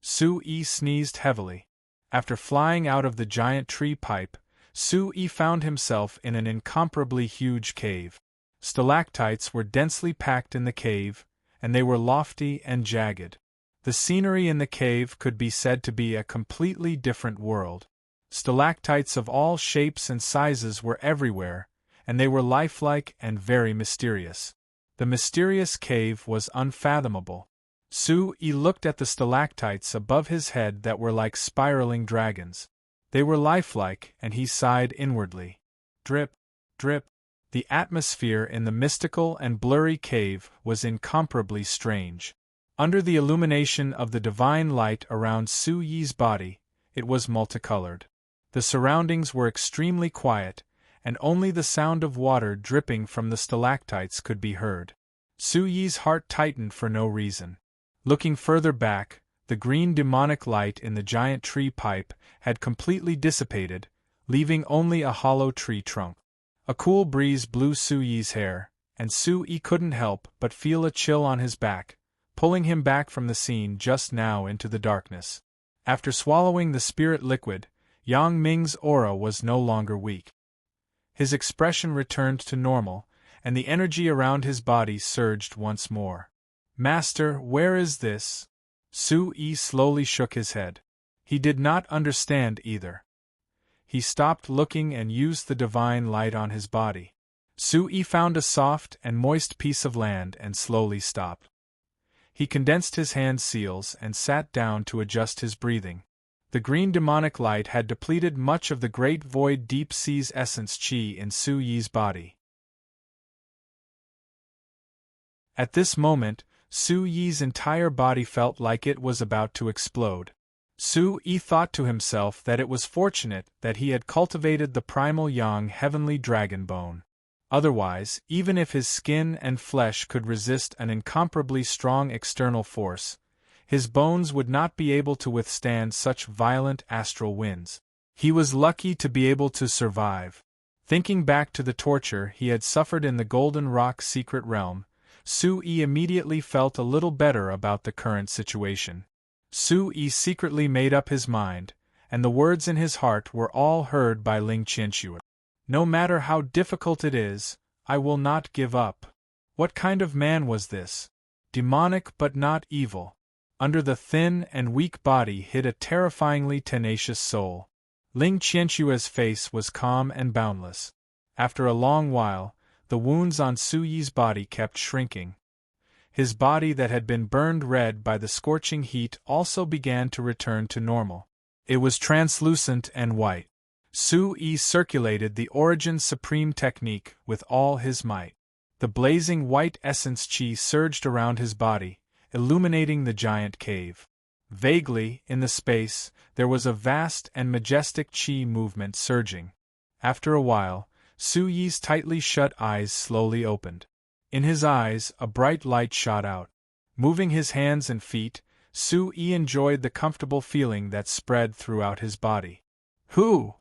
Su-yi sneezed heavily. After flying out of the giant tree pipe, Su-yi found himself in an incomparably huge cave. Stalactites were densely packed in the cave, and they were lofty and jagged. The scenery in the cave could be said to be a completely different world. Stalactites of all shapes and sizes were everywhere, and they were lifelike and very mysterious. The mysterious cave was unfathomable. Su-yi looked at the stalactites above his head that were like spiraling dragons. They were lifelike, and he sighed inwardly. Drip, drip. The atmosphere in the mystical and blurry cave was incomparably strange. Under the illumination of the divine light around Su-yi's body, it was multicolored. The surroundings were extremely quiet, and only the sound of water dripping from the stalactites could be heard. Su-yi's heart tightened for no reason. Looking further back, the green demonic light in the giant tree pipe had completely dissipated, leaving only a hollow tree trunk. A cool breeze blew Su-yi's hair, and Su-yi couldn't help but feel a chill on his back, pulling him back from the scene just now into the darkness. After swallowing the spirit liquid, Yang Ming's aura was no longer weak. His expression returned to normal, and the energy around his body surged once more. Master, where is this? Su-yi slowly shook his head. He did not understand either. He stopped looking and used the divine light on his body. Su-yi found a soft and moist piece of land and slowly stopped. He condensed his hand seals and sat down to adjust his breathing. The green demonic light had depleted much of the great void deep sea's essence chi in Su-yi's body. At this moment, Su-yi's entire body felt like it was about to explode. Su-yi thought to himself that it was fortunate that he had cultivated the primal yang heavenly dragon bone. Otherwise, even if his skin and flesh could resist an incomparably strong external force, his bones would not be able to withstand such violent astral winds. He was lucky to be able to survive. Thinking back to the torture he had suffered in the Golden Rock secret realm, Su-yi immediately felt a little better about the current situation. Su-yi secretly made up his mind, and the words in his heart were all heard by Ling Qianxue. No matter how difficult it is, I will not give up. What kind of man was this? Demonic but not evil. Under the thin and weak body hid a terrifyingly tenacious soul. Ling Qianxue's face was calm and boundless. After a long while, the wounds on Su-yi's body kept shrinking. His body that had been burned red by the scorching heat also began to return to normal. It was translucent and white. Su-yi circulated the Origin Supreme technique with all his might. The blazing white essence chi surged around his body, illuminating the giant cave. Vaguely, in the space, there was a vast and majestic chi movement surging. After a while, Su-yi's tightly shut eyes slowly opened. In his eyes, a bright light shot out. Moving his hands and feet, Su-yi enjoyed the comfortable feeling that spread throughout his body. Hoo!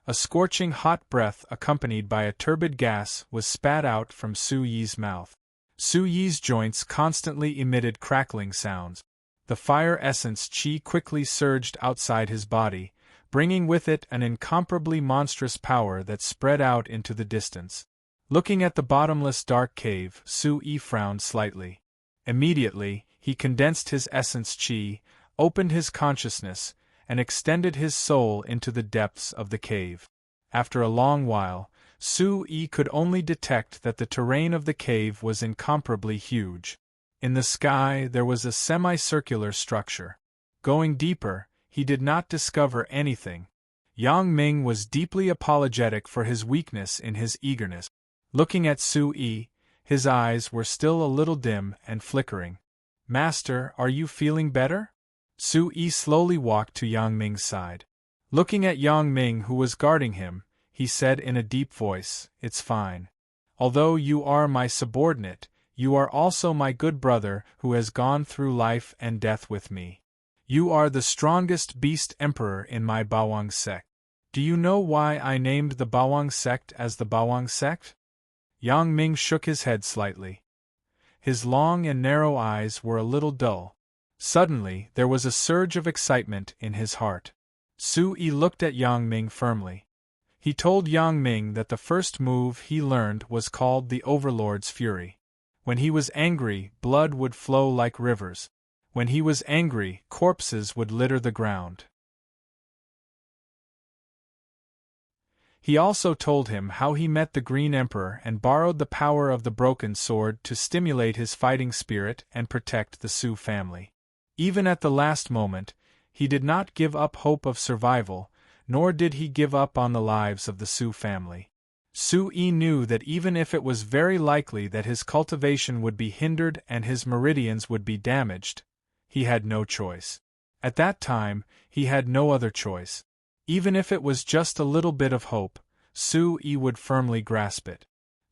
A scorching hot breath accompanied by a turbid gas was spat out from Su-yi's mouth. Su-yi's joints constantly emitted crackling sounds. The fire essence chi quickly surged outside his body, bringing with it an incomparably monstrous power that spread out into the distance. Looking at the bottomless dark cave, Su-yi frowned slightly. Immediately, he condensed his essence chi, opened his consciousness, and extended his soul into the depths of the cave. After a long while, Su-yi could only detect that the terrain of the cave was incomparably huge. In the sky there was a semicircular structure. Going deeper, he did not discover anything. Yang Ming was deeply apologetic for his weakness in his eagerness. Looking at Su-yi, his eyes were still a little dim and flickering. "Master, are you feeling better?" Su-yi slowly walked to Yang Ming's side. Looking at Yang Ming, who was guarding him, he said in a deep voice, "It's fine. Although you are my subordinate, you are also my good brother who has gone through life and death with me. You are the strongest beast emperor in my Bawang sect. Do you know why I named the Bawang sect as the Bawang sect?" Yang Ming shook his head slightly. His long and narrow eyes were a little dull. Suddenly, there was a surge of excitement in his heart. Su-yi looked at Yang Ming firmly. He told Yang Ming that the first move he learned was called the Overlord's Fury. When he was angry, blood would flow like rivers. When he was angry, corpses would litter the ground. He also told him how he met the Green Emperor and borrowed the power of the broken sword to stimulate his fighting spirit and protect the Su family. Even at the last moment, he did not give up hope of survival, nor did he give up on the lives of the Su family. Su-yi knew that even if it was very likely that his cultivation would be hindered and his meridians would be damaged, he had no choice. At that time, he had no other choice. Even if it was just a little bit of hope, Su-yi would firmly grasp it.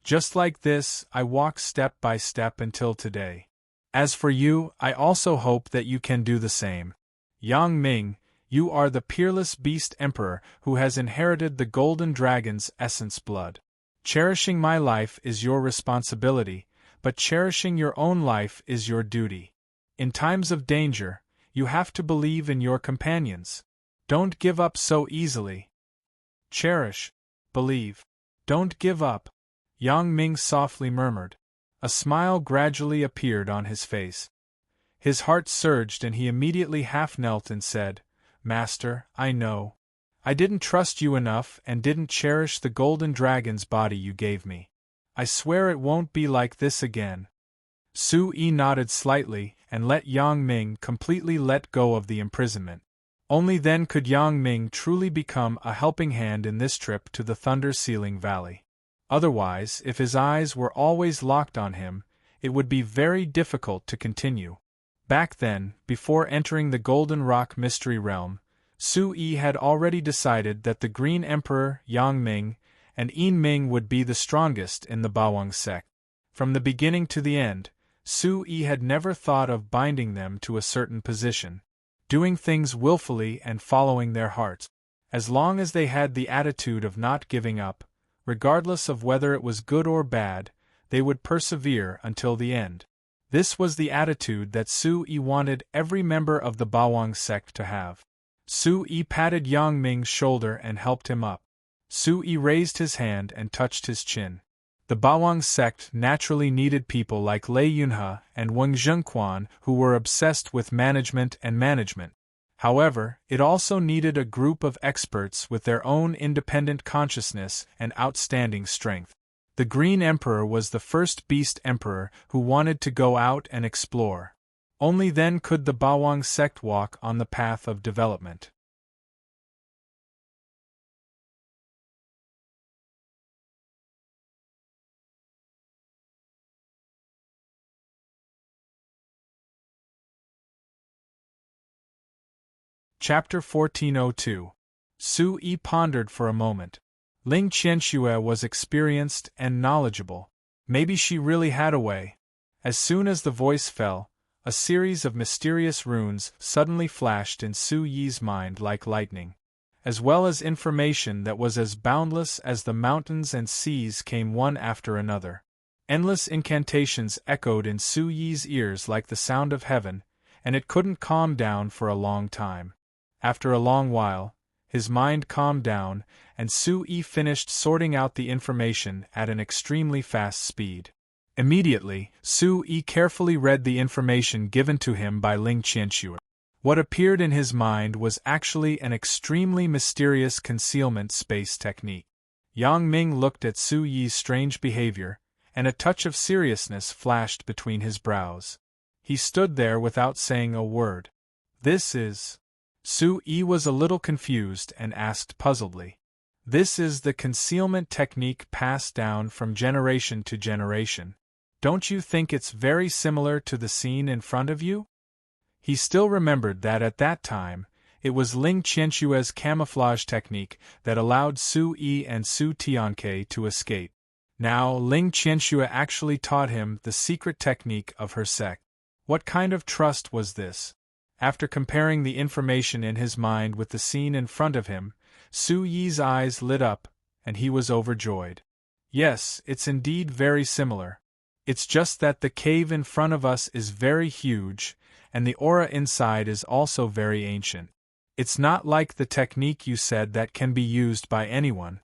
Just like this, I walk step by step until today. As for you, I also hope that you can do the same. Yang Ming, you are the peerless beast emperor who has inherited the golden dragon's essence blood. Cherishing my life is your responsibility, but cherishing your own life is your duty. In times of danger, you have to believe in your companions. Don't give up so easily. Cherish. Believe. Don't give up. Yang Ming softly murmured. A smile gradually appeared on his face. His heart surged and he immediately half knelt and said, "Master, I know. I didn't trust you enough and didn't cherish the golden dragon's body you gave me. I swear it won't be like this again." Su-yi nodded slightly and let Yang Ming completely let go of the imprisonment. Only then could Yang Ming truly become a helping hand in this trip to the Thunder Ceiling Valley. Otherwise, if his eyes were always locked on him, it would be very difficult to continue. Back then, before entering the Golden Rock Mystery Realm, Su-yi had already decided that the Green Emperor, Yang Ming, and Yin Ming would be the strongest in the Bawang sect. From the beginning to the end, Su-yi had never thought of binding them to a certain position. Doing things willfully and following their hearts. As long as they had the attitude of not giving up, regardless of whether it was good or bad, they would persevere until the end. This was the attitude that Su-yi wanted every member of the Bawang sect to have. Su-yi patted Yang Ming's shoulder and helped him up. Su-yi raised his hand and touched his chin. The Bawang sect naturally needed people like Lei Yunhe and Wang Zhengquan who were obsessed with management and management. However, it also needed a group of experts with their own independent consciousness and outstanding strength. The Green Emperor was the first beast emperor who wanted to go out and explore. Only then could the Bawang sect walk on the path of development. Chapter 1402. Su-yi pondered for a moment. Ling Qianxue was experienced and knowledgeable. Maybe she really had a way. As soon as the voice fell, a series of mysterious runes suddenly flashed in Su-yi's mind like lightning. As well as information that was as boundless as the mountains and seas came one after another. Endless incantations echoed in Su-yi's ears like the sound of heaven, and it couldn't calm down for a long time. After a long while, his mind calmed down, and Su-yi finished sorting out the information at an extremely fast speed. Immediately, Su-yi carefully read the information given to him by Ling Qianxue. What appeared in his mind was actually an extremely mysterious concealment space technique. Yang Ming looked at Su Yi's strange behavior, and a touch of seriousness flashed between his brows. He stood there without saying a word. This is... Su Yi was a little confused and asked puzzledly. This is the concealment technique passed down from generation to generation. Don't you think it's very similar to the scene in front of you? He still remembered that at that time, it was Ling Qianshue's camouflage technique that allowed Su Yi and Su Tianke to escape. Now Ling Qianshue actually taught him the secret technique of her sect. What kind of trust was this? After comparing the information in his mind with the scene in front of him, Su Yi's eyes lit up, and he was overjoyed. Yes, it's indeed very similar. It's just that the cave in front of us is very huge, and the aura inside is also very ancient. It's not like the technique you said that can be used by anyone.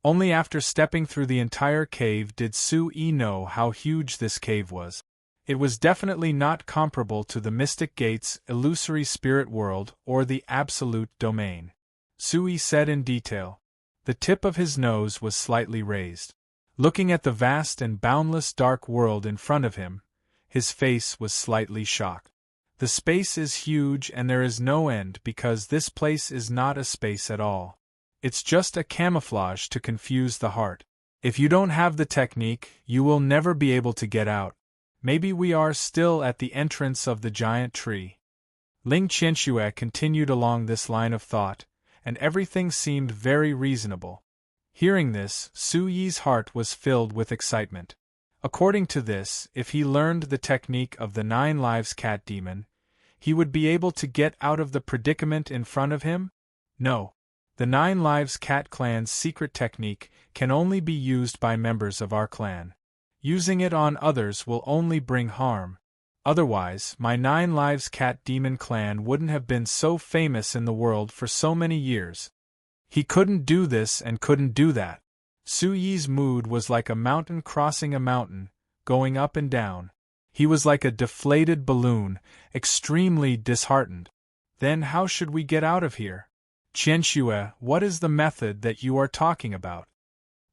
Only after stepping through the entire cave did Su Yi know how huge this cave was. It was definitely not comparable to the Mystic Gate's illusory spirit world or the Absolute Domain. Su Yi said in detail. The tip of his nose was slightly raised. Looking at the vast and boundless dark world in front of him, his face was slightly shocked. The space is huge and there is no end because this place is not a space at all. It's just a camouflage to confuse the heart. If you don't have the technique, you will never be able to get out. Maybe we are still at the entrance of the giant tree. Ling Qianshue continued along this line of thought, and everything seemed very reasonable. Hearing this, Su Yi's heart was filled with excitement. According to this, if he learned the technique of the 9 Lives Cat Demon, he would be able to get out of the predicament in front of him? No. The 9 Lives Cat Clan's secret technique can only be used by members of our clan. Using it on others will only bring harm. Otherwise, my 9 Lives Cat Demon clan wouldn't have been so famous in the world for so many years. He couldn't do this and couldn't do that. Su Yi's mood was like a mountain crossing a mountain, going up and down. He was like a deflated balloon, extremely disheartened. Then how should we get out of here? Qianshue, what is the method that you are talking about?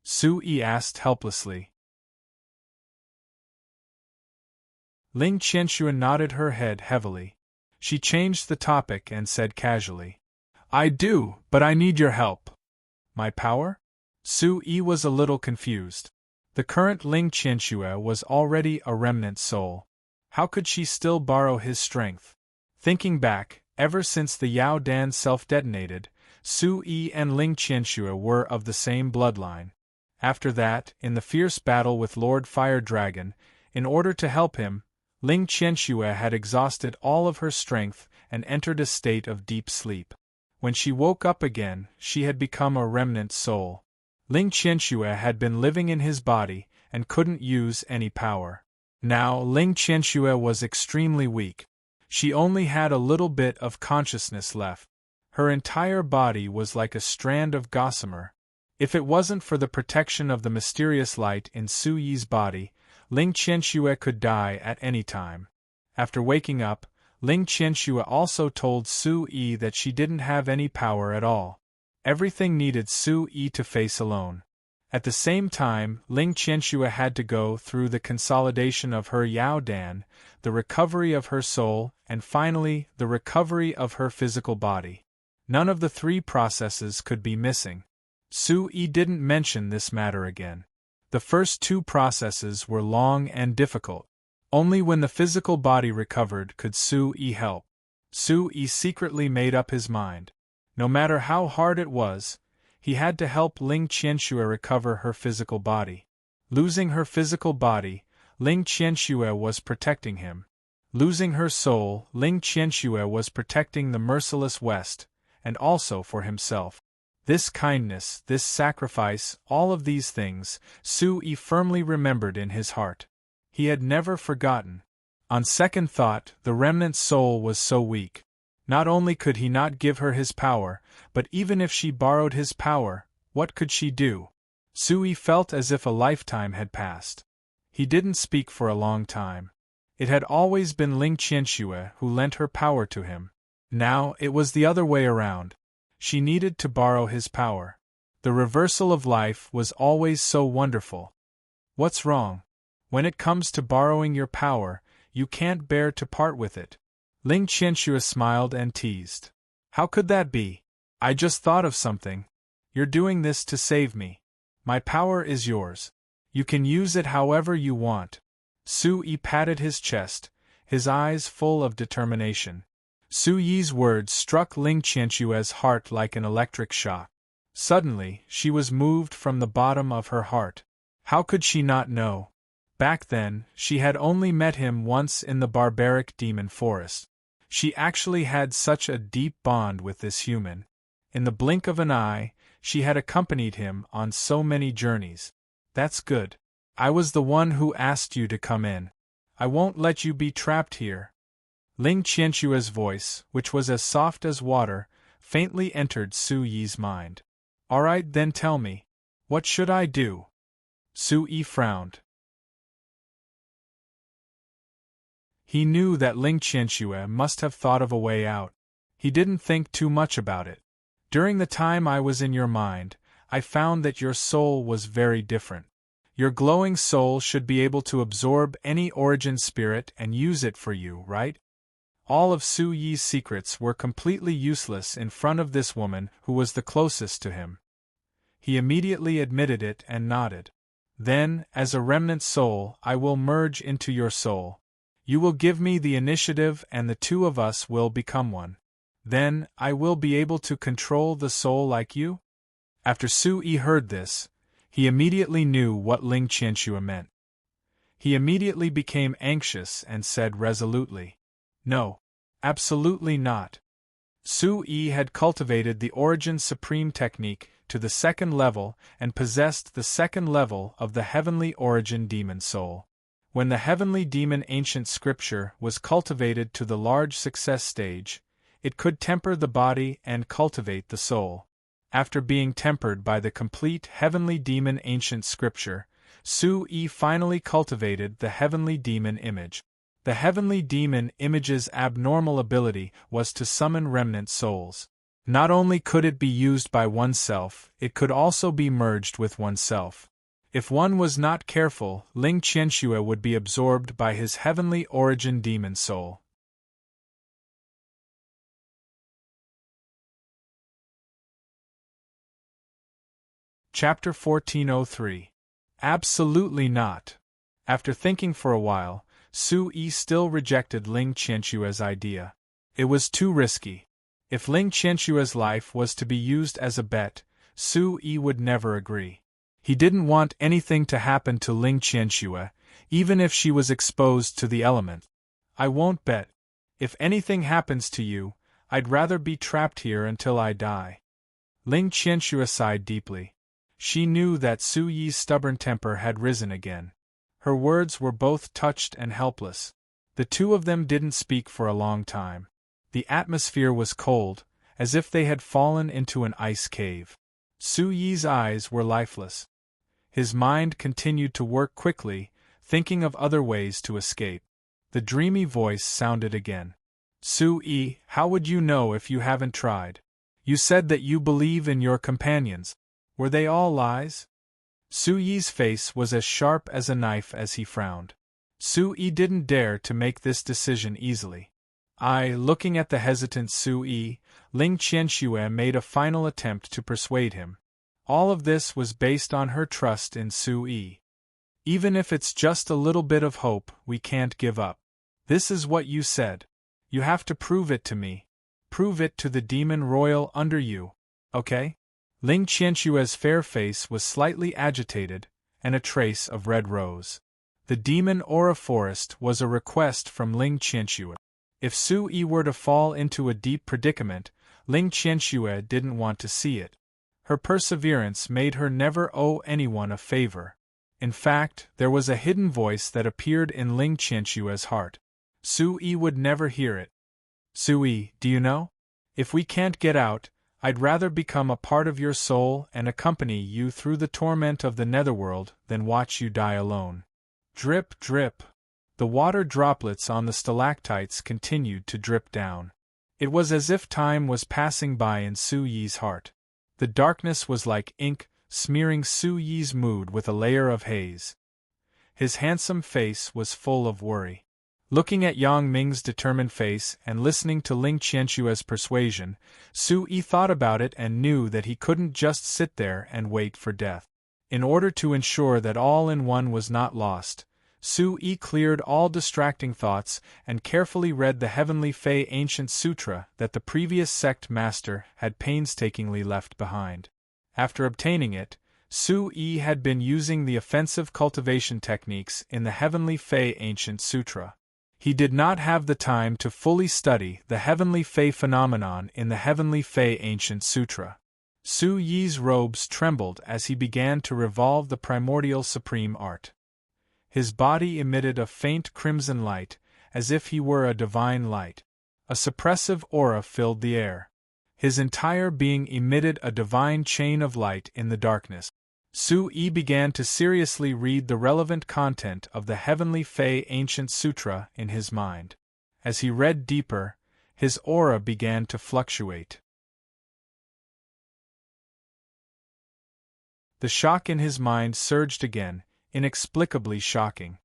Su Yi asked helplessly. Ling Qianshue nodded her head heavily. She changed the topic and said casually, I do, but I need your help. My power? Su Yi was a little confused. The current Ling Qianshue was already a remnant soul. How could she still borrow his strength? Thinking back, ever since the Yao Dan self-detonated, Su Yi and Ling Qianshue were of the same bloodline. After that, in the fierce battle with Lord Fire Dragon, in order to help him, Ling Qianshue had exhausted all of her strength and entered a state of deep sleep. When she woke up again, she had become a remnant soul. Ling Qianshue had been living in his body and couldn't use any power. Now Ling Qianshue was extremely weak. She only had a little bit of consciousness left. Her entire body was like a strand of gossamer. If it wasn't for the protection of the mysterious light in Su Yi's body, Ling Qianshue could die at any time. After waking up, Ling Qianshue also told Su Yi that she didn't have any power at all. Everything needed Su Yi to face alone. At the same time, Ling Qianshue had to go through the consolidation of her Yao Dan, the recovery of her soul, and finally, the recovery of her physical body. None of the 3 processes could be missing. Su Yi didn't mention this matter again. The first 2 processes were long and difficult. Only when the physical body recovered could Su Yi help. Su Yi secretly made up his mind. No matter how hard it was, he had to help Ling Qianshue recover her physical body. Losing her physical body, Ling Qianshue was protecting him. Losing her soul, Ling Qianshue was protecting the merciless West, and also for himself. This kindness, this sacrifice, all of these things, Su Yi firmly remembered in his heart. He had never forgotten. On second thought, the remnant soul was so weak. Not only could he not give her his power, but even if she borrowed his power, what could she do? Su Yi felt as if a lifetime had passed. He didn't speak for a long time. It had always been Ling Qianshue who lent her power to him. Now, it was the other way around. She needed to borrow his power. The reversal of life was always so wonderful. What's wrong? When it comes to borrowing your power, you can't bear to part with it. Ling Qianxue smiled and teased. How could that be? I just thought of something. You're doing this to save me. My power is yours. You can use it however you want. Su Yi patted his chest, his eyes full of determination. Su Yi's words struck Ling Qianxue's heart like an electric shock. Suddenly, she was moved from the bottom of her heart. How could she not know? Back then, she had only met him once in the barbaric demon forest. She actually had such a deep bond with this human. In the blink of an eye, she had accompanied him on so many journeys. That's good. I was the one who asked you to come in. I won't let you be trapped here. Ling Qianxue's voice, which was as soft as water, faintly entered Su Yi's mind. All right, then tell me. What should I do? Su Yi frowned. He knew that Ling Qianxue must have thought of a way out. He didn't think too much about it. During the time I was in your mind, I found that your soul was very different. Your glowing soul should be able to absorb any origin spirit and use it for you, right? All of Su Yi's secrets were completely useless in front of this woman who was the closest to him. He immediately admitted it and nodded. Then, as a remnant soul, I will merge into your soul. You will give me the initiative and the two of us will become one. Then, I will be able to control the soul like you? After Su Yi heard this, he immediately knew what Ling Qianxue meant. He immediately became anxious and said resolutely, No, absolutely not. Su Yi had cultivated the Origin Supreme technique to the second level and possessed the second level of the Heavenly Origin Demon Soul. When the Heavenly Demon Ancient Scripture was cultivated to the large success stage, it could temper the body and cultivate the soul. After being tempered by the complete Heavenly Demon Ancient Scripture, Su Yi finally cultivated the Heavenly Demon Image. The Heavenly Demon Image's abnormal ability was to summon remnant souls. Not only could it be used by oneself, it could also be merged with oneself. If one was not careful, Ling Qianxue would be absorbed by his Heavenly Origin Demon Soul. Chapter 1403. Absolutely not. After thinking for a while, Su Yi still rejected Ling Qianxue's idea. It was too risky. If Ling Qianxue's life was to be used as a bet, Su Yi would never agree. He didn't want anything to happen to Ling Qianxue, even if she was exposed to the element. I won't bet. If anything happens to you, I'd rather be trapped here until I die. Ling Qianxue sighed deeply. She knew that Su Yi's stubborn temper had risen again. Her words were both touched and helpless. The two of them didn't speak for a long time. The atmosphere was cold, as if they had fallen into an ice cave. Su Yi's eyes were lifeless. His mind continued to work quickly, thinking of other ways to escape. The dreamy voice sounded again. Su Yi, how would you know if you haven't tried? You said that you believe in your companions. Were they all lies? Su Yi's face was as sharp as a knife as he frowned. Su Yi didn't dare to make this decision easily. Looking at the hesitant Su Yi, Ling Qianxue made a final attempt to persuade him. All of this was based on her trust in Su Yi. Even if it's just a little bit of hope, we can't give up. This is what you said. You have to prove it to me. Prove it to the demon royal under you. Okay? Ling Qianxue's fair face was slightly agitated, and a trace of red rose. The demon aura forest was a request from Ling Qianxue. If Su Yi were to fall into a deep predicament, Ling Qianxue didn't want to see it. Her perseverance made her never owe anyone a favor. In fact, there was a hidden voice that appeared in Ling Qianxue's heart. Su Yi would never hear it. Su Yi, do you know? If we can't get out, I'd rather become a part of your soul and accompany you through the torment of the netherworld than watch you die alone. Drip, drip. The water droplets on the stalactites continued to drip down. It was as if time was passing by in Su Yi's heart. The darkness was like ink, smearing Su Yi's mood with a layer of haze. His handsome face was full of worry. Looking at Yang Ming's determined face and listening to Ling Qianxue's persuasion, Su Yi thought about it and knew that he couldn't just sit there and wait for death. In order to ensure that all-in-one was not lost, Su Yi cleared all distracting thoughts and carefully read the Heavenly Fei Ancient Sutra that the previous sect master had painstakingly left behind. After obtaining it, Su Yi had been using the offensive cultivation techniques in the Heavenly Fei Ancient Sutra. He did not have the time to fully study the Heavenly Fei phenomenon in the Heavenly Fei Ancient Sutra. Su Yi's robes trembled as he began to revolve the primordial supreme art. His body emitted a faint crimson light, as if he were a divine light. A suppressive aura filled the air. His entire being emitted a divine chain of light in the darkness. Su Yi began to seriously read the relevant content of the Heavenly Fei Ancient Sutra in his mind. As he read deeper, his aura began to fluctuate. The shock in his mind surged again, inexplicably shocking.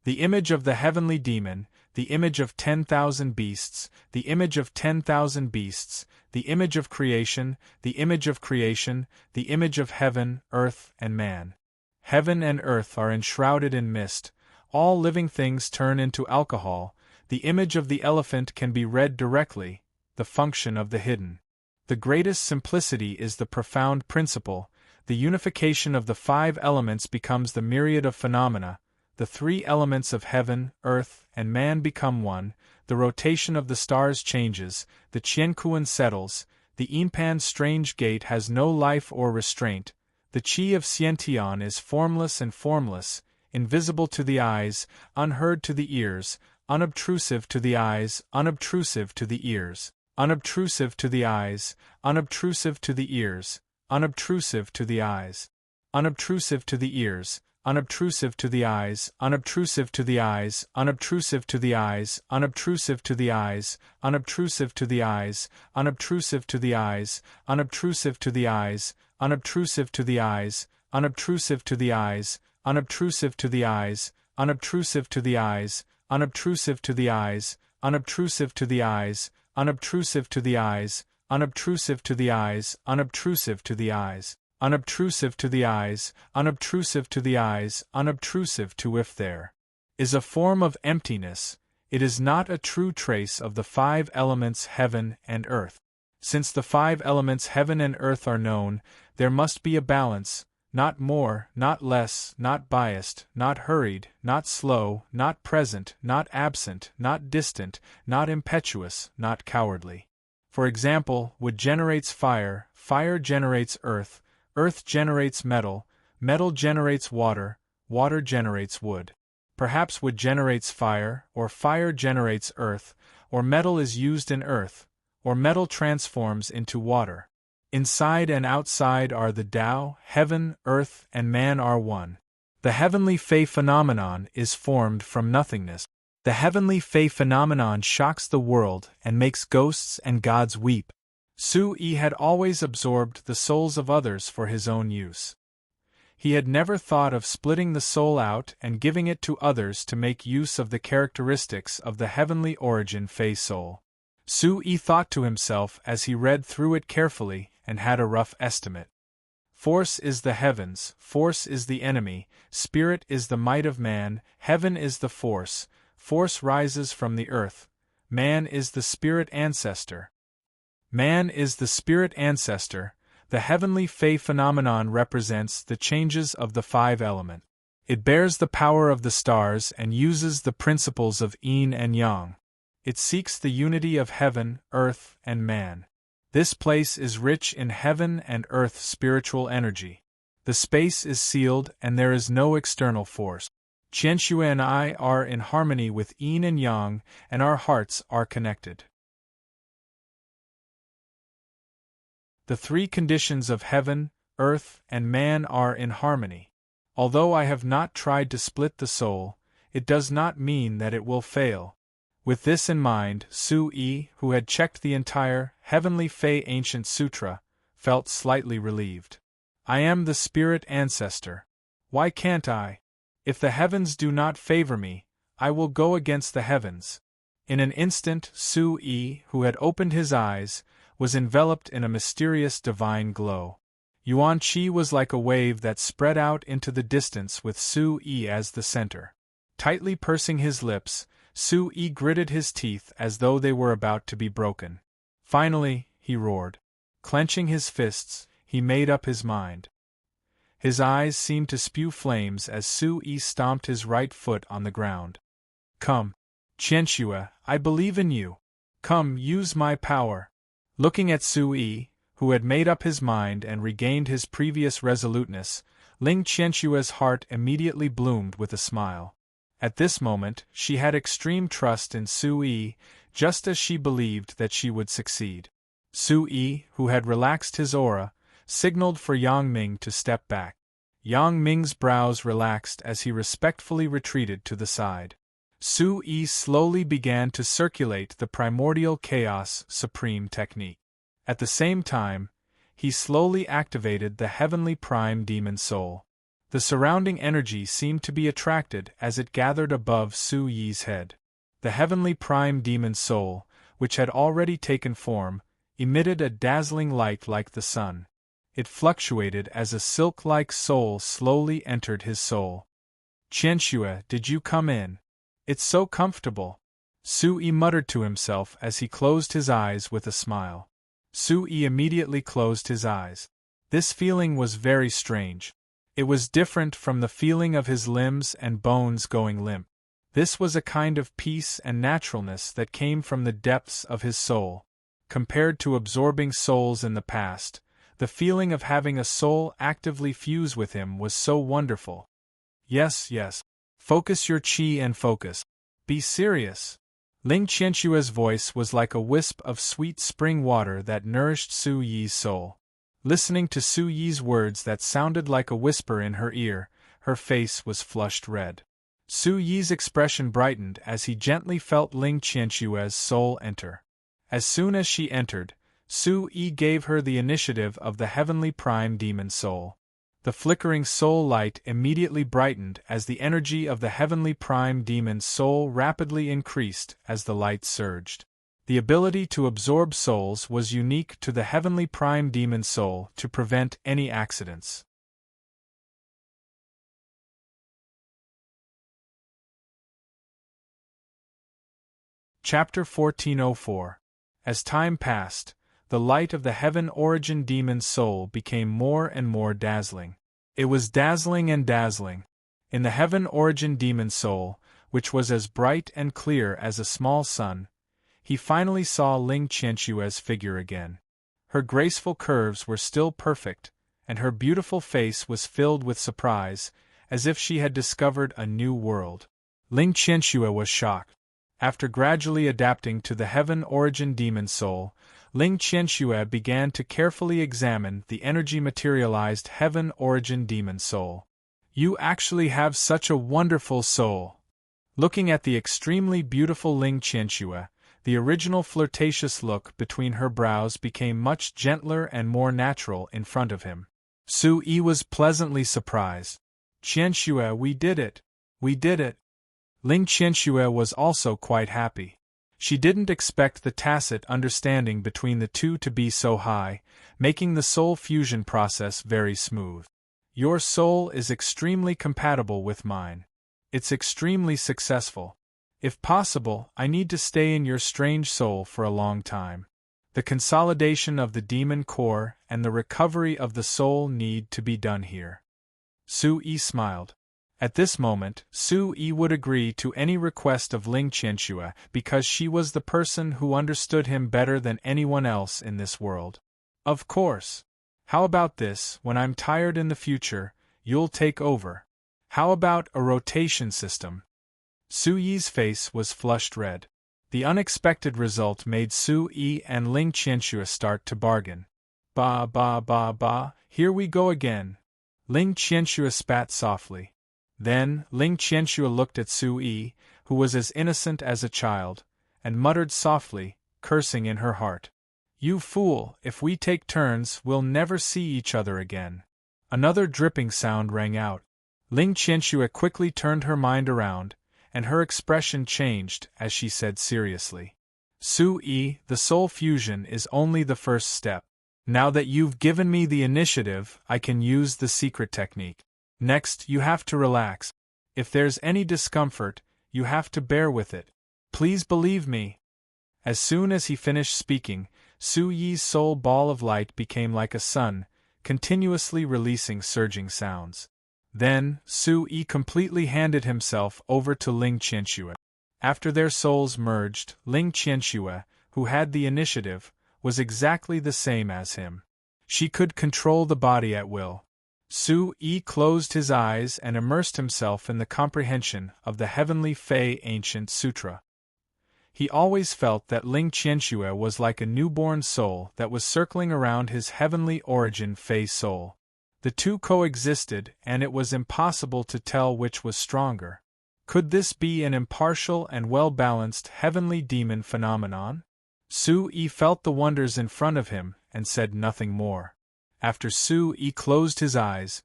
The image of the heavenly demon, the image of 10,000 beasts, the image of 10,000 beasts, the image of creation, the image of creation, the image of heaven, earth, and man. Heaven and earth are enshrouded in mist, all living things turn into alcohol, the image of the elephant can be read directly, the function of the hidden. The greatest simplicity is the profound principle, the unification of the 5 elements becomes the myriad of phenomena, the 3 elements of heaven, earth, and man become one, the rotation of the stars changes, the Qiankuan settles, the Yinpan's strange gate has no life or restraint, the Qi of Xiantian is formless and formless, invisible to the eyes, unheard to the ears, unobtrusive to the eyes, unobtrusive to the ears, unobtrusive to the eyes, unobtrusive to the ears, unobtrusive to the eyes, unobtrusive to the ears, unobtrusive to the eyes, unobtrusive to the eyes, unobtrusive to the eyes, unobtrusive to the eyes, unobtrusive to the eyes, unobtrusive to the eyes, unobtrusive to the eyes, unobtrusive to the eyes, unobtrusive to the eyes, unobtrusive to the eyes, unobtrusive to the eyes, unobtrusive to the eyes, unobtrusive to the eyes, unobtrusive to the eyes, unobtrusive to the eyes, unobtrusive to the eyes, unobtrusive to the eyes, unobtrusive to the eyes, unobtrusive to if there is a form of emptiness, it is not a true trace of the 5 elements heaven and earth. Since the 5 elements heaven and earth are known, there must be a balance, not more, not less, not biased, not hurried, not slow, not present, not absent, not distant, not impetuous, not cowardly. For example, wood generates fire, fire generates earth, earth generates metal, metal generates water, water generates wood. Perhaps wood generates fire, or fire generates earth, or metal is used in earth, or metal transforms into water. Inside and outside are the Tao, heaven, earth, and man are one. The Heavenly Fei phenomenon is formed from nothingness. The Heavenly Fei phenomenon shocks the world and makes ghosts and gods weep. Su Yi had always absorbed the souls of others for his own use. He had never thought of splitting the soul out and giving it to others to make use of the characteristics of the heavenly origin Fei soul. Su Yi thought to himself as he read through it carefully and had a rough estimate. Force is the heavens, force is the enemy, spirit is the might of man, heaven is the force, force rises from the earth, man is the spirit ancestor. Man is the spirit ancestor, the Heavenly Fei phenomenon represents the changes of the 5 elements. It bears the power of the stars and uses the principles of yin and yang. It seeks the unity of heaven, earth, and man. This place is rich in heaven and earth spiritual energy. The space is sealed and there is no external force. Qianxue and I are in harmony with yin and yang, and our hearts are connected. The 3 conditions of heaven, earth, and man are in harmony. Although I have not tried to split the soul, it does not mean that it will fail. With this in mind, Su-yi, who had checked the entire Heavenly Fei Ancient Sutra, felt slightly relieved. I am the spirit ancestor. Why can't I? If the heavens do not favor me, I will go against the heavens. In an instant, Su-yi, who had opened his eyes, was enveloped in a mysterious divine glow. Yuan Qi was like a wave that spread out into the distance with Su-yi as the center. Tightly pursing his lips, Su-yi gritted his teeth as though they were about to be broken. Finally, he roared. Clenching his fists, he made up his mind. His eyes seemed to spew flames as Su-yi stomped his right foot on the ground. Come, Qianxue, I believe in you. Come, use my power. Looking at Su-yi, who had made up his mind and regained his previous resoluteness, Ling Qianxue's heart immediately bloomed with a smile. At this moment, she had extreme trust in Su-yi, just as she believed that she would succeed. Su-yi, who had relaxed his aura, signaled for Yang Ming to step back. Yang Ming's brows relaxed as he respectfully retreated to the side. Su-yi slowly began to circulate the primordial chaos supreme technique. At the same time, he slowly activated the heavenly prime demon soul. The surrounding energy seemed to be attracted as it gathered above Su-yi's head. The heavenly prime demon soul, which had already taken form, emitted a dazzling light like the sun. It fluctuated as a silk-like soul slowly entered his soul. Qianxue, did you come in? It's so comfortable. Su-yi muttered to himself as he closed his eyes with a smile. Su-yi immediately closed his eyes. This feeling was very strange. It was different from the feeling of his limbs and bones going limp. This was a kind of peace and naturalness that came from the depths of his soul. Compared to absorbing souls in the past, the feeling of having a soul actively fuse with him was so wonderful. Yes. Focus your qi and focus. Be serious. Ling Qianxue's voice was like a wisp of sweet spring water that nourished Su-yi's soul. Listening to Su-yi's words that sounded like a whisper in her ear, her face was flushed red. Su-yi's expression brightened as he gently felt Ling Qianxue's soul enter. As soon as she entered, Su-yi gave her the initiative of the heavenly prime demon soul. The flickering soul light immediately brightened as the energy of the heavenly prime demon soul rapidly increased as the light surged. The ability to absorb souls was unique to the heavenly prime demon soul to prevent any accidents. Chapter 1404. As time passed, the light of the heaven origin demon soul became more and more dazzling. It was dazzling and dazzling. In the heaven origin demon soul, which was as bright and clear as a small sun, he finally saw Ling Qianxue's figure again. Her graceful curves were still perfect, and her beautiful face was filled with surprise, as if she had discovered a new world. Ling Qianxue was shocked. After gradually adapting to the heaven origin demon soul, Ling Qianxue began to carefully examine the energy materialized heaven origin demon soul. You actually have such a wonderful soul. Looking at the extremely beautiful Ling Qianxue, the original flirtatious look between her brows became much gentler and more natural in front of him. Su-yi was pleasantly surprised. Qianxue, we did it! We did it! Ling Qianxue was also quite happy. She didn't expect the tacit understanding between the two to be so high, making the soul fusion process very smooth. Your soul is extremely compatible with mine. It's extremely successful. If possible, I need to stay in your strange soul for a long time. The consolidation of the demon core and the recovery of the soul need to be done here. Su-yi smiled. At this moment, Su-yi would agree to any request of Ling Qianxue because she was the person who understood him better than anyone else in this world. Of course. How about this, when I'm tired in the future, you'll take over? How about a rotation system? Su-yi's face was flushed red. The unexpected result made Su-yi and Ling Qianxue start to bargain. Ba, here we go again. Ling Qianxue spat softly. Then, Ling Qianxue looked at Su-yi, who was as innocent as a child, and muttered softly, cursing in her heart. "You fool, if we take turns, we'll never see each other again." Another dripping sound rang out. Ling Qianxue quickly turned her mind around, and her expression changed as she said seriously. "Su-yi, the soul fusion is only the first step. Now that you've given me the initiative, I can use the secret technique. Next, you have to relax. If there's any discomfort, you have to bear with it. Please believe me." As soon as he finished speaking, Su-yi's soul ball of light became like a sun, continuously releasing surging sounds. Then, Su-yi completely handed himself over to Ling Qianxue. After their souls merged, Ling Qianxue, who had the initiative, was exactly the same as him. She could control the body at will. Su-yi closed his eyes and immersed himself in the comprehension of the heavenly Fei ancient sutra. He always felt that Ling Qianxue was like a newborn soul that was circling around his heavenly origin Fei soul. The two coexisted, and it was impossible to tell which was stronger. Could this be an impartial and well-balanced heavenly demon phenomenon? Su-yi felt the wonders in front of him and said nothing more. After Su-yi closed his eyes,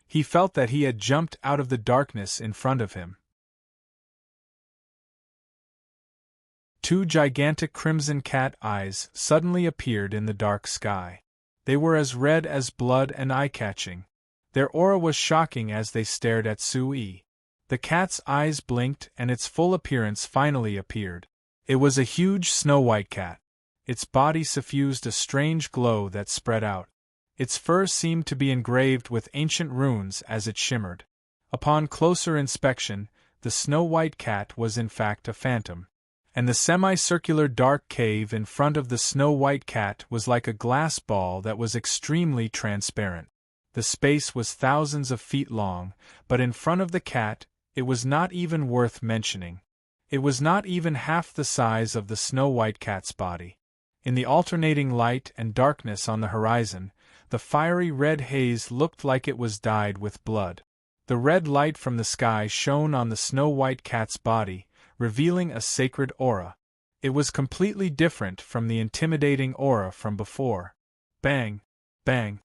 he felt that he had jumped out of the darkness in front of him. Two gigantic crimson cat eyes suddenly appeared in the dark sky. They were as red as blood and eye-catching. Their aura was shocking as they stared at Su-yi. The cat's eyes blinked and its full appearance finally appeared. It was a huge snow-white cat. Its body suffused a strange glow that spread out. Its fur seemed to be engraved with ancient runes as it shimmered. Upon closer inspection, the snow-white cat was in fact a phantom. And the semicircular dark cave in front of the snow-white cat was like a glass ball that was extremely transparent. The space was thousands of feet long, but in front of the cat, it was not even worth mentioning. It was not even half the size of the snow-white cat's body. In the alternating light and darkness on the horizon, the fiery red haze looked like it was dyed with blood. The red light from the sky shone on the snow-white cat's body, revealing a sacred aura. It was completely different from the intimidating aura from before. Bang! Bang!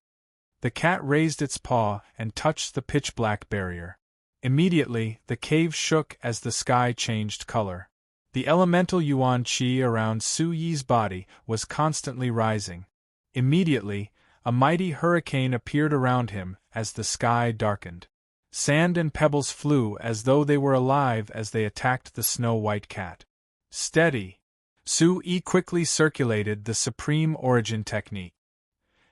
The cat raised its paw and touched the pitch-black barrier. Immediately, the cave shook as the sky changed color. The elemental yuan qi around Su-yi's body was constantly rising. Immediately, a mighty hurricane appeared around him as the sky darkened. Sand and pebbles flew as though they were alive as they attacked the snow-white cat. Steady! Su-yi quickly circulated the supreme origin technique.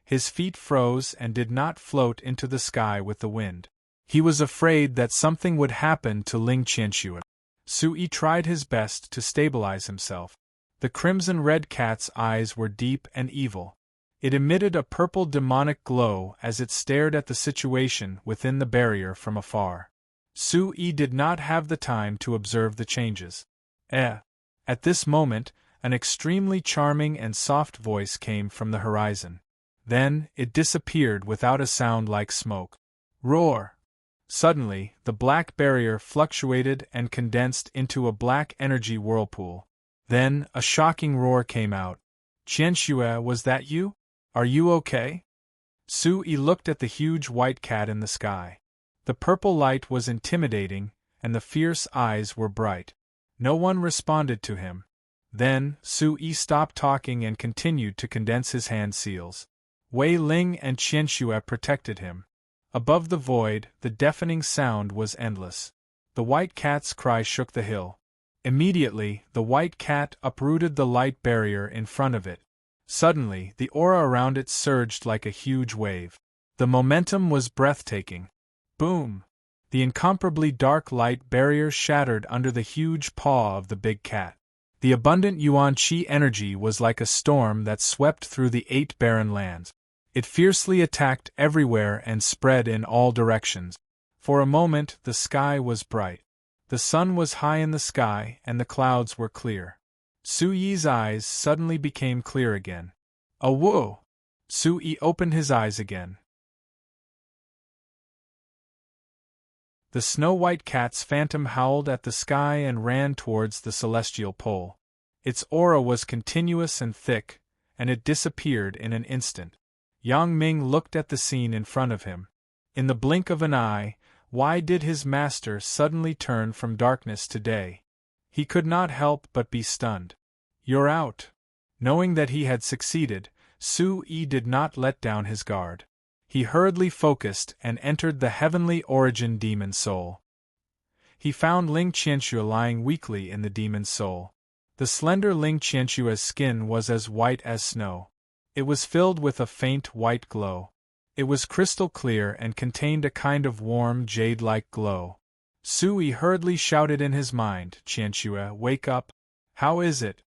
His feet froze and did not float into the sky with the wind. He was afraid that something would happen to Ling Qianxue. Su-yi tried his best to stabilize himself. The crimson-red cat's eyes were deep and evil. It emitted a purple demonic glow as it stared at the situation within the barrier from afar. Su-yi did not have the time to observe the changes. At this moment, an extremely charming and soft voice came from the horizon. Then, it disappeared without a sound like smoke. Roar! Suddenly, the black barrier fluctuated and condensed into a black energy whirlpool. Then, a shocking roar came out. "Qianxue, was that you? Are you okay?" Su-yi looked at the huge white cat in the sky. The purple light was intimidating, and the fierce eyes were bright. No one responded to him. Then, Su-yi stopped talking and continued to condense his hand seals. Wei Ling and Qianxue protected him. Above the void, the deafening sound was endless. The white cat's cry shook the hill. Immediately, the white cat uprooted the light barrier in front of it. Suddenly, the aura around it surged like a huge wave. The momentum was breathtaking. Boom! The incomparably dark light barrier shattered under the huge paw of the big cat. The abundant yuan qi energy was like a storm that swept through the 8 barren lands. It fiercely attacked everywhere and spread in all directions. For a moment, the sky was bright. The sun was high in the sky and the clouds were clear. Su-yi's eyes suddenly became clear again. "Whoa!" Su-yi opened his eyes again. The snow-white cat's phantom howled at the sky and ran towards the celestial pole. Its aura was continuous and thick, and it disappeared in an instant. Yang Ming looked at the scene in front of him. In the blink of an eye, why did his master suddenly turn from darkness to day? He could not help but be stunned. "You're out." Knowing that he had succeeded, Su Yi did not let down his guard. He hurriedly focused and entered the heavenly origin demon soul. He found Ling Qianxue lying weakly in the demon soul. The slender Ling Qianxue's skin was as white as snow. It was filled with a faint white glow. It was crystal clear and contained a kind of warm jade-like glow. Sui hurriedly shouted in his mind, "Qianxue, wake up! How is it?"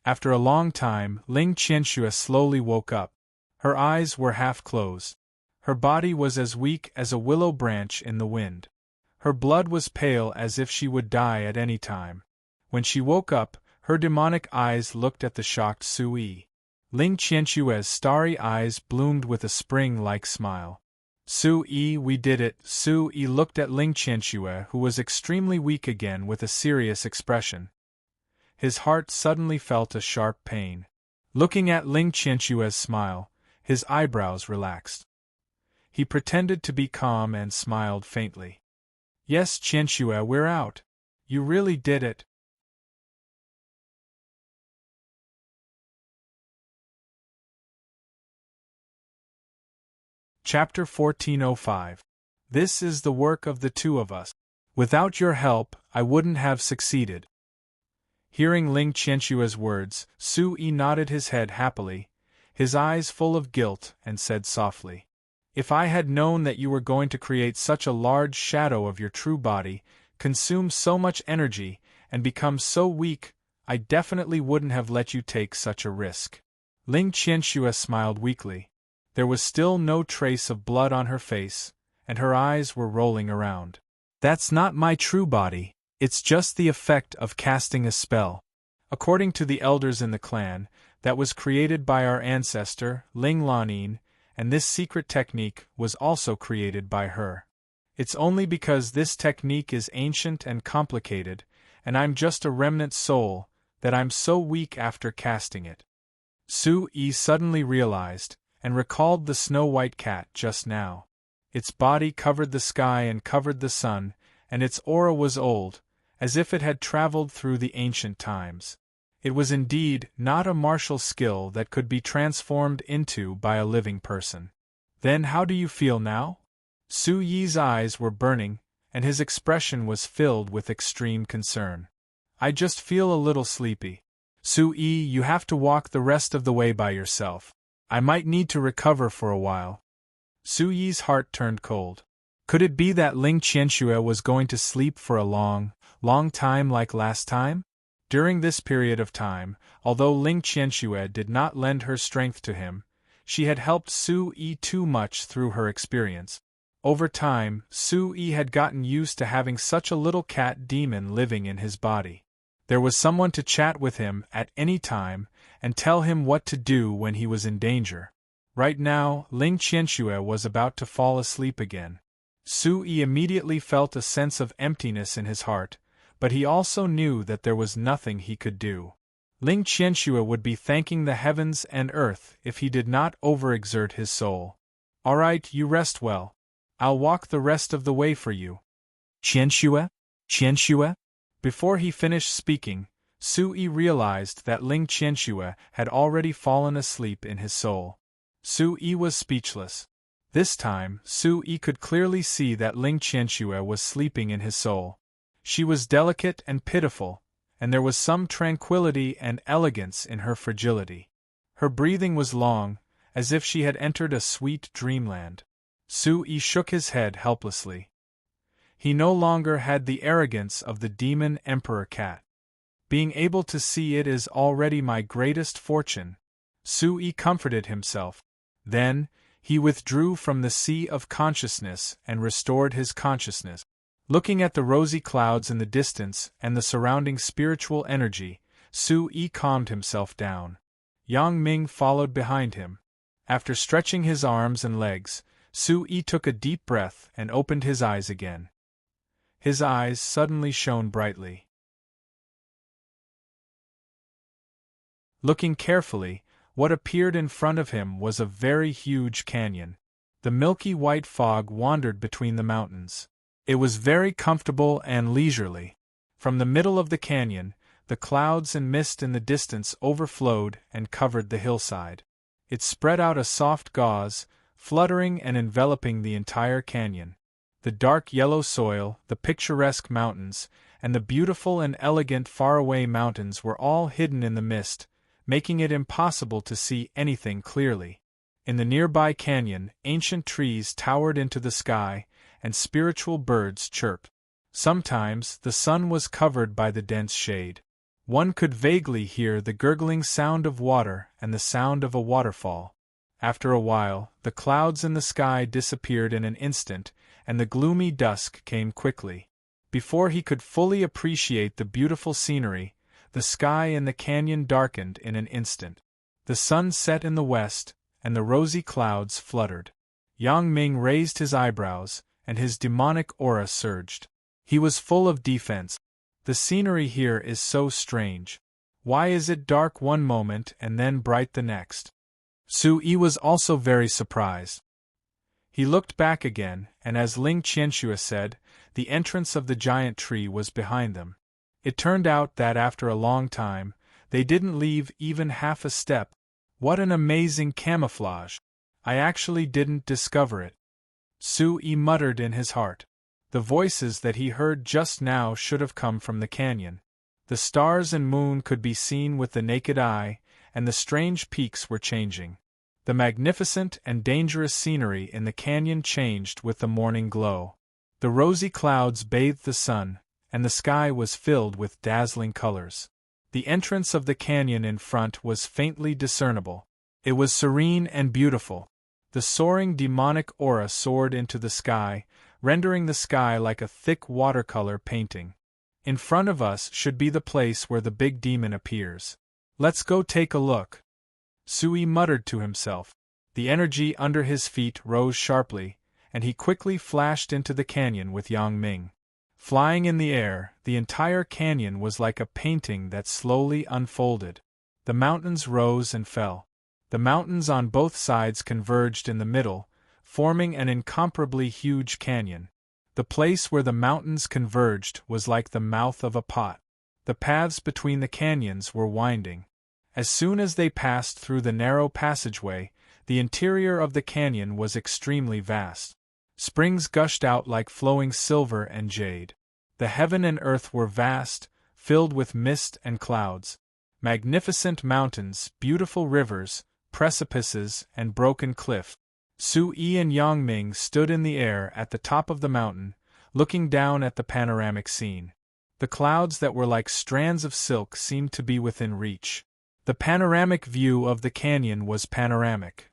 After a long time, Ling Qianxue slowly woke up. Her eyes were half closed. Her body was as weak as a willow branch in the wind. Her blood was pale as if she would die at any time. When she woke up, her demonic eyes looked at the shocked Sui. Ling Qianxue's starry eyes bloomed with a spring-like smile. "Sui, we did it." Sui looked at Ling Qianxue, who was extremely weak again, with a serious expression. His heart suddenly felt a sharp pain. Looking at Ling Qianxue's smile, his eyebrows relaxed. He pretended to be calm and smiled faintly. "Yes, Qianxue, we're out. You really did it." Chapter 1405. This is the work of the two of us. Without your help, I wouldn't have succeeded. Hearing Ling Qianxue's words, Sui nodded his head happily, his eyes full of guilt, and said softly, "If I had known that you were going to create such a large shadow of your true body, consume so much energy, and become so weak, I definitely wouldn't have let you take such a risk." Ling Qianxue smiled weakly. There was still no trace of blood on her face, and her eyes were rolling around. "That's not my true body, it's just the effect of casting a spell. According to the elders in the clan, that was created by our ancestor, Ling Lanin, and this secret technique was also created by her. It's only because this technique is ancient and complicated, and I'm just a remnant soul, that I'm so weak after casting it." Su Yi suddenly realized, and recalled the snow-white cat just now. Its body covered the sky and covered the sun, and its aura was old, as if it had traveled through the ancient times. It was indeed not a martial skill that could be transformed into by a living person. "Then how do you feel now?" Su Yi's eyes were burning, and his expression was filled with extreme concern. "I just feel a little sleepy." "Su Yi, you have to walk the rest of the way by yourself. I might need to recover for a while." Su Yi's heart turned cold. Could it be that Ling Qianxue was going to sleep for a long time like last time? During this period of time, although Ling Qianxue did not lend her strength to him, she had helped Su Yi too much through her experience. Over time, Su Yi had gotten used to having such a little cat demon living in his body. There was someone to chat with him at any time, and tell him what to do when he was in danger. Right now, Ling Qianxue was about to fall asleep again. Su Yi immediately felt a sense of emptiness in his heart, but he also knew that there was nothing he could do. Ling Qianxue would be thanking the heavens and earth if he did not overexert his soul. "All right, you rest well. I'll walk the rest of the way for you." "Qianxue? Qianxue?" Before he finished speaking, Su Yi realized that Ling Qianxue had already fallen asleep in his soul. Su Yi was speechless. This time, Su Yi could clearly see that Ling Qianxue was sleeping in his soul. She was delicate and pitiful, and there was some tranquility and elegance in her fragility. Her breathing was long, as if she had entered a sweet dreamland. Su Yi shook his head helplessly. He no longer had the arrogance of the demon emperor cat. "Being able to see it is already my greatest fortune," Su Yi comforted himself. Then, he withdrew from the sea of consciousness and restored his consciousness. Looking at the rosy clouds in the distance and the surrounding spiritual energy, Su Yi calmed himself down. Yang Ming followed behind him. After stretching his arms and legs, Su Yi took a deep breath and opened his eyes again. His eyes suddenly shone brightly. Looking carefully, what appeared in front of him was a very huge canyon. The milky white fog wandered between the mountains. It was very comfortable and leisurely. From the middle of the canyon, the clouds and mist in the distance overflowed and covered the hillside. It spread out a soft gauze, fluttering and enveloping the entire canyon. The dark yellow soil, the picturesque mountains, and the beautiful and elegant faraway mountains were all hidden in the mist, making it impossible to see anything clearly. In the nearby canyon, ancient trees towered into the sky, and spiritual birds chirped. Sometimes the sun was covered by the dense shade. One could vaguely hear the gurgling sound of water and the sound of a waterfall. After a while, the clouds in the sky disappeared in an instant, and the gloomy dusk came quickly. Before he could fully appreciate the beautiful scenery, the sky in the canyon darkened in an instant. The sun set in the west, and the rosy clouds fluttered. Yang Ming raised his eyebrows, and his demonic aura surged. He was full of defense. The scenery here is so strange. Why is it dark one moment and then bright the next? Su-yi was also very surprised. He looked back again, and as Ling Qianxue said, the entrance of the giant tree was behind them. It turned out that after a long time, they didn't leave even half a step. What an amazing camouflage! I actually didn't discover it. Su-yi muttered in his heart. The voices that he heard just now should have come from the canyon. The stars and moon could be seen with the naked eye, and the strange peaks were changing. The magnificent and dangerous scenery in the canyon changed with the morning glow. The rosy clouds bathed the sun, and the sky was filled with dazzling colors. The entrance of the canyon in front was faintly discernible. It was serene and beautiful. The soaring demonic aura soared into the sky, rendering the sky like a thick watercolor painting. In front of us should be the place where the big demon appears. Let's go take a look. Su-yi muttered to himself. The energy under his feet rose sharply, and he quickly flashed into the canyon with Yang Ming. Flying in the air, the entire canyon was like a painting that slowly unfolded. The mountains rose and fell. The mountains on both sides converged in the middle, forming an incomparably huge canyon. The place where the mountains converged was like the mouth of a pot. The paths between the canyons were winding. As soon as they passed through the narrow passageway, the interior of the canyon was extremely vast. Springs gushed out like flowing silver and jade. The heaven and earth were vast, filled with mist and clouds. Magnificent mountains, beautiful rivers, precipices, and broken cliffs. Su-yi and Yang Ming stood in the air at the top of the mountain, looking down at the panoramic scene. The clouds that were like strands of silk seemed to be within reach. The panoramic view of the canyon was panoramic.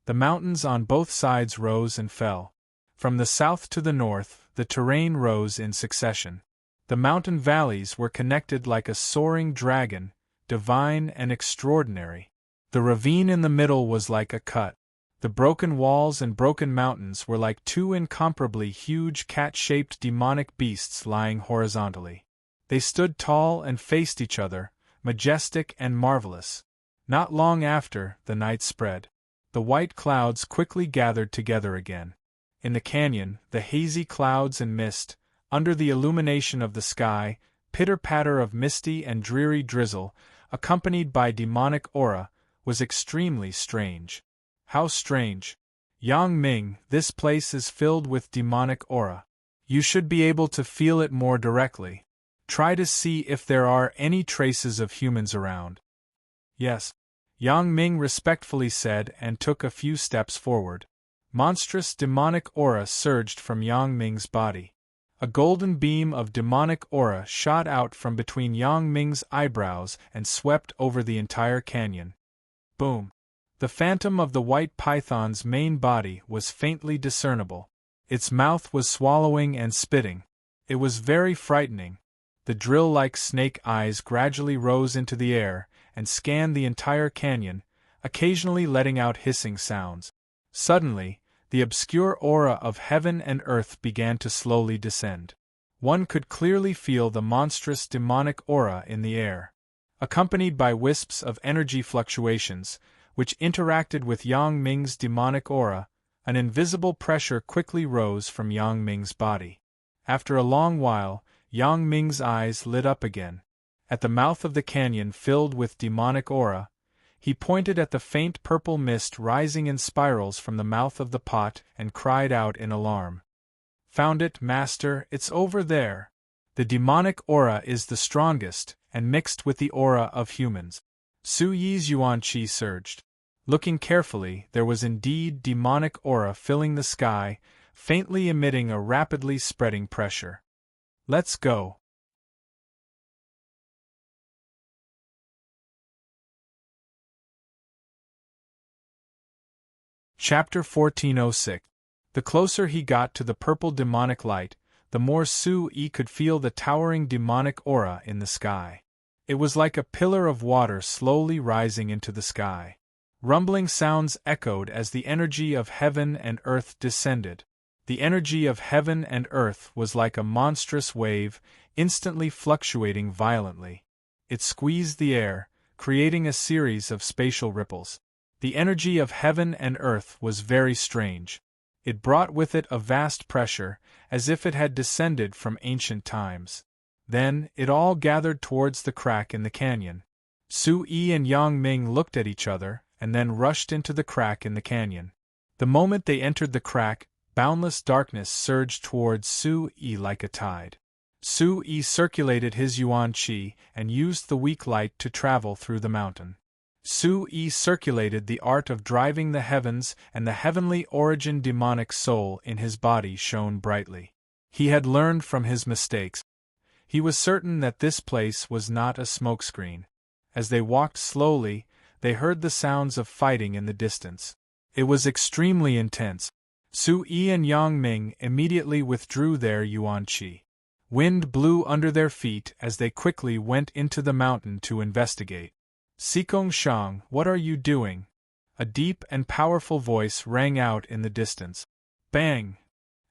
The mountains on both sides rose and fell. From the south to the north, the terrain rose in succession. The mountain valleys were connected like a soaring dragon, divine and extraordinary. The ravine in the middle was like a cut. The broken walls and broken mountains were like two incomparably huge cat-shaped demonic beasts lying horizontally. They stood tall and faced each other, majestic and marvelous. Not long after, the night spread. The white clouds quickly gathered together again. In the canyon, the hazy clouds and mist, under the illumination of the sky, pitter-patter of misty and dreary drizzle, accompanied by demonic aura, was extremely strange. How strange! Yang Ming, this place is filled with demonic aura. You should be able to feel it more directly. Try to see if there are any traces of humans around. Yes. Yang Ming respectfully said and took a few steps forward. Monstrous demonic aura surged from Yang Ming's body. A golden beam of demonic aura shot out from between Yang Ming's eyebrows and swept over the entire canyon. Boom! The phantom of the white python's main body was faintly discernible. Its mouth was swallowing and spitting. It was very frightening. The drill-like snake eyes gradually rose into the air and scanned the entire canyon, occasionally letting out hissing sounds. Suddenly, the obscure aura of heaven and earth began to slowly descend. One could clearly feel the monstrous demonic aura in the air, accompanied by wisps of energy fluctuations, which interacted with Yang Ming's demonic aura. An invisible pressure quickly rose from Yang Ming's body. After a long while, Yang Ming's eyes lit up again. At the mouth of the canyon filled with demonic aura, he pointed at the faint purple mist rising in spirals from the mouth of the pot and cried out in alarm. "Found it, Master, it's over there. The demonic aura is the strongest, and mixed with the aura of humans." Su Yi's yuan qi surged. Looking carefully, there was indeed demonic aura filling the sky, faintly emitting a rapidly spreading pressure. "Let's go." Chapter 1406. The closer he got to the purple demonic light, the more Su Yi could feel the towering demonic aura in the sky. It was like a pillar of water slowly rising into the sky. Rumbling sounds echoed as the energy of heaven and earth descended. The energy of heaven and earth was like a monstrous wave, instantly fluctuating violently. It squeezed the air, creating a series of spatial ripples. The energy of heaven and earth was very strange. It brought with it a vast pressure, as if it had descended from ancient times. Then, it all gathered towards the crack in the canyon. Su Yi and Yang Ming looked at each other, and then rushed into the crack in the canyon. The moment they entered the crack, boundless darkness surged towards Su Yi like a tide. Su Yi circulated his yuan qi and used the weak light to travel through the mountain. Su Yi circulated the art of driving the heavens, and the heavenly origin demonic soul in his body shone brightly. He had learned from his mistakes. He was certain that this place was not a smokescreen. As they walked slowly, they heard the sounds of fighting in the distance. It was extremely intense. Su Yi and Yang Ming immediately withdrew their yuan qi. Wind blew under their feet as they quickly went into the mountain to investigate. "Xikong Shang, what are you doing?" A deep and powerful voice rang out in the distance. Bang!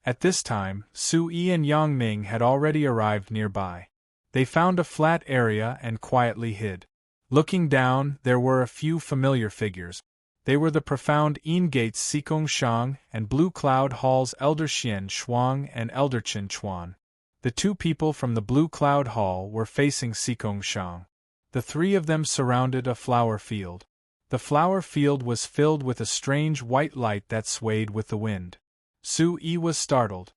At this time, Su Yi and Yang Ming had already arrived nearby. They found a flat area and quietly hid. Looking down, there were a few familiar figures. They were the profound Yin Gate's Xikong Shang and Blue Cloud Hall's Elder Xian Shuang and Elder Qin Chuan. The two people from the Blue Cloud Hall were facing Xikong Shang. The three of them surrounded a flower field. The flower field was filled with a strange white light that swayed with the wind. Su Yi was startled.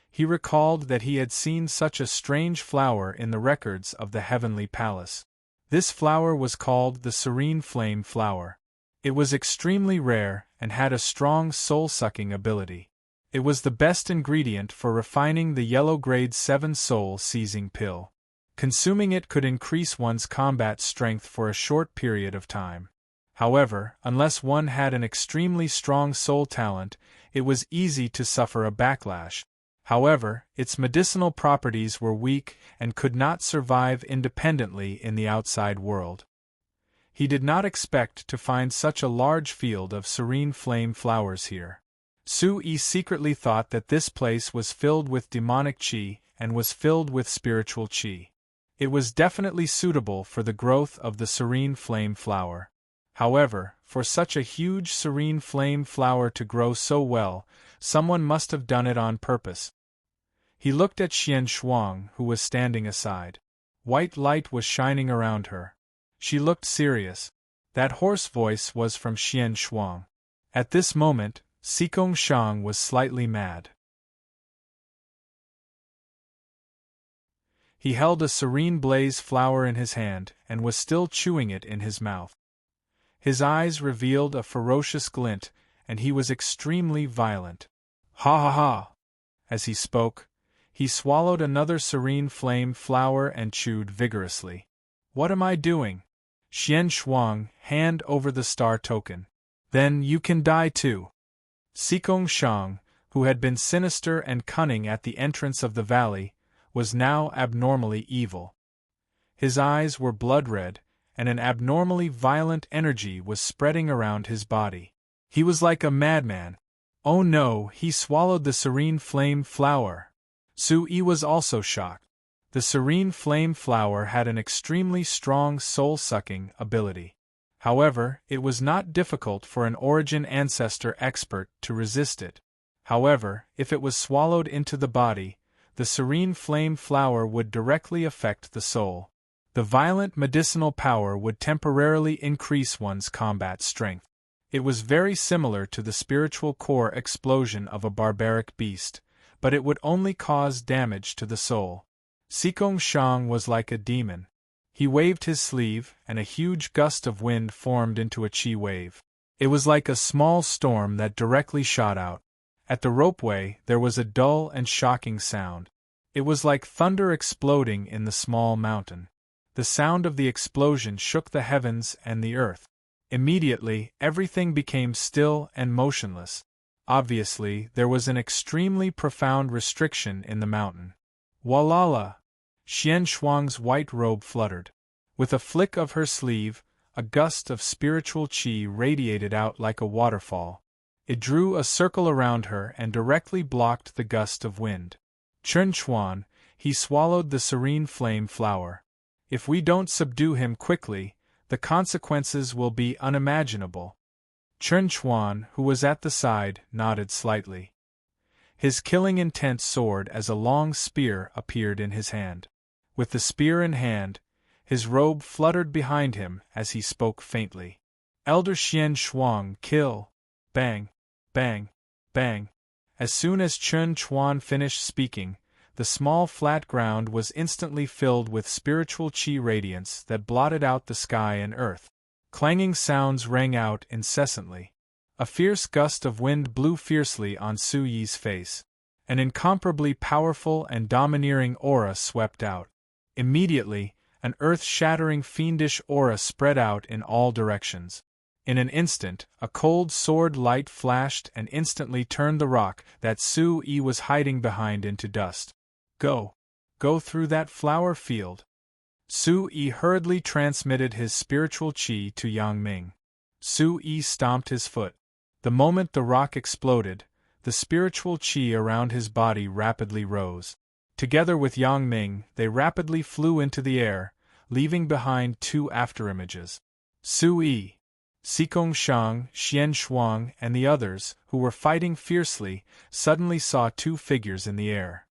He recalled that he had seen such a strange flower in the records of the Heavenly Palace. This flower was called the serene flame flower. It was extremely rare and had a strong soul-sucking ability. It was the best ingredient for refining the yellow grade 7 soul-seizing pill. Consuming it could increase one's combat strength for a short period of time. However, unless one had an extremely strong soul talent, it was easy to suffer a backlash. However, its medicinal properties were weak and could not survive independently in the outside world. He did not expect to find such a large field of serene flame flowers here. Su Yi secretly thought that this place was filled with demonic qi and was filled with spiritual qi. It was definitely suitable for the growth of the serene flame flower. However, for such a huge serene flame flower to grow so well, someone must have done it on purpose. He looked at Xian Shuang, who was standing aside. White light was shining around her. She looked serious. That hoarse voice was from Xian Shuang. At this moment, Xikong Shang was slightly mad. He held a serene blaze flower in his hand and was still chewing it in his mouth. His eyes revealed a ferocious glint, and he was extremely violent. Ha ha ha! As he spoke, he swallowed another serene flame flower and chewed vigorously. What am I doing? Xian Shuang, hand over the star token. Then you can die too. Xikong Shang, who had been sinister and cunning at the entrance of the valley, was now abnormally evil. His eyes were blood-red, and an abnormally violent energy was spreading around his body. He was like a madman. Oh no, he swallowed the serene flame flower. Su Yi was also shocked. The serene flame flower had an extremely strong soul-sucking ability. However, it was not difficult for an origin ancestor expert to resist it. However, if it was swallowed into the body, the serene flame flower would directly affect the soul. The violent medicinal power would temporarily increase one's combat strength. It was very similar to the spiritual core explosion of a barbaric beast, but it would only cause damage to the soul. Sikong Shang was like a demon. He waved his sleeve, and a huge gust of wind formed into a chi wave. It was like a small storm that directly shot out. At the ropeway, there was a dull and shocking sound. It was like thunder exploding in the small mountain. The sound of the explosion shook the heavens and the earth. Immediately, everything became still and motionless. Obviously, there was an extremely profound restriction in the mountain. Walala! Xian Shuang's white robe fluttered. With a flick of her sleeve, a gust of spiritual qi radiated out like a waterfall. It drew a circle around her and directly blocked the gust of wind. Chen Chuan, he swallowed the serene flame flower. If we don't subdue him quickly, the consequences will be unimaginable. Chen Chuan, who was at the side, nodded slightly. His killing intent soared as a long spear appeared in his hand. With the spear in hand, his robe fluttered behind him as he spoke faintly. Elder Xian Shuang, kill! Bang! Bang! Bang! As soon as Chen Chuan finished speaking, the small flat ground was instantly filled with spiritual qi radiance that blotted out the sky and earth. Clanging sounds rang out incessantly. A fierce gust of wind blew fiercely on Su Yi's face. An incomparably powerful and domineering aura swept out. Immediately, an earth-shattering fiendish aura spread out in all directions. In an instant, a cold sword light flashed and instantly turned the rock that Su Yi was hiding behind into dust. Go! Go through that flower field! Su Yi hurriedly transmitted his spiritual qi to Yang Ming. Su Yi stomped his foot. The moment the rock exploded, the spiritual qi around his body rapidly rose. Together with Yang Ming, they rapidly flew into the air, leaving behind two afterimages. Su Yi, Sikong Shang, Xian Shuang, and the others, who were fighting fiercely, suddenly saw two figures in the air.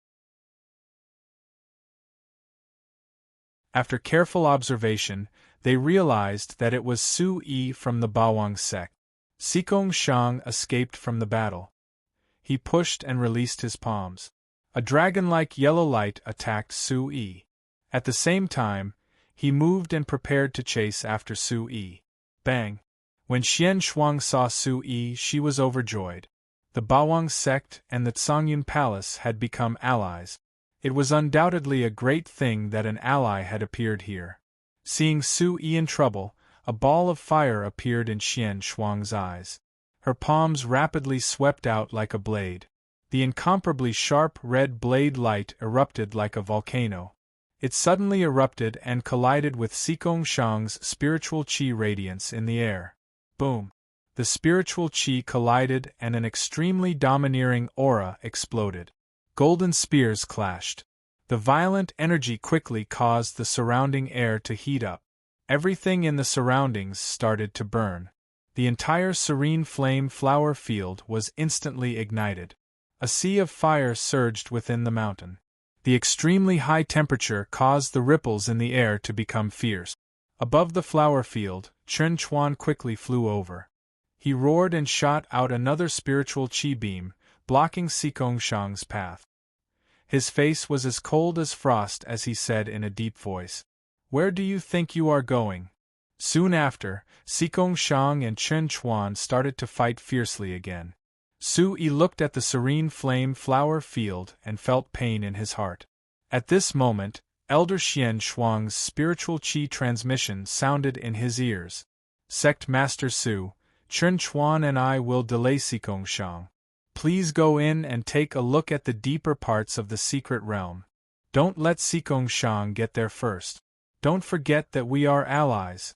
After careful observation, they realized that it was Su Yi from the Bawang sect. Sikong Shang escaped from the battle. He pushed and released his palms. A dragon-like yellow light attacked Su Yi. At the same time, he moved and prepared to chase after Su Yi. Bang! When Xian Shuang saw Su Yi, she was overjoyed. The Bawang sect and the Tsangyun Palace had become allies. It was undoubtedly a great thing that an ally had appeared here. Seeing Su Yi in trouble, a ball of fire appeared in Xian Shuang's eyes. Her palms rapidly swept out like a blade. The incomparably sharp red blade light erupted like a volcano. It suddenly erupted and collided with Sikong Shang's spiritual qi radiance in the air. Boom! The spiritual qi collided and an extremely domineering aura exploded. Golden spears clashed. The violent energy quickly caused the surrounding air to heat up. Everything in the surroundings started to burn. The entire serene flame flower field was instantly ignited. A sea of fire surged within the mountain. The extremely high temperature caused the ripples in the air to become fierce. Above the flower field, Chen Chuan quickly flew over. He roared and shot out another spiritual qi beam, blocking Sikong Shang's path. His face was as cold as frost as he said in a deep voice, "Where do you think you are going?" Soon after, Sikong Shang and Chen Chuan started to fight fiercely again. Su Yi looked at the serene flame flower field and felt pain in his heart. At this moment, Elder Xian Shuang's spiritual qi transmission sounded in his ears. "Sect Master Su, Chen Chuan and I will delay Sikong Shang. Please go in and take a look at the deeper parts of the secret realm. Don't let Sikong Shang get there first. Don't forget that we are allies."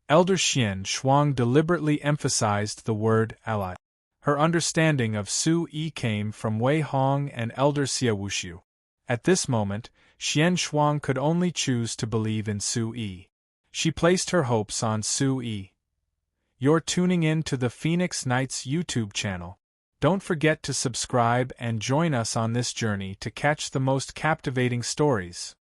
Elder Xian Shuang deliberately emphasized the word ally. Her understanding of Su Yi came from Wei Hong and Elder Xia Wushu. At this moment, Xian Shuang could only choose to believe in Su Yi. She placed her hopes on Su Yi. You're tuning in to the Phoenix Knights YouTube channel. Don't forget to subscribe and join us on this journey to catch the most captivating stories.